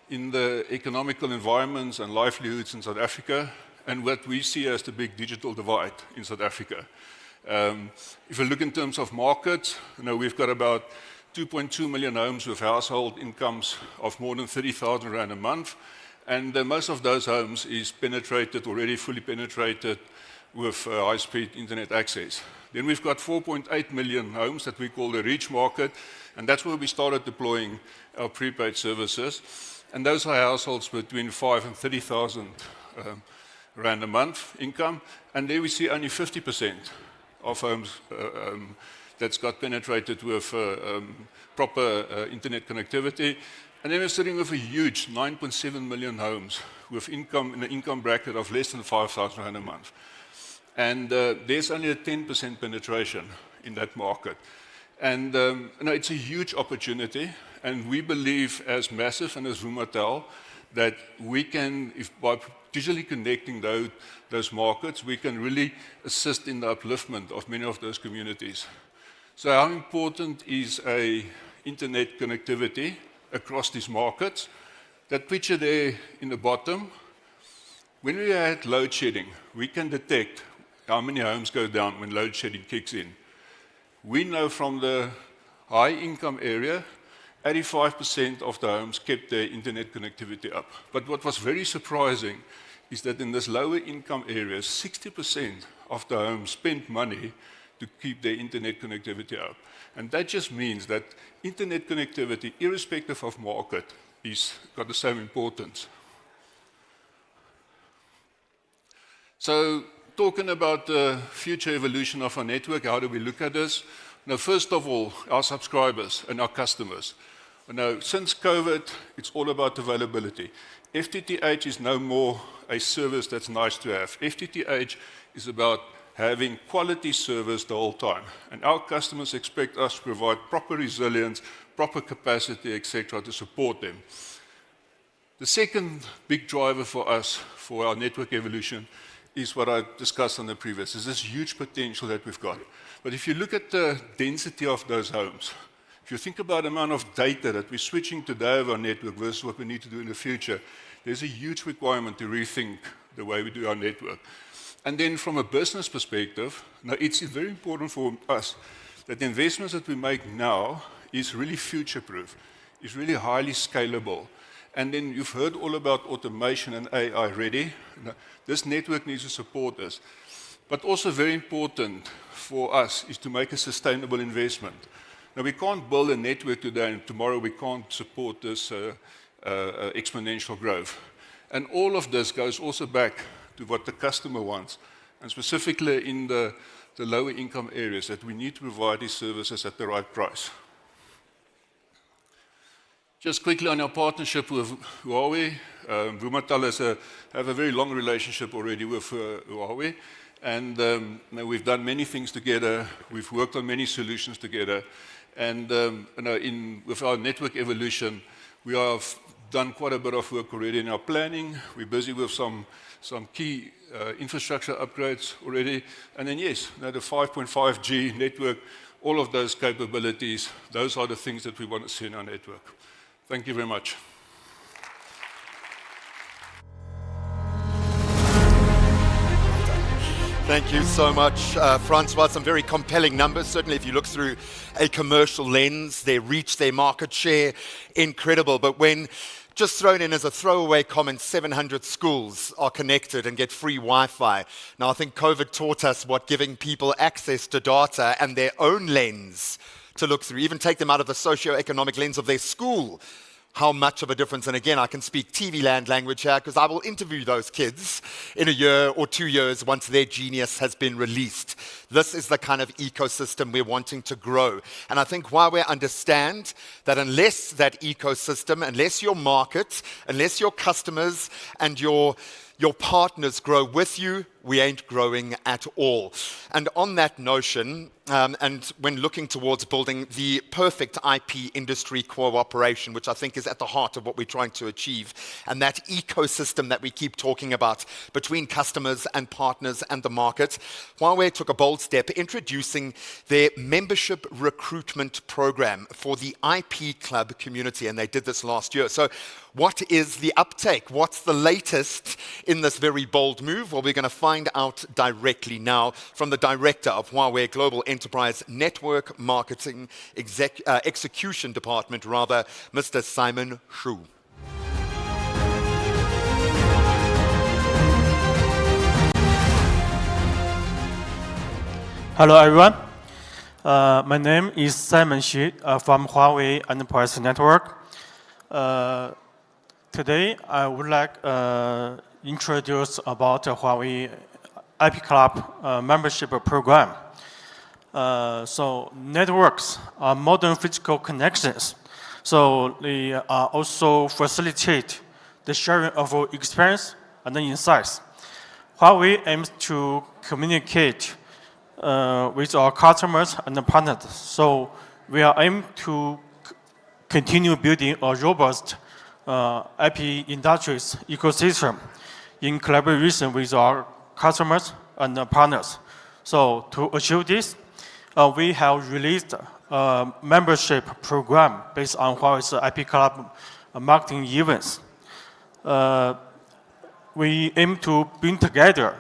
M: in the economical environments and livelihoods in South Africa, and what we see as the big digital divide in South Africa. If you look in terms of markets, we've got about 2.2 million homes with household incomes of more than 30,000 rand a month, and most of those homes is penetrated, already fully penetrated with high-speed internet access. Then we've got 4.8 million homes that we call the reach market, and that's where we started deploying our prepaid services. And those are households between 5 and 30,000 rand a month income, and there we see only 50% of homes that's got penetrated with proper internet connectivity. And then we're sitting with a huge 9.7 million homes with income in an income bracket of less than 5,000 rand a month. And there's only a 10% penetration in that market. And it's a huge opportunity, and we believe as Massive and as Vumatel that we can, by digitally connecting those markets, we can really assist in the upliftment of many of those communities. So how important is internet connectivity across these markets? That picture there in the bottom, when we had load shedding, we can detect how many homes go down when load shedding kicks in. We know from the high income area, 85% of the homes kept their internet connectivity up. But what was very surprising is that in this lower income areas, 60% of the homes spent money to keep their internet connectivity up. And that just means that internet connectivity, irrespective of market, is got the same importance. So, talking about the future evolution of our network, how do we look at this? Now, first of all, our subscribers and our customers. Now, since COVID, it's all about availability. FTTH is no more a service that's nice to have. FTTH is about having quality service the whole time. And our customers expect us to provide proper resilience, proper capacity, etc., to support them. The second big driver for us, for our network evolution, is what I discussed on the previous, is this huge potential that we've got. But if you look at the density of those homes, if you think about the amount of data that we're switching today of our network versus what we need to do in the future, there's a huge requirement to rethink the way we do our network. And then from a business perspective, now it's very important for us that the investments that we make now is really future-proof, is really highly scalable. And then you've heard all about automation and AI already. Now, this network needs to support this. But also very important for us is to make a sustainable investment. Now, we can't build a network today and tomorrow we can't support this exponential growth. And all of this goes also back to what the customer wants, and specifically in the lower income areas, that we need to provide these services at the right price. Just quickly on our partnership with Huawei, Vumatel have a very long relationship already with Huawei, and we've done many things together, we've worked on many solutions together, and with our network evolution, we have done quite a bit of work already in our planning. We're busy with some key infrastructure upgrades already. And then yes, the 5.5G network, all of those capabilities, those are the things that we want to see in our network. Thank you very much.
C: Thank you so much, Francois. Some very compelling numbers. Certainly, if you look through a commercial lens, their reach, their market share, incredible. But when just thrown in as a throwaway comment, 700 schools are connected and get free Wi-Fi. Now, I think COVID taught us what giving people access to data and their own lens to look through, even take them out of the socio-economic lens of their school, how much of a difference. And again, I can speak TV land language here because I will interview those kids in a year or 2 years once their genius has been released. This is the kind of ecosystem we're wanting to grow. And I think Huawei understand that unless that ecosystem, unless your market, unless your customers and your partners grow with you, we ain't growing at all. And on that notion, and when looking towards building the perfect IP industry cooperation, which I think is at the heart of what we're trying to achieve, and that ecosystem that we keep talking about between customers and partners and the market, Huawei took a bold step introducing their membership recruitment program for the IP Club community, and they did this last year. So what is the uptake? What's the latest in this very bold move? Well, we're going to find out directly now from the director of Huawei Global Enterprise Network Marketing Execution Department, Mr. Simon Shu.
N: Hello, everyone. My name is Simon Xu from Huawei Enterprise Network. Today, I would like to introduce about Huawei IP Club membership program. So networks are modern physical connections. So they also facilitate the sharing of experience and insights. Huawei aims to communicate with our customers and partners. So we are aiming to continue building a robust IP industries ecosystem in collaboration with our customers and partners. So to achieve this, we have released a membership program based on Huawei's IP Club marketing events. We aim to bring together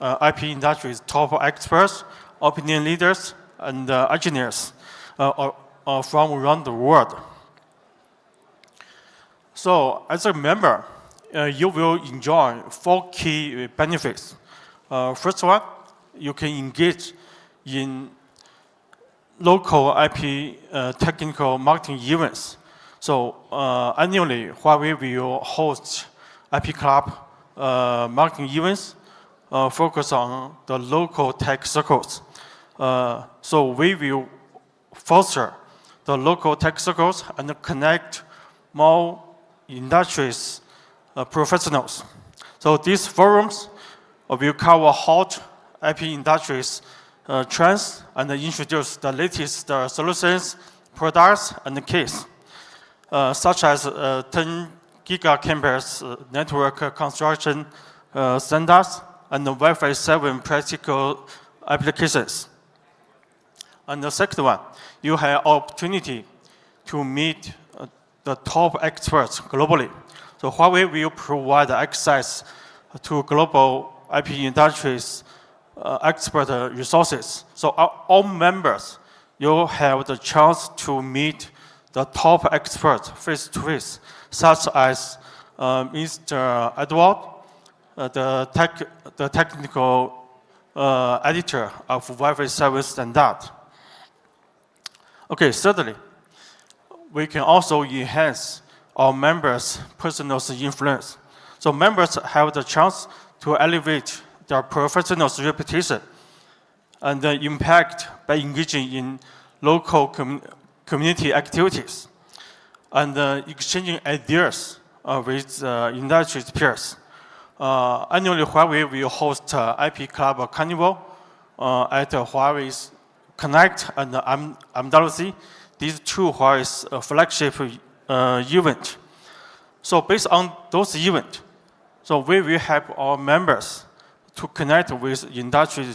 N: IP industry's top experts, opinion leaders, and engineers from around the world. So as a member, you will enjoy 4 key benefits. First one, you can engage in local IP technical marketing events. So annually, Huawei will host IP Club marketing events focus on the local tech circles. So we will foster the local tech circles and connect more industries professionals. So these forums will cover hot IP industries trends and introduce the latest solutions, products, and keys, such as 10 gigacampus network construction standards and Wi-Fi 7 practical applications. And the second one, you have opportunity to meet the top experts globally. So Huawei will provide access to global IP industries expert resources. So all members, you have the chance to meet the top experts face-to-face, such as Mr. Edward, the technical editor of Wi-Fi 7 standard. Okay, thirdly, we can also enhance our members' personal influence. So members have the chance to elevate their professional reputation and the impact by engaging in local community activities and exchanging ideas with industry peers. Annually, Huawei will host IP Club Carnival at Huawei's Connect and MWC. These two Huawei's flagship event. So based on those events, so we will help our members to connect with industry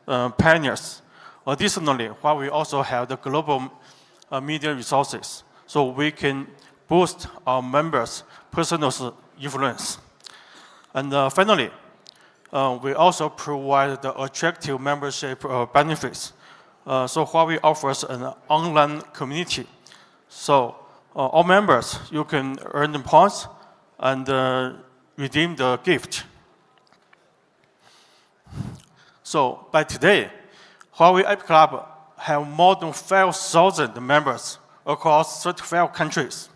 N: pioneers. Additionally, Huawei also have the global media resources, so we can boost our members' personal influence. And finally, we also provide the attractive membership benefits. So Huawei offers an online community. So all members, you can earn the points and redeem the gift. So by today, Huawei App Club have more than 5,000 members across 35 countries,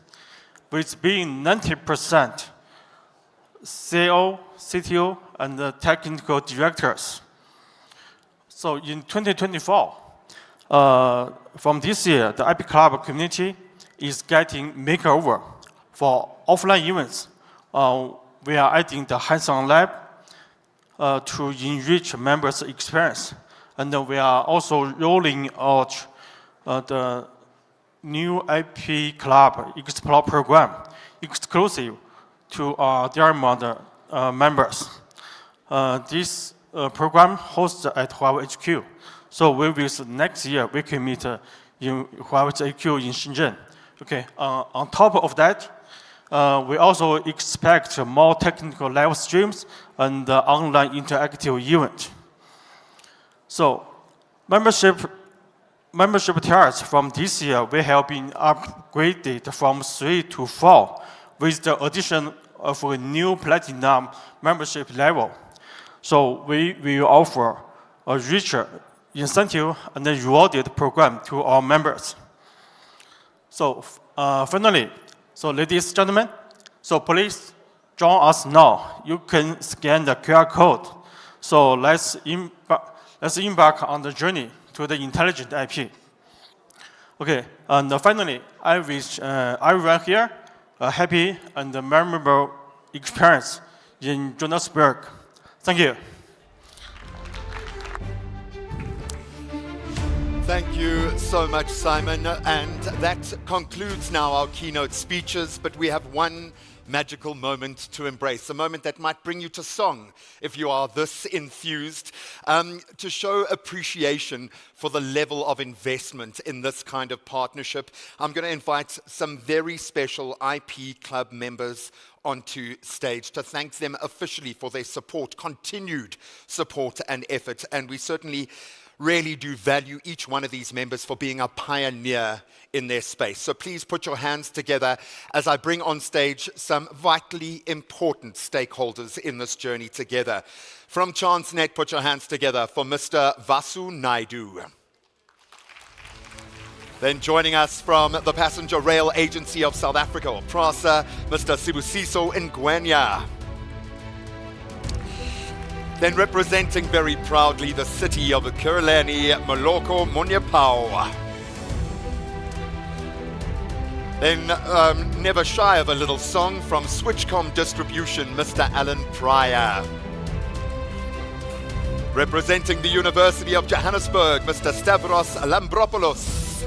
N: with being 90% CEO, CTO, and technical directors. So in 2024, from this year, the IP Club community is getting makeover. For offline events, we are adding the hands-on lab to enrich members' experience. And we are also rolling out the new IP Club Explore program, exclusive to Diamond members. This program hosted at Huawei HQ. So we will, next year, we can meet in Huawei's HQ in Shenzhen. Okay. On top of that, we also expect more technical live streams and online interactive events. So membership tiers from this year, we have been upgraded from 3 to 4 with the addition of a new platinum membership level. So we will offer a richer incentive and a rewarded program to our members. So finally, so ladies and gentlemen, so please join us now. You can scan the QR code. So let's embark on the journey to the intelligent IP. Okay, and finally, I wish everyone here a happy and memorable experience in Johannesburg. Thank you.
C: Thank you so much, Simon. And that concludes now our keynote speeches, but we have one magical moment to embrace, a moment that might bring you to song if you are this enthused, to show appreciation for the level of investment in this kind of partnership. I'm going to invite some very special IP Club members onto stage to thank them officially for their support, continued support and effort, and we certainly really do value each one of these members for being a pioneer in their space. So please put your hands together as I bring on stage some vitally important stakeholders in this journey together. From ChanceNet, put your hands together for Mr. Vasu Naidu. Then joining us from the Passenger Rail Agency of South Africa, or PRASA, Mr. Sibusiso Ngwenya. Then representing very proudly the city of Ekurhuleni, Moloko Munyapau. Then never shy of a little song from Switchcom Distribution, Mr. Alan Pryor. Representing the University of Johannesburg, Mr. Stavros Lambropoulos.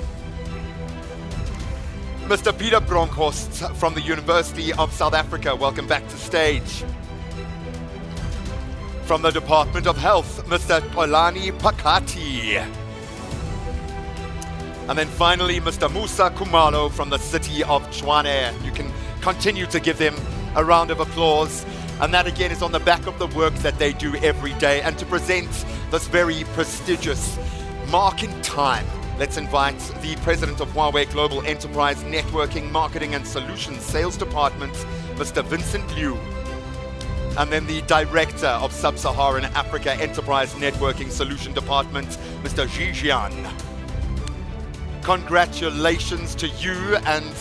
C: Mr. Peter Bronkhorst from the University of South Africa, welcome back to stage. From the Department of Health, Mr. Polani Pakati. And then finally, Mr. Musa Kumalo from the city of Tshwane. You can continue to give them a round of applause. And that again is on the back of the work that they do every day. And to present this very prestigious mark in time, let's invite the President of Huawei Global Enterprise Networking, Marketing and Solutions Sales Department, Mr. Vincent Liu. And then the Director of Sub-Saharan Africa Enterprise Networking Solution Department, Mr. Jijian. Congratulations to you and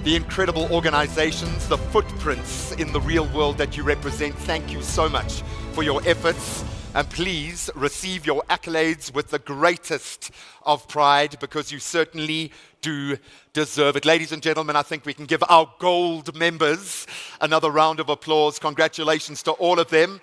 C: the incredible organizations, the footprints in the real world that you represent. Thank you so much for your efforts. And please receive your accolades with the greatest of pride, because you certainly do deserve it. Ladies and gentlemen, I think we can give our gold members another round of applause. Congratulations to all of them.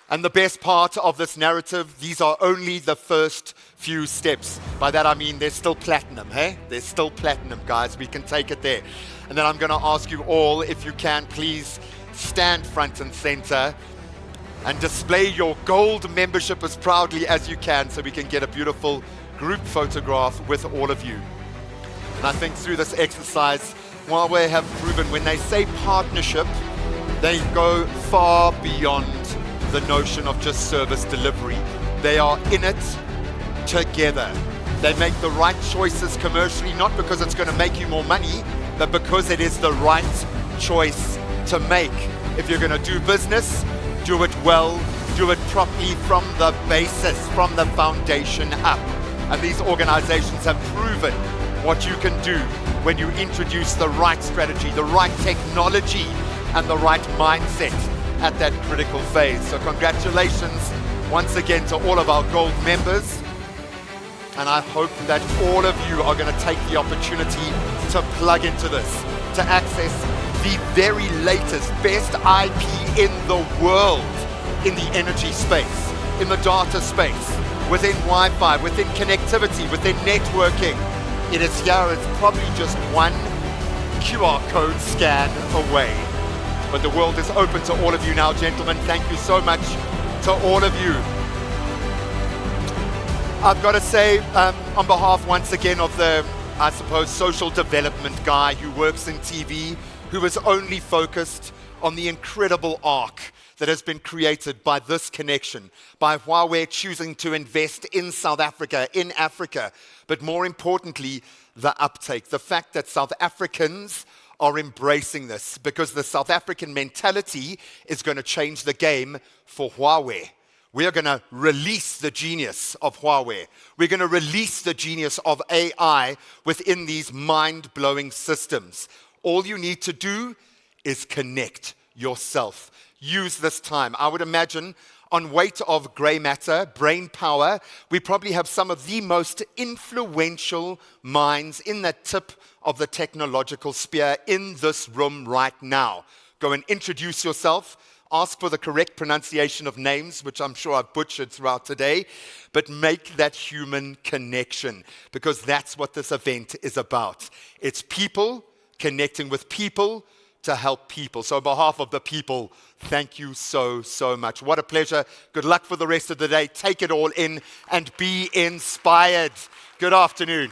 C: And the best part of this narrative, these are only the first few steps. By that I mean there's still platinum, hey? There's still platinum, guys. We can take it there. And then I'm going to ask you all, if you can, please stand front and center and display your gold membership as proudly as you can so we can get a beautiful group photograph with all of you. And I think through this exercise, Huawei have proven when they say partnership, they go far beyond the notion of just service delivery. They are in it together. They make the right choices commercially, not because it's going to make you more money, but because it is the right choice to make. If you're going to do business, do it well, do it properly from the basis, from the foundation up. And these organizations have proven what you can do when you introduce the right strategy, the right technology, and the right mindset at that critical phase. So congratulations once again to all of our gold members. And I hope that all of you are going to take the opportunity to plug into this, to access the very latest, best IP in the world in the energy space, in the data space, within Wi-Fi, within connectivity, within networking. It is here. It's probably just one QR code scan away. But the world is open to all of you now, gentlemen. Thank you so much to all of you. I've got to say, on behalf once again of the, I suppose, social development guy who works in TV, who is only focused on the incredible arc that has been created by this connection, by Huawei choosing to invest in South Africa, in Africa, but more importantly, the uptake, the fact that South Africans are embracing this, because the South African mentality is going to change the game for Huawei. We are going to release the genius of Huawei. We're going to release the genius of AI within these mind-blowing systems. All you need to do is connect yourself. Use this time. I would imagine on weight of gray matter, brain power, we probably have some of the most influential minds in the tip of the technological sphere in this room right now. Go and introduce yourself. Ask for the correct pronunciation of names, which I'm sure I've butchered throughout today, but make that human connection, because that's what this event is about. It's people connecting with people to help people. So on behalf of the people, thank you so, so much. What a pleasure. Good luck for the rest of the day. Take it all in and be inspired. Good afternoon.